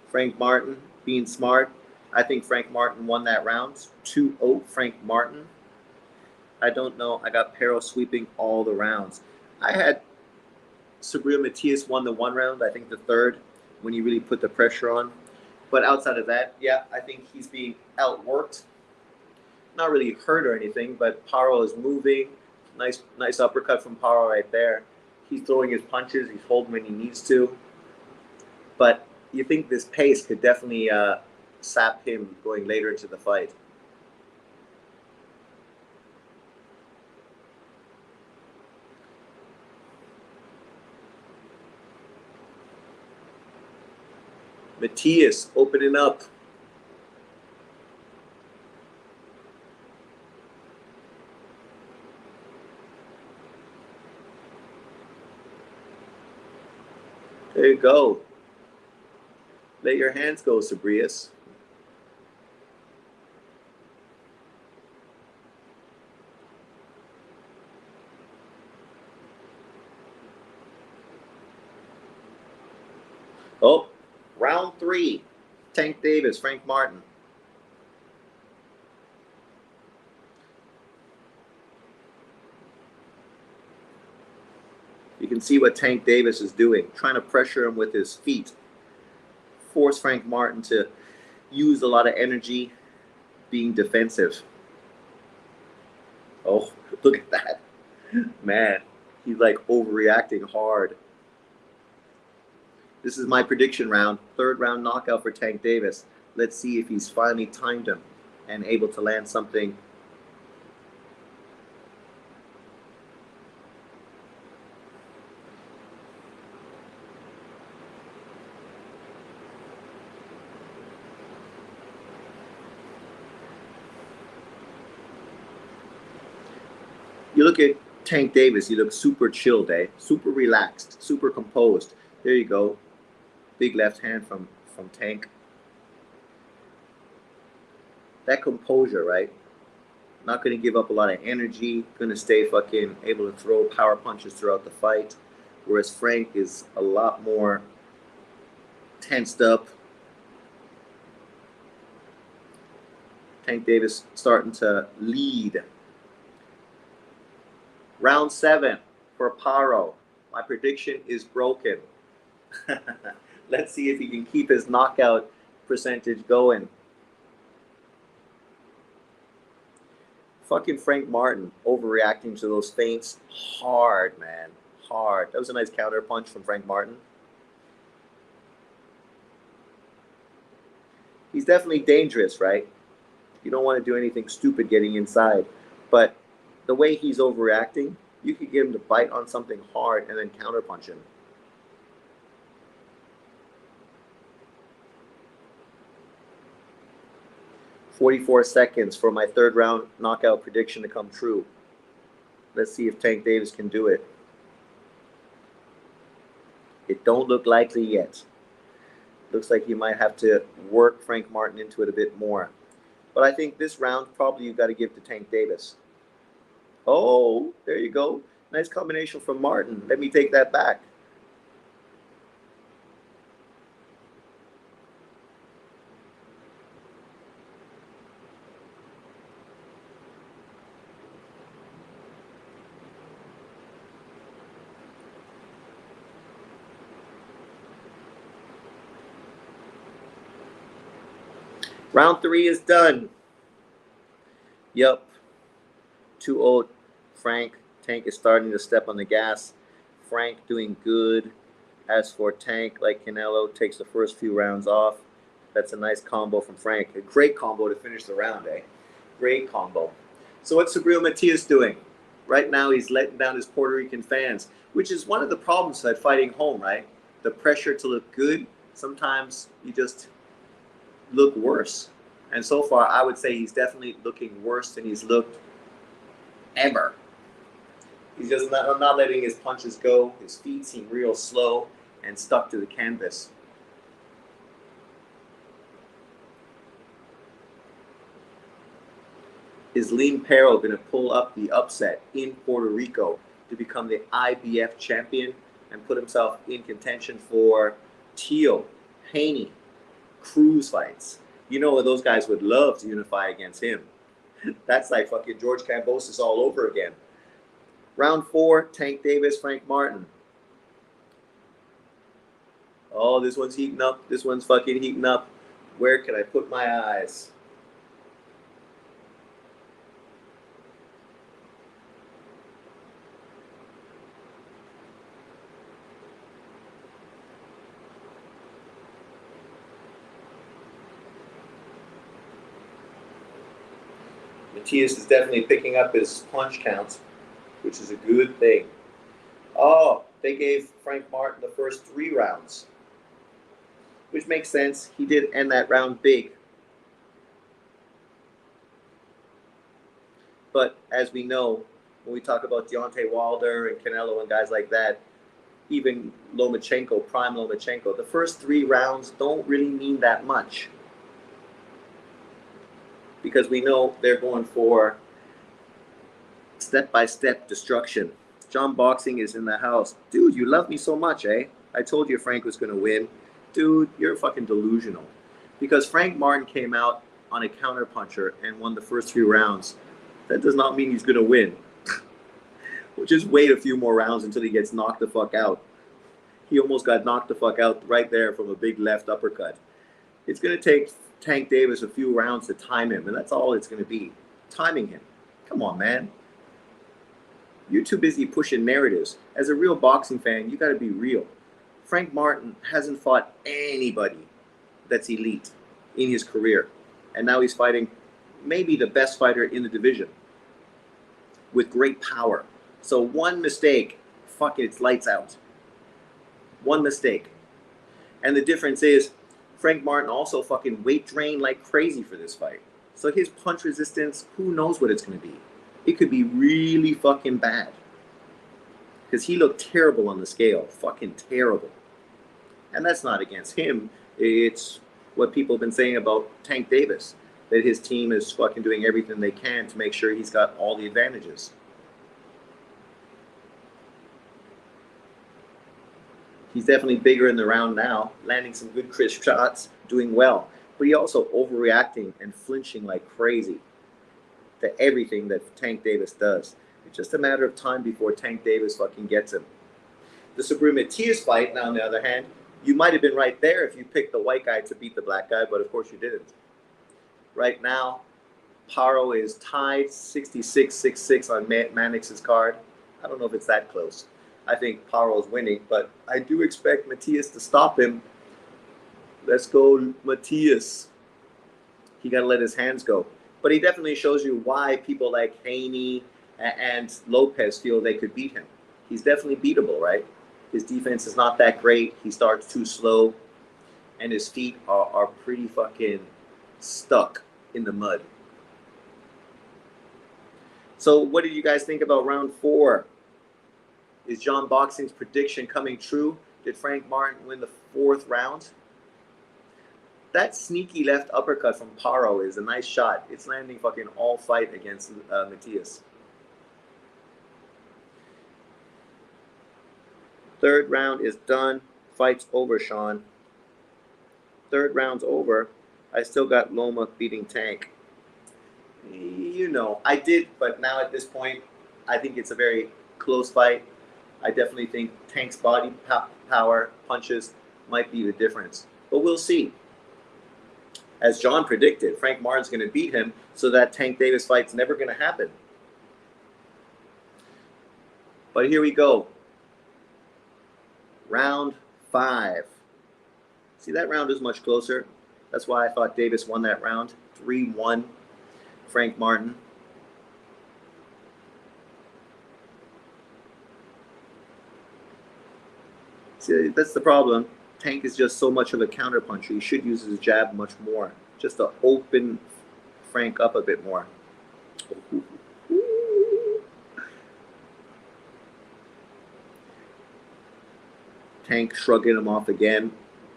Frank Martin being smart. I think Frank Martin won that round. 2-0 Frank Martin. I don't know. I got Pero sweeping all the rounds. I had Subriel Matias won the one round. I think the third when he really put the pressure on. But outside of that, yeah, I think he's being outworked. Not really hurt or anything, but Paro is moving. Nice uppercut from Paro right there. He's throwing his punches. He's holding when he needs to. But you think this pace could definitely sap him going later into the fight. Matias opening up. There you go. Let your hands go, Sabrias. Oh, round 3. Tank Davis, Frank Martin. You can see what Tank Davis is doing, trying to pressure him with his feet. Force Frank Martin to use a lot of energy being defensive. Oh, look at that. Man, he's like overreacting hard. This is my prediction round. 3rd round knockout for Tank Davis. Let's see if he's finally timed him and able to land something. You look at Tank Davis, he looks super chilled, super relaxed, super composed. There you go. Big left hand from Tank. That composure, right? Not going to give up a lot of energy. Going to stay fucking able to throw power punches throughout the fight. Whereas Frank is a lot more tensed up. Tank Davis starting to lead. Round 7 for Paro. My prediction is broken. Let's see if he can keep his knockout percentage going. Fucking Frank Martin overreacting to those feints. Hard, man. Hard. That was a nice counter punch from Frank Martin. He's definitely dangerous, right? You don't want to do anything stupid getting inside. But the way he's overreacting, you could get him to bite on something hard and then counter punch him. "44 seconds for my 3rd round knockout prediction to come true." Let's see if Tank Davis can do it. It don't look likely yet. Looks like he might have to work Frank Martin into it a bit more. But I think this round probably you've got to give to Tank Davis. Oh, there you go. Nice combination from Martin. Let me take that back. Round 3 is done. Yep. 2-0 Frank. Tank is starting to step on the gas. Frank doing good. As for Tank, like Canelo, takes the first few rounds off. That's a nice combo from Frank. A great combo to finish the round, Great combo. So what's Subriel Matias doing? Right now he's letting down his Puerto Rican fans. which is one of the problems at fighting home, right? The pressure to look good. Sometimes you just look worse. And so far, I would say he's definitely looking worse than he's looked ever. He's just not letting his punches go. His feet seem real slow and stuck to the canvas. Is Lean Pero going to pull up the upset in Puerto Rico to become the IBF champion and put himself in contention for Teal, Haney, Cruz fights? You know, those guys would love to unify against him. That's like fucking George Kambosos all over again. Round 4, Tank Davis, Frank Martin. Oh, this one's heating up. This one's fucking heating up. Where can I put my eyes? Matias is definitely picking up his punch counts, which is a good thing. Oh, they gave Frank Martin the first 3 rounds, which makes sense. He did end that round big. But as we know, when we talk about Deontay Wilder and Canelo and guys like that, even Lomachenko, prime Lomachenko, the first 3 rounds don't really mean that much. Because we know they're going for step-by-step destruction. John Boxing is in the house. Dude, you love me so much, eh? I told you Frank was going to win. Dude, you're fucking delusional. Because Frank Martin came out on a counterpuncher and won the first 3 rounds. That does not mean he's going to win. We'll just wait a few more rounds until he gets knocked the fuck out. He almost got knocked the fuck out right there from a big left uppercut. It's going to take Tank Davis a few rounds to time him, and that's all it's going to be. Timing him. Come on, man. You're too busy pushing narratives. As a real boxing fan, you got to be real. Frank Martin hasn't fought anybody that's elite in his career, and now he's fighting maybe the best fighter in the division with great power. So one mistake, fuck it, it's lights out. One mistake. And the difference is Frank Martin also fucking weight drained like crazy for this fight. So his punch resistance, who knows what it's going to be. It could be really fucking bad. Because he looked terrible on the scale. Fucking terrible. And that's not against him. It's what people have been saying about Tank Davis. That his team is fucking doing everything they can to make sure he's got all the advantages. He's definitely bigger in the round now, landing some good crisp shots, doing well. But he also overreacting and flinching like crazy to everything that Tank Davis does. It's just a matter of time before Tank Davis fucking gets him. The Subriel Matias fight, now on the other hand, you might have been right there if you picked the white guy to beat the black guy, but of course you didn't. Right now, Paro is tied 66-66 on Mannix's card. I don't know if it's that close. I think Paro's winning, but I do expect Matias to stop him. Let's go, Matias. He got to let his hands go. But he definitely shows you why people like Haney and Lopez feel they could beat him. He's definitely beatable, right? His defense is not that great. He starts too slow, and his feet are pretty fucking stuck in the mud. So what did you guys think about round 4? Is John Boxing's prediction coming true? Did Frank Martin win the 4th round? That sneaky left uppercut from Paro is a nice shot. It's landing fucking all fight against Matias. 3rd round is done. Fight's over, Sean. 3rd round's over. I still got Loma beating Tank. You know, I did, but now at this point, I think it's a very close fight. I definitely think Tank's body power, punches, might be the difference. But we'll see. As John predicted, Frank Martin's going to beat him, so that Tank Davis fight's never going to happen. But here we go. Round 5. See, that round is much closer. That's why I thought Davis won that round. 3-1, Frank Martin. See, that's the problem. Tank is just so much of a counterpuncher. He should use his jab much more, just to open Frank up a bit more. Tank shrugging him off again.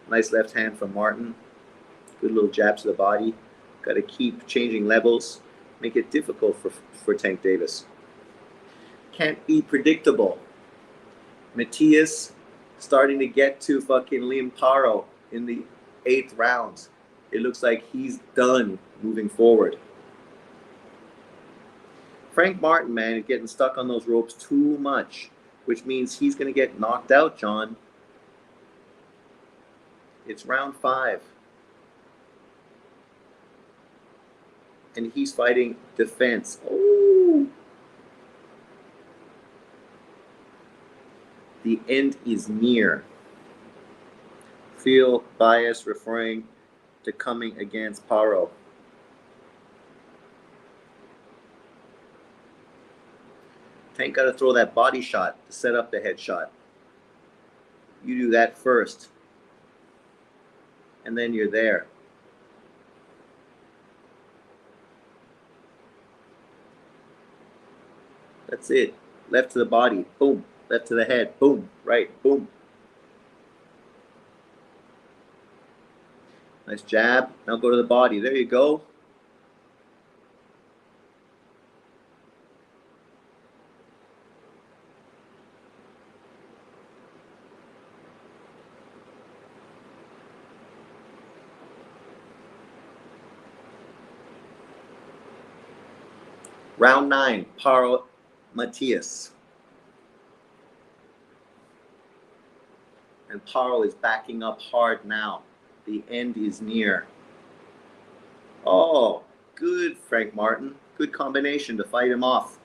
Nice left hand from Martin. Good little jab to the body. Got to keep changing levels. Make it difficult for Tank Davis. Can't be predictable. Matias starting to get to fucking Liam Paro in the 8th round. It looks like he's done moving forward. Frank Martin, man, is getting stuck on those ropes too much, which means he's going to get knocked out, John. It's round 5. And he's fighting defense. Oh! The end is near. Feel bias referring to coming against Paro. Tank got to throw that body shot to set up the headshot. You do that first. And then you're there. That's it. Left to the body. Boom. Left to the head. Boom. Right. Boom. Nice jab. Now go to the body. There you go. Round 9, Paro Matias. And Paro is backing up hard now. The end is near. Oh, good, Frank Martin. Good combination to fight him off.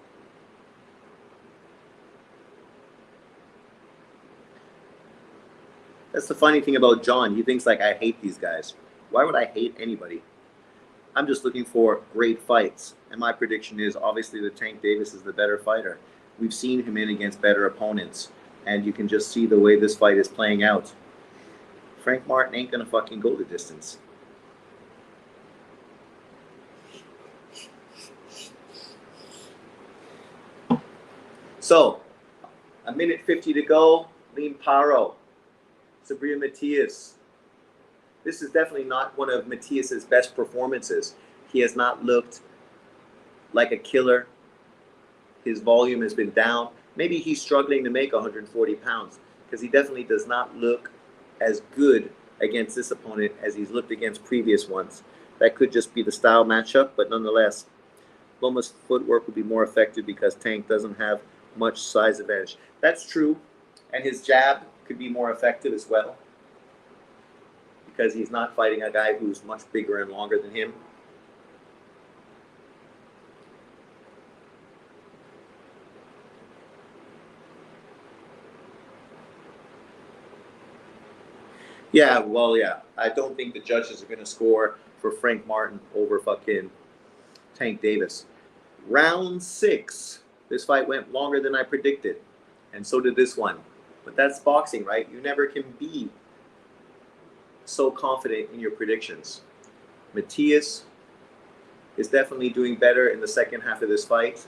That's the funny thing about John. He thinks like, I hate these guys. Why would I hate anybody? I'm just looking for great fights. And my prediction is obviously that Tank Davis is the better fighter. We've seen him in against better opponents. And you can just see the way this fight is playing out. Frank Martin ain't going to fucking go the distance. So, 1:50 to go. Liam Paro. Subriel Matias. This is definitely not one of Matias's best performances. He has not looked like a killer. His volume has been down. Maybe he's struggling to make 140 pounds because he definitely does not look as good against this opponent as he's looked against previous ones. That could just be the style matchup, but nonetheless, Loma's footwork would be more effective because Tank doesn't have much size advantage. That's true, and his jab could be more effective as well because he's not fighting a guy who's much bigger and longer than him. Yeah, well, yeah. I don't think the judges are going to score for Frank Martin over fucking Tank Davis. Round 6. This fight went longer than I predicted. And so did this one. But that's boxing, right? You never can be so confident in your predictions. Matias is definitely doing better in the second half of this fight.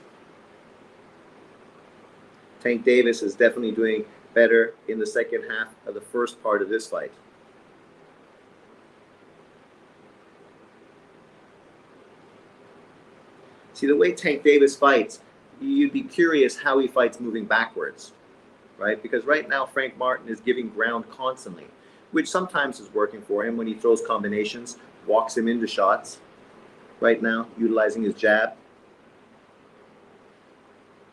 Tank Davis is definitely doing better in the second half of the first part of this fight. See, the way Tank Davis fights, you'd be curious how he fights moving backwards, right? Because right now, Frank Martin is giving ground constantly, which sometimes is working for him when he throws combinations, walks him into shots. Right now, utilizing his jab.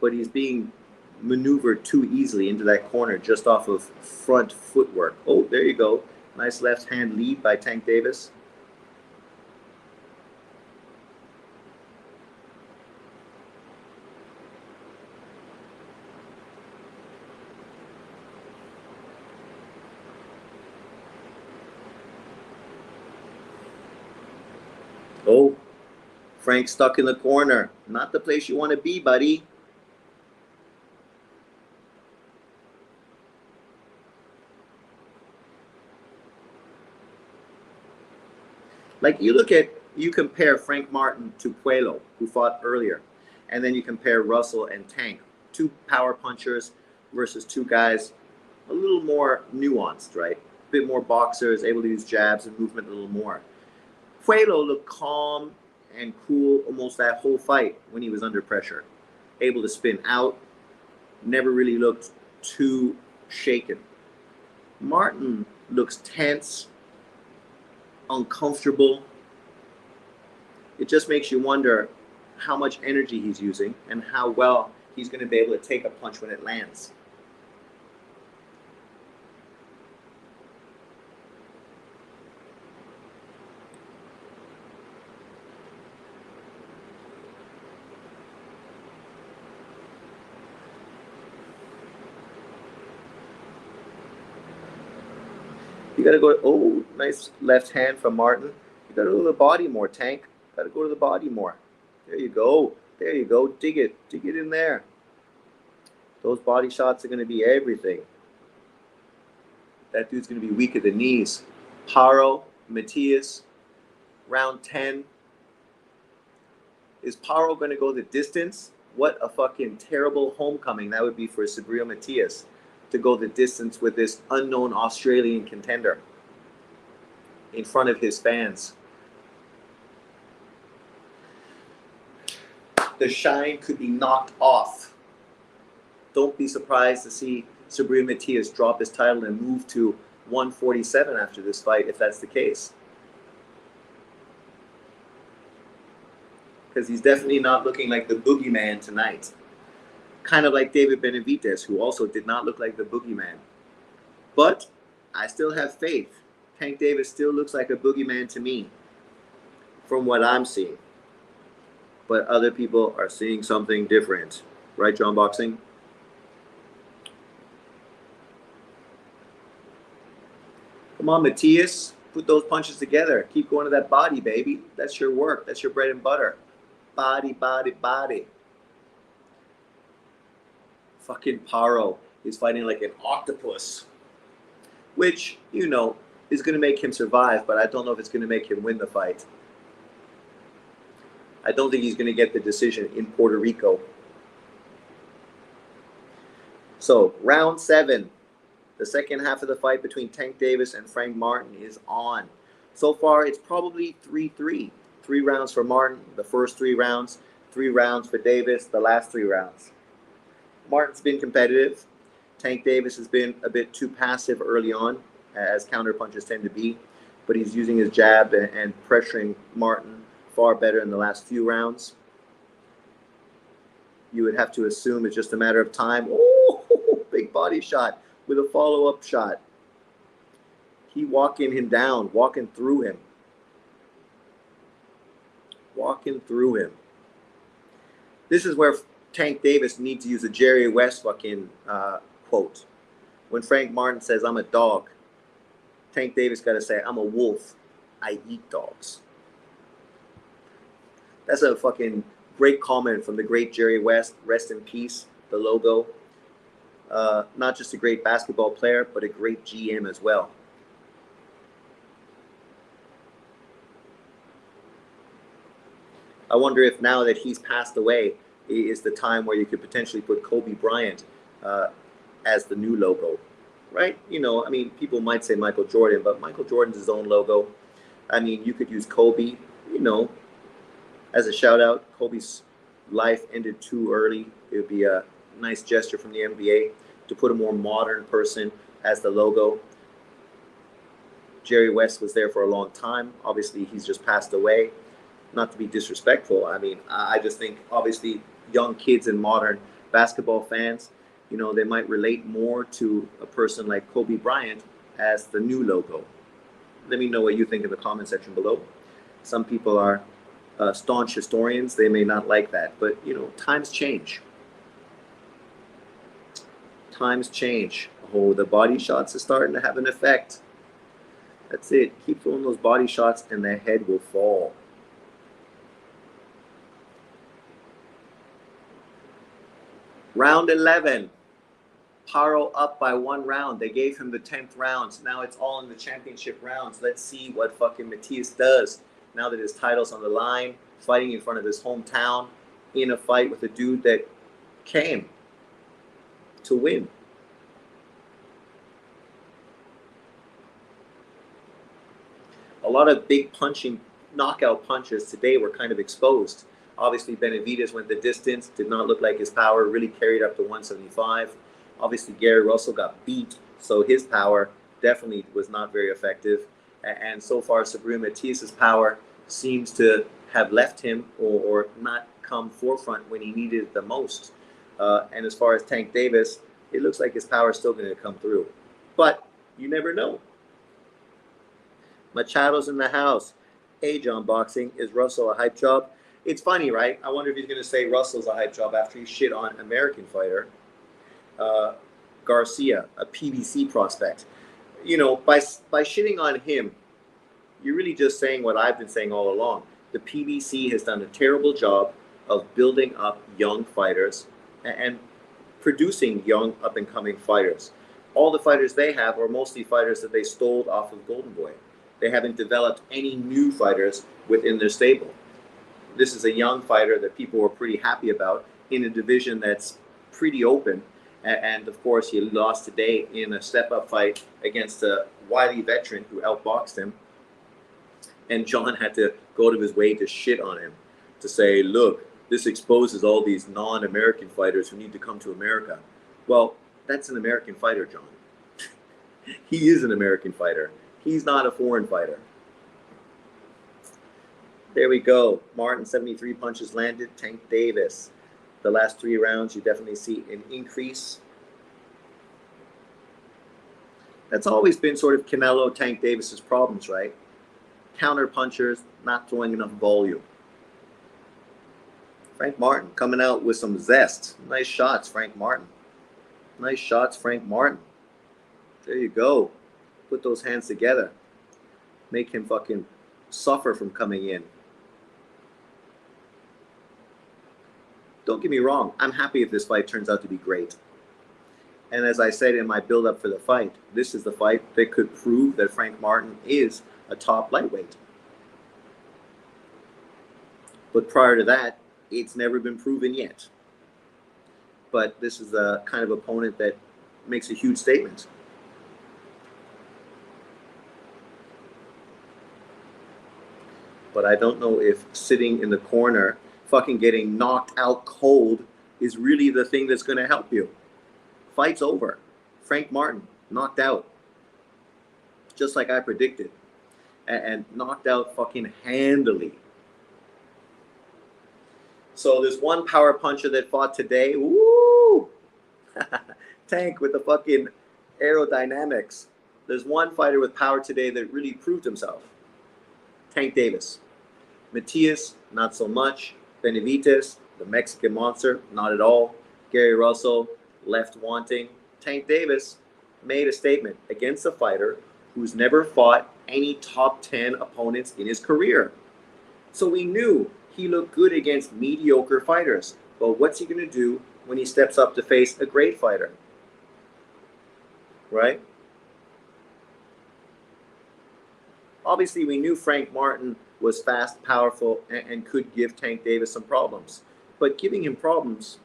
But he's being maneuvered too easily into that corner just off of front footwork. Oh, there you go. Nice left hand lead by Tank Davis. Oh, Frank stuck in the corner. Not the place you want to be, buddy. Like you compare Frank Martin to Puello, who fought earlier, and then you compare Russell and Tank, two power punchers versus two guys a little more nuanced, right? A bit more boxers, able to use jabs and movement a little more. Puello looked calm and cool almost that whole fight when he was under pressure, able to spin out, never really looked too shaken. Martin looks tense, uncomfortable. It just makes you wonder how much energy he's using and how well he's going to be able to take a punch when it lands. You got to go, oh, nice left hand from Martin. You got to go to the body more, Tank. Got to go to the body more. There you go. There you go. Dig it. Dig it in there. Those body shots are going to be everything. That dude's going to be weak at the knees. Paro, Matias, round 10. Is Paro going to go the distance? What a fucking terrible homecoming that would be for Subriel Matias, to go the distance with this unknown Australian contender in front of his fans. The shine could be knocked off. Don't be surprised to see Subriel Matias drop his title and move to 147 after this fight, if that's the case. Because he's definitely not looking like the boogeyman tonight. Kind of like David Benavidez, who also did not look like the boogeyman. But I still have faith. Tank Davis still looks like a boogeyman to me, from what I'm seeing. But other people are seeing something different. Right, John Boxing? Come on, Matias. Put those punches together. Keep going to that body, baby. That's your work. That's your bread and butter. Body, body, body. Fucking Paro is fighting like an octopus, which, you know, is going to make him survive, but I don't know if it's going to make him win the fight. I don't think he's going to get the decision in Puerto Rico. So, round 7, the second half of the fight between Tank Davis and Frank Martin is on. So far, it's probably 3-3. 3 rounds for Martin, the first 3 rounds. 3 rounds for Davis, the last 3 rounds. Martin's been competitive. Tank Davis has been a bit too passive early on, as counterpunchers tend to be. But he's using his jab and pressuring Martin far better in the last few rounds. You would have to assume it's just a matter of time. Oh, big body shot with a follow-up shot. He walking him down, walking through him. Walking through him. This is where Tank Davis needs to use a Jerry West fucking quote. When Frank Martin says, I'm a dog, Tank Davis got to say, I'm a wolf. I eat dogs. That's a fucking great comment from the great Jerry West. Rest in peace, the logo. Not just a great basketball player, but a great GM as well. I wonder if now that he's passed away is the time where you could potentially put Kobe Bryant as the new logo, right? You know, I mean, people might say Michael Jordan, but Michael Jordan's his own logo. I mean, you could use Kobe, you know, as a shout out. Kobe's life ended too early. It would be a nice gesture from the NBA to put a more modern person as the logo. Jerry West was there for a long time. Obviously, he's just passed away. Not to be disrespectful. I mean, I just think obviously young kids and modern basketball fans, you know, they might relate more to a person like Kobe Bryant as the new logo. Let me know what you think in the comment section below. Some people are staunch historians. They may not like that, but you know, times change. Times change. Oh, the body shots are starting to have an effect. That's it. Keep throwing those body shots and the head will fall. Round 11. Paro up by 1 round. They gave him the 10th round. So now it's all in the championship rounds. Let's see what fucking Matias does now that his title's on the line, fighting in front of his hometown in a fight with a dude that came to win. A lot of big punching knockout punches today were kind of exposed. Obviously, Benavidez went the distance, did not look like his power, really carried up to 175. Obviously, Gary Russell got beat, so his power definitely was not very effective. And so far, Subriel Matias's power seems to have left him or not come forefront when he needed it the most. And as far as Tank Davis, it looks like his power is still going to come through. But you never know. Machado's in the house. Hey, John Boxing, is Russell a hype job? It's funny, right? I wonder if he's going to say Russell's a hype job after he shit on American fighter Garcia, a PBC prospect. You know, by shitting on him, you're really just saying what I've been saying all along. The PBC has done a terrible job of building up young fighters and producing young up-and-coming fighters. All the fighters they have are mostly fighters that they stole off of Golden Boy. They haven't developed any new fighters within their stable. This is a young fighter that people were pretty happy about in a division that's pretty open. And of course, he lost today in a step-up fight against a wily veteran who outboxed him. And John had to go to his way to shit on him, to say, look, this exposes all these non-American fighters who need to come to America. Well, that's an American fighter, John. He is an American fighter. He's not a foreign fighter. There we go. Martin, 73 punches landed. Tank Davis. The last 3 rounds, you definitely see an increase. That's always been sort of Canelo, Tank Davis's problems, right? Counter punchers, not throwing enough volume. Frank Martin coming out with some zest. Nice shots, Frank Martin. Nice shots, Frank Martin. There you go. Put those hands together. Make him fucking suffer from coming in. Don't get me wrong. I'm happy if this fight turns out to be great. And as I said in my build-up for the fight, this is the fight that could prove that Frank Martin is a top lightweight. But prior to that, it's never been proven yet. But this is the kind of opponent that makes a huge statement. But I don't know if sitting in the corner, fucking getting knocked out cold is really the thing that's going to help you. Fight's over. Frank Martin, knocked out. Just like I predicted. And knocked out fucking handily. So there's one power puncher that fought today. Woo! Tank with the fucking aerodynamics. There's one fighter with power today that really proved himself. Tank Davis. Matias, not so much. Benavidez, the Mexican monster, not at all. Gary Russell, left wanting. Tank Davis made a statement against a fighter who's never fought any top 10 opponents in his career. So we knew he looked good against mediocre fighters. But what's he going to do when he steps up to face a great fighter? Right? Obviously, we knew Frank Martin was fast, powerful, and could give Tank Davis some problems. But giving him problems,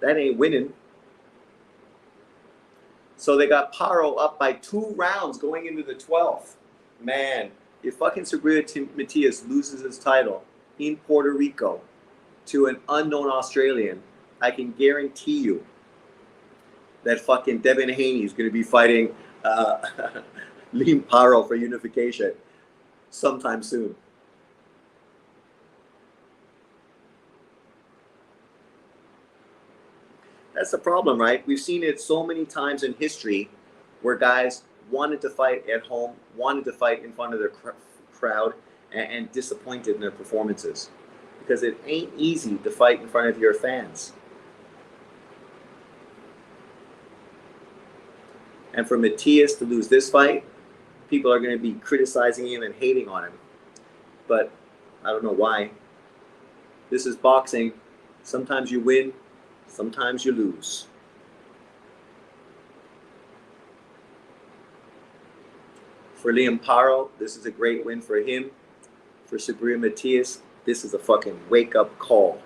that ain't winning. So they got Paro up by 2 rounds going into the 12th. Man, if fucking Subriel Matias loses his title in Puerto Rico to an unknown Australian, I can guarantee you that fucking Devin Haney is going to be fighting Liam Paro for unification sometime soon. That's the problem, right? We've seen it so many times in history where guys wanted to fight at home, wanted to fight in front of their crowd, and disappointed in their performances. Because it ain't easy to fight in front of your fans. And for Matias to lose this fight, people are going to be criticizing him and hating on him. But I don't know why. This is boxing. Sometimes you win, sometimes you lose. For Liam Paro, this is a great win for him. for Subriel Matias, this is a fucking wake-up call.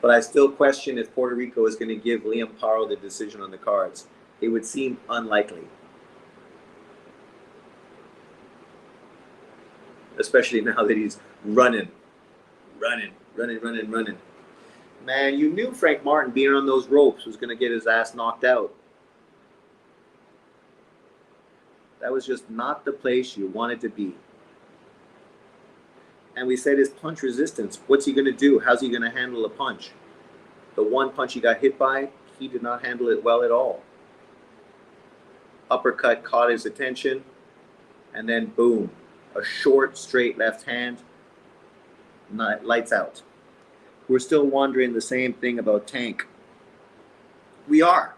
But I still question if Puerto Rico is going to give Liam Paro the decision on the cards. It would seem unlikely. Especially now that he's running. Man, you knew Frank Martin being on those ropes was going to get his ass knocked out. That was just not the place you wanted to be. And we said his punch resistance. What's he going to do? How's he going to handle a punch? The one punch he got hit by, he did not handle it well at all. Uppercut caught his attention. And then boom. A short, straight left hand. Lights out. We're still wondering the same thing about Tank. We are.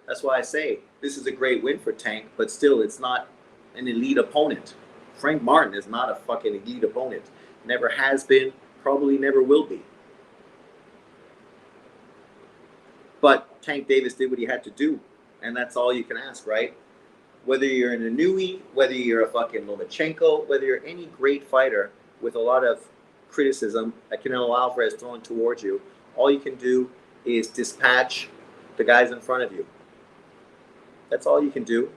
That's why I say this is a great win for Tank, but still it's not an elite opponent. Frank Martin is not a fucking elite opponent. Never has been, probably never will be. But Tank Davis did what he had to do, and that's all you can ask, right? Whether you're an Inoue, whether you're a fucking Lomachenko, whether you're any great fighter with a lot of criticism that Canelo Alvarez throwing towards you, all you can do is dispatch the guys in front of you. That's all you can do,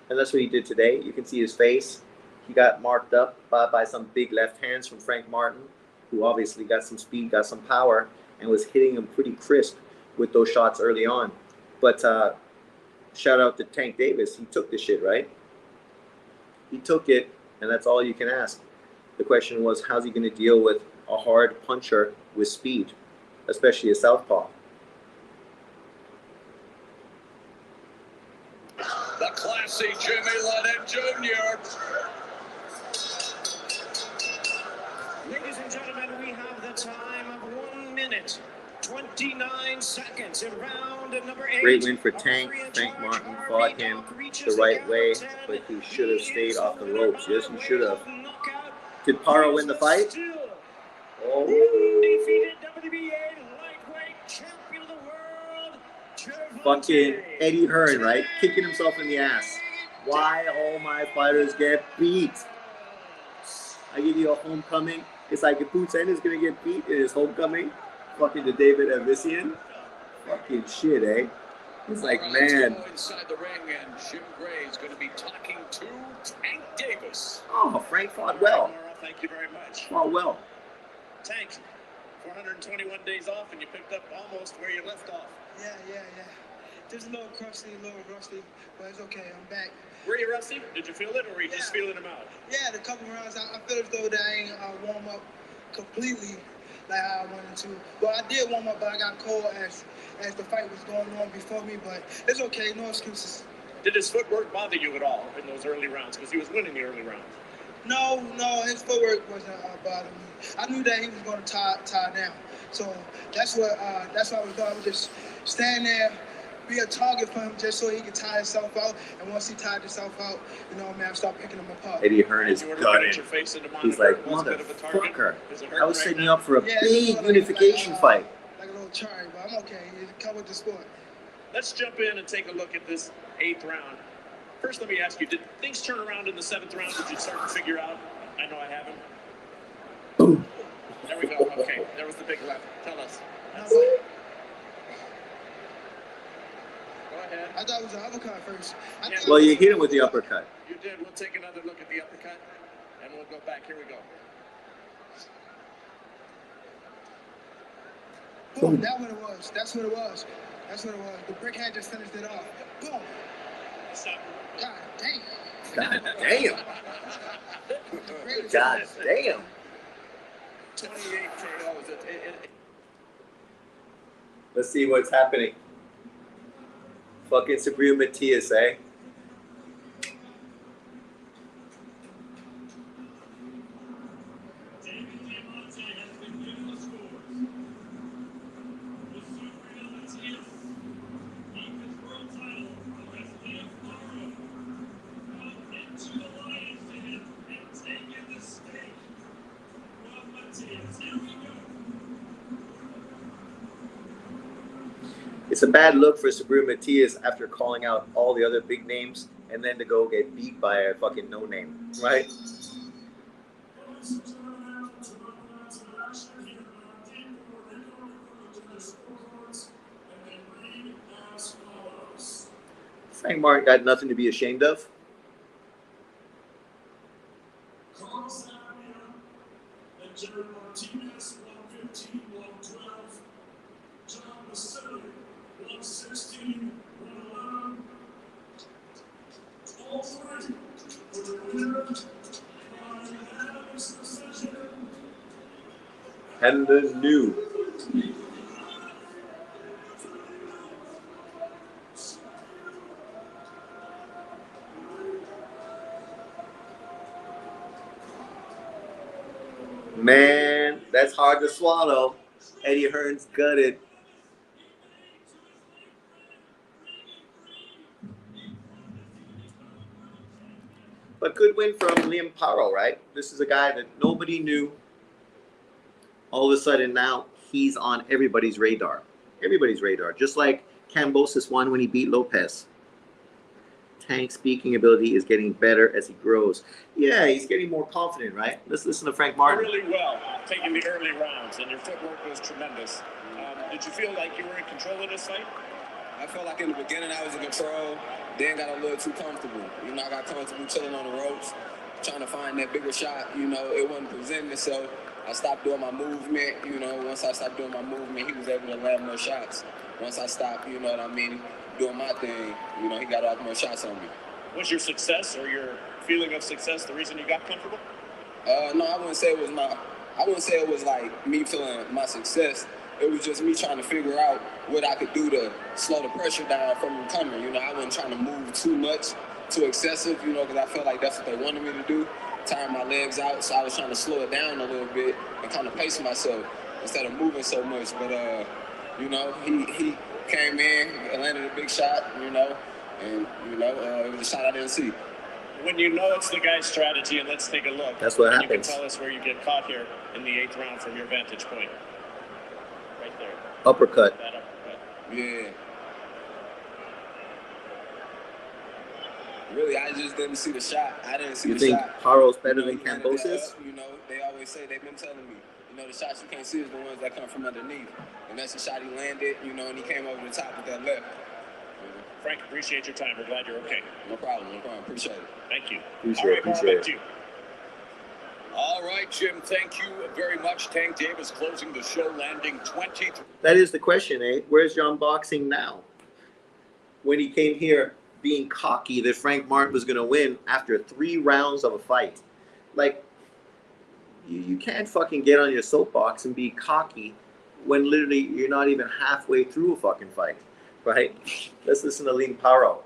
and that's what he did today. You can see his face. He got marked up by some big left hands from Frank Martin, who obviously got some speed, got some power, and was hitting him pretty crisp with those shots early on. But shout out to Tank Davis. He took the shit, right? He took it, and that's all you can ask. The question was, how's he going to deal with a hard puncher with speed, especially a southpaw? The classy Jimmy Lennon Jr. Ladies and gentlemen, we have the time of 1 minute, 29 seconds in round number 8. Great win for Tank. Frank Martin fought him the right way, but he should have stayed off the ropes. Yes, he should have. Did Paro win the fight? Oh. Undefeated WBA lightweight champion of the world, Fucking Eddie Hearn, right? Kicking himself in the ass. Why all my fighters get beat? I give you a homecoming. It's like if Boots is gonna get beat in his homecoming, fucking to David Avician. Fucking shit, eh? It's like, man. Let's go inside the ring, and Jim Gray is going to be talking to Tank Davis. Oh, Frank fought well. Thank you very much. Fought well. Tank, 421 days off, and you picked up almost where you left off. Yeah. Just a little crusty, a little rusty, but it's okay. I'm back. Were you rusty? Did you feel it, or were you just feeling them out? Yeah, the couple rounds, I feel as though that I ain't warm up completely like how I wanted to. Well, I did warm up, but I got cold as the fight was going on before me. But it's okay, no excuses. Did his footwork bother you at all in those early rounds? Because he was winning the early rounds. No, his footwork wasn't bothering me. I knew that he was going to tie down. So that's why I was doing. I would just stand there, be a target for him just so he could tire himself out. And once he tired himself out, I'd start picking him apart. Eddie Hearn is gutted. He's like, motherfucker. I was setting you up for a big unification fight. Like a little charge, but I'm okay. It come with the sport. Let's jump in and take a look at this 8th round. First, let me ask you, did things turn around in the 7th round? Did you start to figure out? I know I haven't. Boom. There we go. Okay, there was the big left. Tell us. Go ahead. I thought it was an uppercut first. Well, you hit him with the uppercut. You did. We'll take another look at the uppercut, and we'll go back. Here we go. Boom, that's what it was. The brick hand just finished it off. Boom. Stop. God damn. God damn. God damn. 28 KOs. Let's see what's happening. Fucking Subriel Matias, eh? It's a bad look for Subriel Matias after calling out all the other big names and then to go get beat by a fucking no-name, right? Frank Martin got nothing to be ashamed of. Carlos Arena and Jerry Martinez, 115, 112. John Basilli, 116, 111. All three for the winner by unanimous decision. And the new. Man, that's hard to swallow. Eddie Hearn's gutted. But good win from Liam Paro, right? This is a guy that nobody knew. All of a sudden now he's on everybody's radar. Everybody's radar. Just like Kambosos won when he beat Lopez. Tank's speaking ability is getting better as he grows. Yeah, he's getting more confident, right? Let's listen to Frank Martin. Really well, taking the early rounds, and your footwork was tremendous. Did you feel like you were in control of this fight? I felt like in the beginning I was in control, then got a little too comfortable. You know, I got comfortable chilling on the ropes, trying to find that bigger shot. You know, it wasn't presenting itself. I stopped doing my movement. You know, once I stopped doing my movement, he was able to land more shots. Once I stopped, you know what I mean, doing my thing, you know, he got off more shots on me. Was your success or your feeling of success the reason you got comfortable? No, I wouldn't say it was like me feeling my success. It was just me trying to figure out what I could do to slow the pressure down from him coming. You know, I wasn't trying to move too much, too excessive, you know, because I felt like that's what they wanted me to do, tiring my legs out. So I was trying to slow it down a little bit and kind of pace myself instead of moving so much. But, you know, he came in and landed a big shot, you know, and, you know, it was a shot I didn't see. When you know it's the guy's strategy, and let's take a look. That's what and happens. You can tell us where you get caught here in the 8th round from your vantage point. Right there. Uppercut. That uppercut. Yeah. Really, I just didn't see the shot. I didn't see You the think shot. Paro's better You know, than he landed that Kambosos? up, you know, they always say, they've been telling me, you know, the shots you can't see is the ones that come from underneath. And that's the shot he landed, you know, and he came over the top with that left. Frank, appreciate your time. We're glad you're okay. No problem. Appreciate it. Thank you. Appreciate it. Carl, back to you. All right, Jim, thank you very much. Tank Davis closing the show, landing 23. That is the question, eh? Where's John Boxing now? When he came here being cocky that Frank Martin was going to win after 3 rounds of a fight. Like, you can't fucking get on your soapbox and be cocky when literally you're not even halfway through a fucking fight, right? Let's listen to Liam Paro.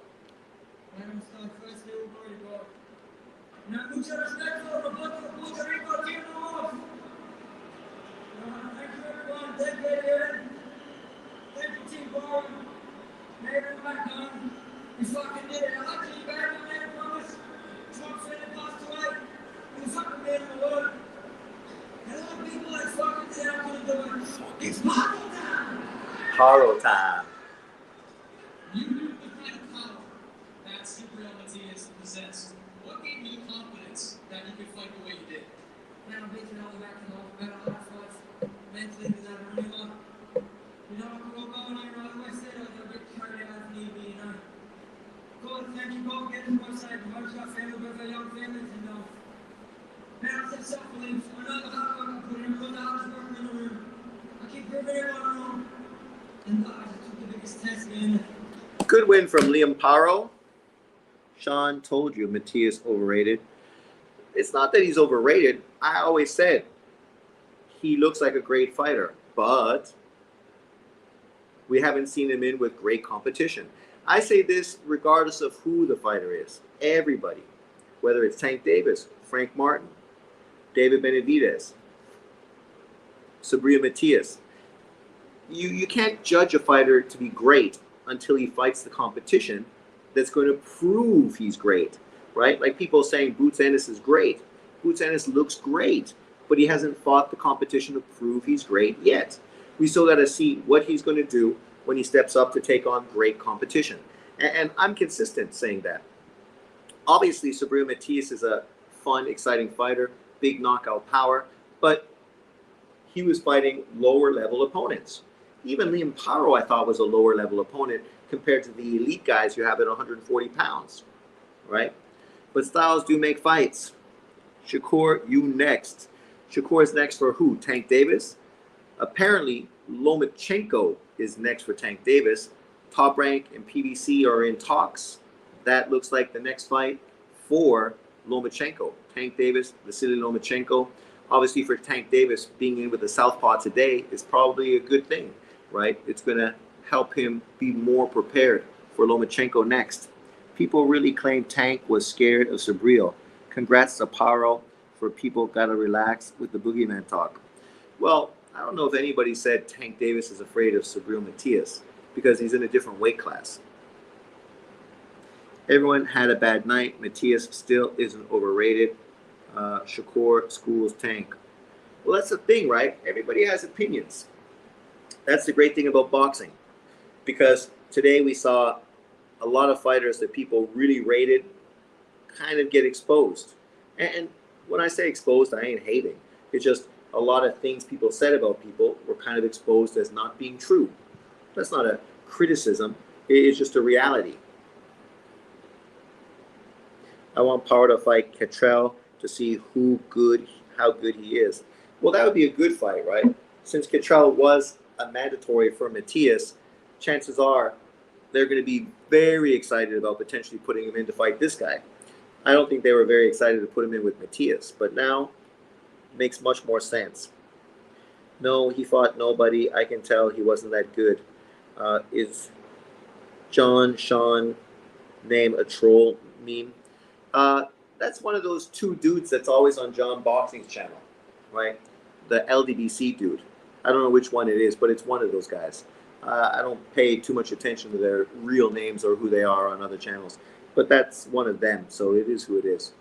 We fucking did it. I like you back on that promise. Trump said it passed away. He's the fucking man in the world. And all the people that fucking said I'm gonna do it. It's Paro time. Paro time. You knew the kind of power that Subriel Matias possessed. What gave you the confidence that you could fight the way you did? Man, I'm bitching all the back to the better hard fights. Mentally, because I don't really want. You know, I can go going on, like I said, I was a bit carried out if need be, you know. Go and thank you both, get as much side, promote your family, but for young families, you know. Parents and self-belief, I know the hard work I put in, I know the hardest work in the room. I keep proving everyone wrong. And I just took the biggest test, man. Good win from Liam Paro. Sean told you Matias overrated. It's not that he's overrated. I always said he looks like a great fighter, but we haven't seen him in with great competition. I say this regardless of who the fighter is. Everybody, whether it's Tank Davis, Frank Martin, David Benavidez, Subriel Matias. You can't judge a fighter to be great until he fights the competition that's going to prove he's great, right? Like people saying Boots Ennis is great. Boots Ennis looks great, but he hasn't fought the competition to prove he's great yet. We still got to see what he's going to do when he steps up to take on great competition. And I'm consistent saying that. Obviously, Subriel Matias is a fun, exciting fighter, big knockout power, but he was fighting lower level opponents. Even Liam Paro, I thought, was a lower level opponent compared to the elite guys you have at 140 pounds, right? But styles do make fights. Shakur, you next. Shakur is next for who? Tank Davis? Apparently, Lomachenko is next for Tank Davis. Top Rank and PBC are in talks. That looks like the next fight for Lomachenko. Tank Davis, Vasily Lomachenko. Obviously, for Tank Davis, being in with the southpaw today is probably a good thing, right? It's going to help him be more prepared for Lomachenko next. People really claim Tank was scared of Subriel. Congrats to Paro for people gotta relax with the boogeyman talk. Well, I don't know if anybody said Tank Davis is afraid of Subriel Matias because he's in a different weight class. Everyone had a bad night. Matias still isn't overrated. Shakur schools Tank. Well, that's the thing, right? Everybody has opinions. That's the great thing about boxing. Because today we saw a lot of fighters that people really rated kind of get exposed. And when I say exposed, I ain't hating. It's just a lot of things people said about people were kind of exposed as not being true. That's not a criticism. It's just a reality. I want Power to fight Cottrell to see how good he is. Well, that would be a good fight, right? Since Cottrell was a mandatory for Matias, chances are they're going to be very excited about potentially putting him in to fight this guy. I don't think they were very excited to put him in with Matias, but now it makes much more sense. No, he fought nobody. I can tell he wasn't that good. Is John Sean name a troll meme? That's one of those two dudes that's always on John Boxing's channel, right? The LDBC dude. I don't know which one it is, but it's one of those guys. I don't pay too much attention to their real names or who they are on other channels, but that's one of them, so it is who it is.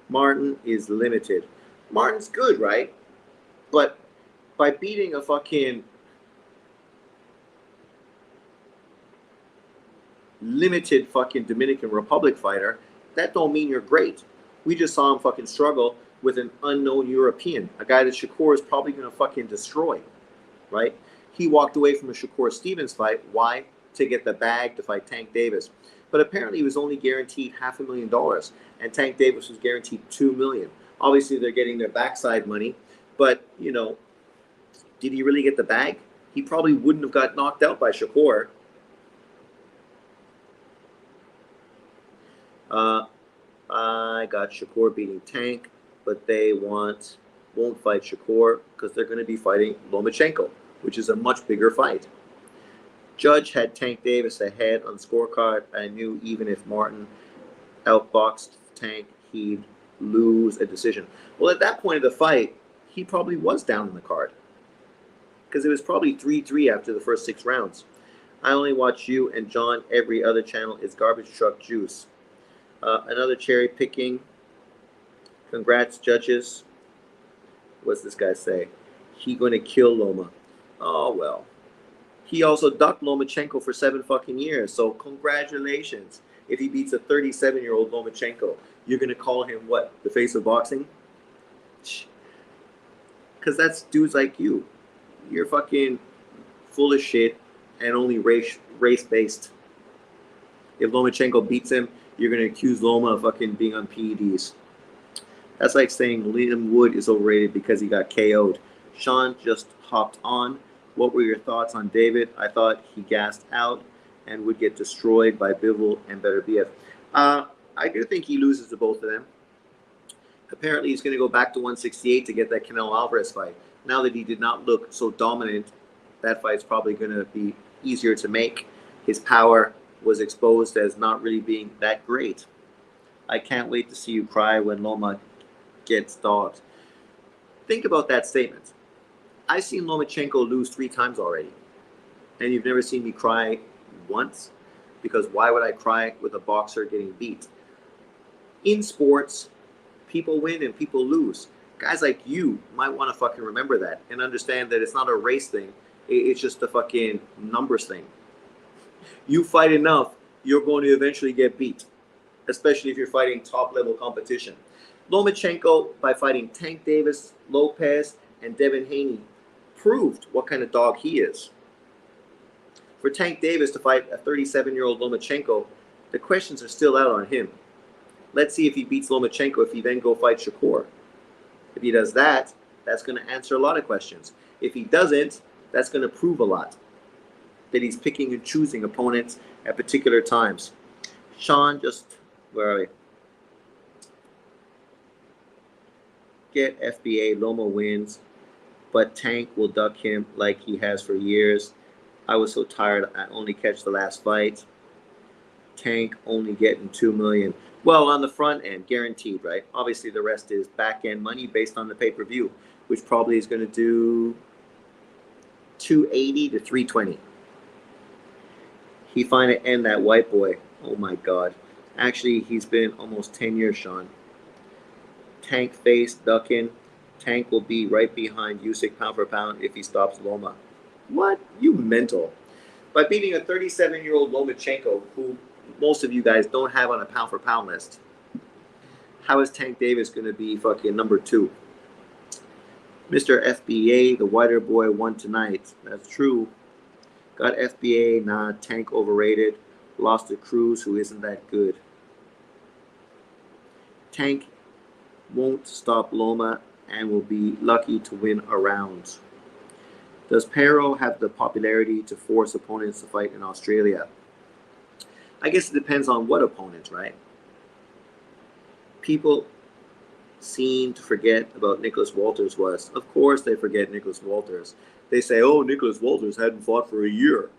Martin is limited. Martin's good, right? But by beating a fucking limited fucking Dominican Republic fighter, that don't mean you're great. We just saw him fucking struggle with an unknown European, a guy that Shakur is probably going to fucking destroy, right? He walked away from a Shakur Stevens fight. Why? To get the bag to fight Tank Davis. But apparently he was only guaranteed $500,000, and Tank Davis was guaranteed $2 million. Obviously they're getting their backside money, but you know, did he really get the bag? He probably wouldn't have got knocked out by Shakur. I got Shakur beating Tank, but they won't fight Shakur because they're going to be fighting Lomachenko, which is a much bigger fight. Judge had Tank Davis ahead on scorecard. I knew even if Martin outboxed Tank, he'd lose a decision. Well, at that point of the fight, he probably was down in the card because it was probably 3-3 after the first 6 rounds. I only watch you and John. Every other channel is garbage truck juice. Another cherry picking. Congrats, judges. What's this guy say? He going to kill Loma. Oh, well. He also ducked Lomachenko for 7 fucking years. So congratulations. If he beats a 37-year-old Lomachenko, you're going to call him what? The face of boxing? Because that's dudes like you. You're fucking full of shit and only race-based. If Lomachenko beats him, you're going to accuse Loma of fucking being on PEDs. That's like saying Liam Wood is overrated because he got KO'd. Sean just hopped on. What were your thoughts on David? I thought he gassed out and would get destroyed by Bivol and Better BF. I do think he loses to both of them. Apparently, he's going to go back to 168 to get that Canelo Alvarez fight. Now that he did not look so dominant, that fight's probably going to be easier to make. His power was exposed as not really being that great. I can't wait to see you cry when Loma gets dogged. Think about that statement. I've seen Lomachenko lose 3 times already. And you've never seen me cry once? Because why would I cry with a boxer getting beat? In sports, people win and people lose. Guys like you might want to fucking remember that and understand that it's not a race thing. It's just a fucking numbers thing. You fight enough, you're going to eventually get beat, especially if you're fighting top-level competition. Lomachenko, by fighting Tank Davis, Lopez, and Devin Haney, proved what kind of dog he is. For Tank Davis to fight a 37-year-old Lomachenko, the questions are still out on him. Let's see if he beats Lomachenko, if he then go fight Shakur. If he does that, that's going to answer a lot of questions. If he doesn't, that's going to prove a lot. That he's picking and choosing opponents at particular times. Sean, where are we? Get FBA, Loma wins, but Tank will duck him like he has for years. I was so tired, I only catch the last fight. Tank only getting $2 million. Well, on the front end, guaranteed, right? Obviously, the rest is back end money based on the pay-per-view, which probably is going to do $280 to $320. He finally end that white boy. Oh my God! Actually, he's been almost 10 years, Sean. Tank face ducking. Tank will be right behind Usyk pound for pound if he stops Loma. What? You mental. By beating a 37-year-old Lomachenko, who most of you guys don't have on a pound for pound list, how is Tank Davis going to be fucking number 2? Mr. FBA, the whiter boy, won tonight. That's true. Got FBA, nah, Tank overrated. Lost to Cruz, who isn't that good. Tank won't stop Loma and will be lucky to win a round. Does Pero have the popularity to force opponents to fight in Australia? I guess it depends on what opponents, right? People seem to forget about Nicholas Walters was. Of course they forget Nicholas Walters. They say, oh, Nicholas Walters hadn't fought for a year.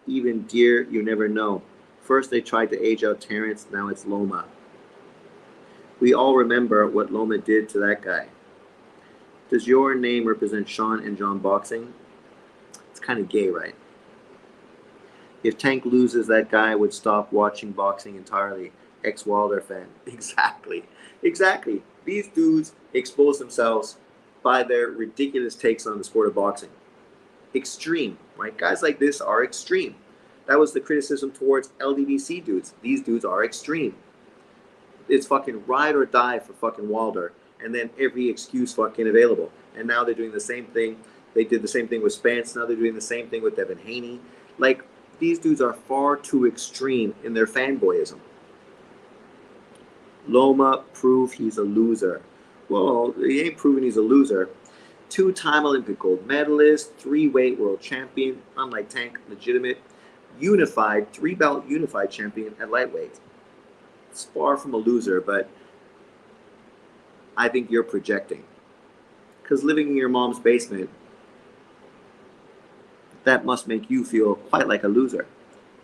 Even dear, you never know. First they tried to age out Terrence, now it's Loma. We all remember what Loma did to that guy. Does your name represent Sean and John boxing? It's kind of gay, right? If Tank loses, that guy would stop watching boxing entirely. Ex-Wilder fan. Exactly. These dudes expose themselves by their ridiculous takes on the sport of boxing. Extreme, right? Guys like this are extreme. That was the criticism towards LDBC dudes. These dudes are extreme. It's fucking ride or die for fucking Wilder, and then every excuse fucking available. And now they're doing the same thing. They did the same thing with Spence. Now they're doing the same thing with Devin Haney. Like, these dudes are far too extreme in their fanboyism. Loma, prove he's a loser. Well, he ain't proving he's a loser. 2-time Olympic gold medalist, 3-weight world champion, unlike Tank, legitimate, unified, 3-belt unified champion at lightweight. It's far from a loser, but I think you're projecting. Because living in your mom's basement, that must make you feel quite like a loser.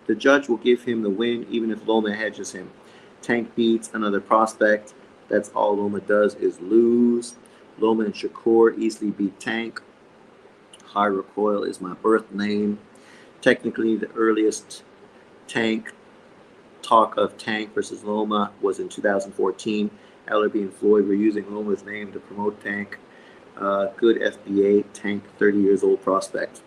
The judge will give him the win even if Loma hedges him. Tank beats another prospect. That's all Loma does is lose. Loma and Shakur easily beat Tank. High Recoil is my birth name. Technically, the earliest talk of Tank versus Loma was in 2014. Ellerby and Floyd were using Loma's name to promote Tank. Good FBA, Tank, 30 years old prospect.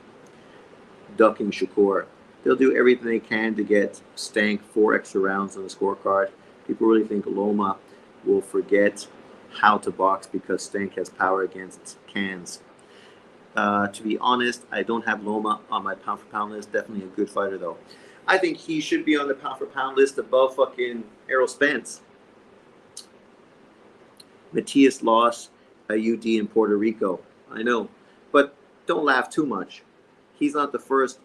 Ducking Shakur. They'll do everything they can to get Stank 4 extra rounds on the scorecard. People really think Loma will forget how to box because Stank has power against cans. To be honest, I don't have Loma on my pound for pound list. Definitely a good fighter though. I think he should be on the pound for pound list above fucking Errol Spence. Matias lost a UD in Puerto Rico. I know, but don't laugh too much. He's not the first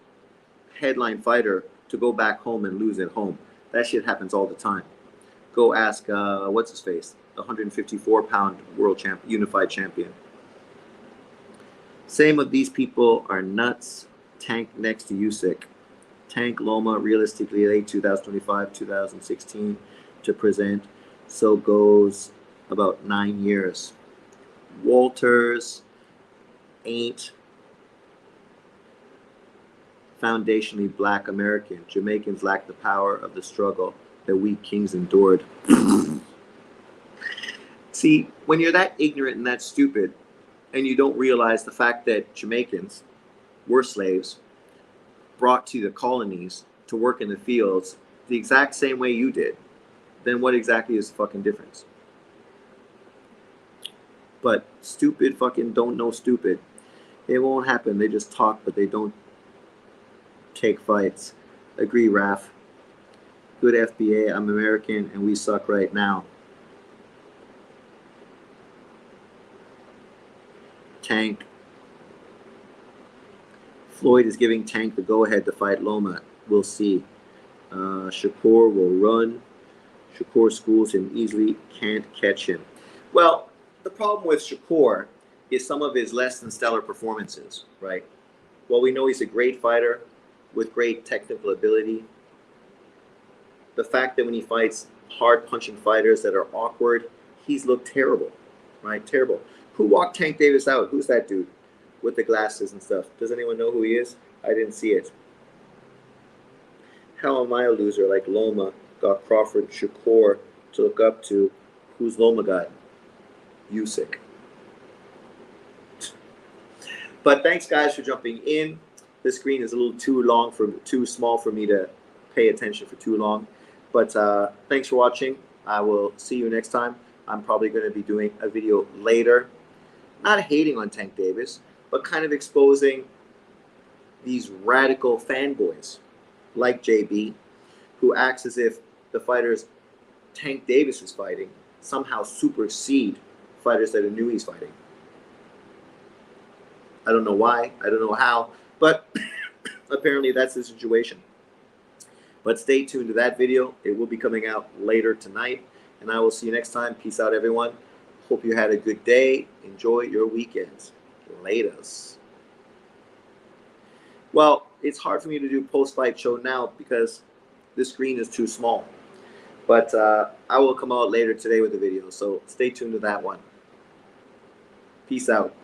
headline fighter to go back home and lose at home. That shit happens all the time. Go ask, what's his face? The 154-pound world champion, unified champion. Same of these people are nuts. Tank next to Usyk. Tank Loma realistically late 2025, 2016 to present. So goes about 9 years. Walters ain't foundationally black American. Jamaicans lack the power of the struggle that we kings endured. See, when you're that ignorant and that stupid, and you don't realize the fact that Jamaicans were slaves, brought to the colonies to work in the fields the exact same way you did, then what exactly is the fucking difference? But stupid fucking don't know stupid. It won't happen. They just talk, but they don't take fights. Agree, Raph. Good FBA. I'm American, and we suck right now. Tank. Floyd is giving Tank the go-ahead to fight Loma. We'll see. Shakur will run. Shakur schools him easily. Can't catch him. Well, the problem with Shakur is some of his less than stellar performances, right? Well, we know he's a great fighter with great technical ability. The fact that when he fights hard punching fighters that are awkward, he's looked terrible, right? Terrible. Who walked Tank Davis out? Who's that dude with the glasses and stuff? Does anyone know who he is? I didn't see it. How am I a loser like Loma got Crawford Shakur to look up to? Who's Loma got? Usyk. But thanks, guys, for jumping in. This screen is a little too small for me to pay attention for too long. But thanks for watching. I will see you next time. I'm probably going to be doing a video later. Not hating on Tank Davis, but kind of exposing these radical fanboys like JB, who acts as if the fighters Tank Davis is fighting somehow supersede fighters that are new he's fighting. I don't know why, I don't know how, but apparently that's the situation. But stay tuned to that video. It will be coming out later tonight, and I will see you next time. Peace out, everyone. Hope you had a good day. Enjoy your weekends. Laters. Well, it's hard for me to do post-fight show now because this screen is too small. But I will come out later today with a video, so stay tuned to that one. Peace out.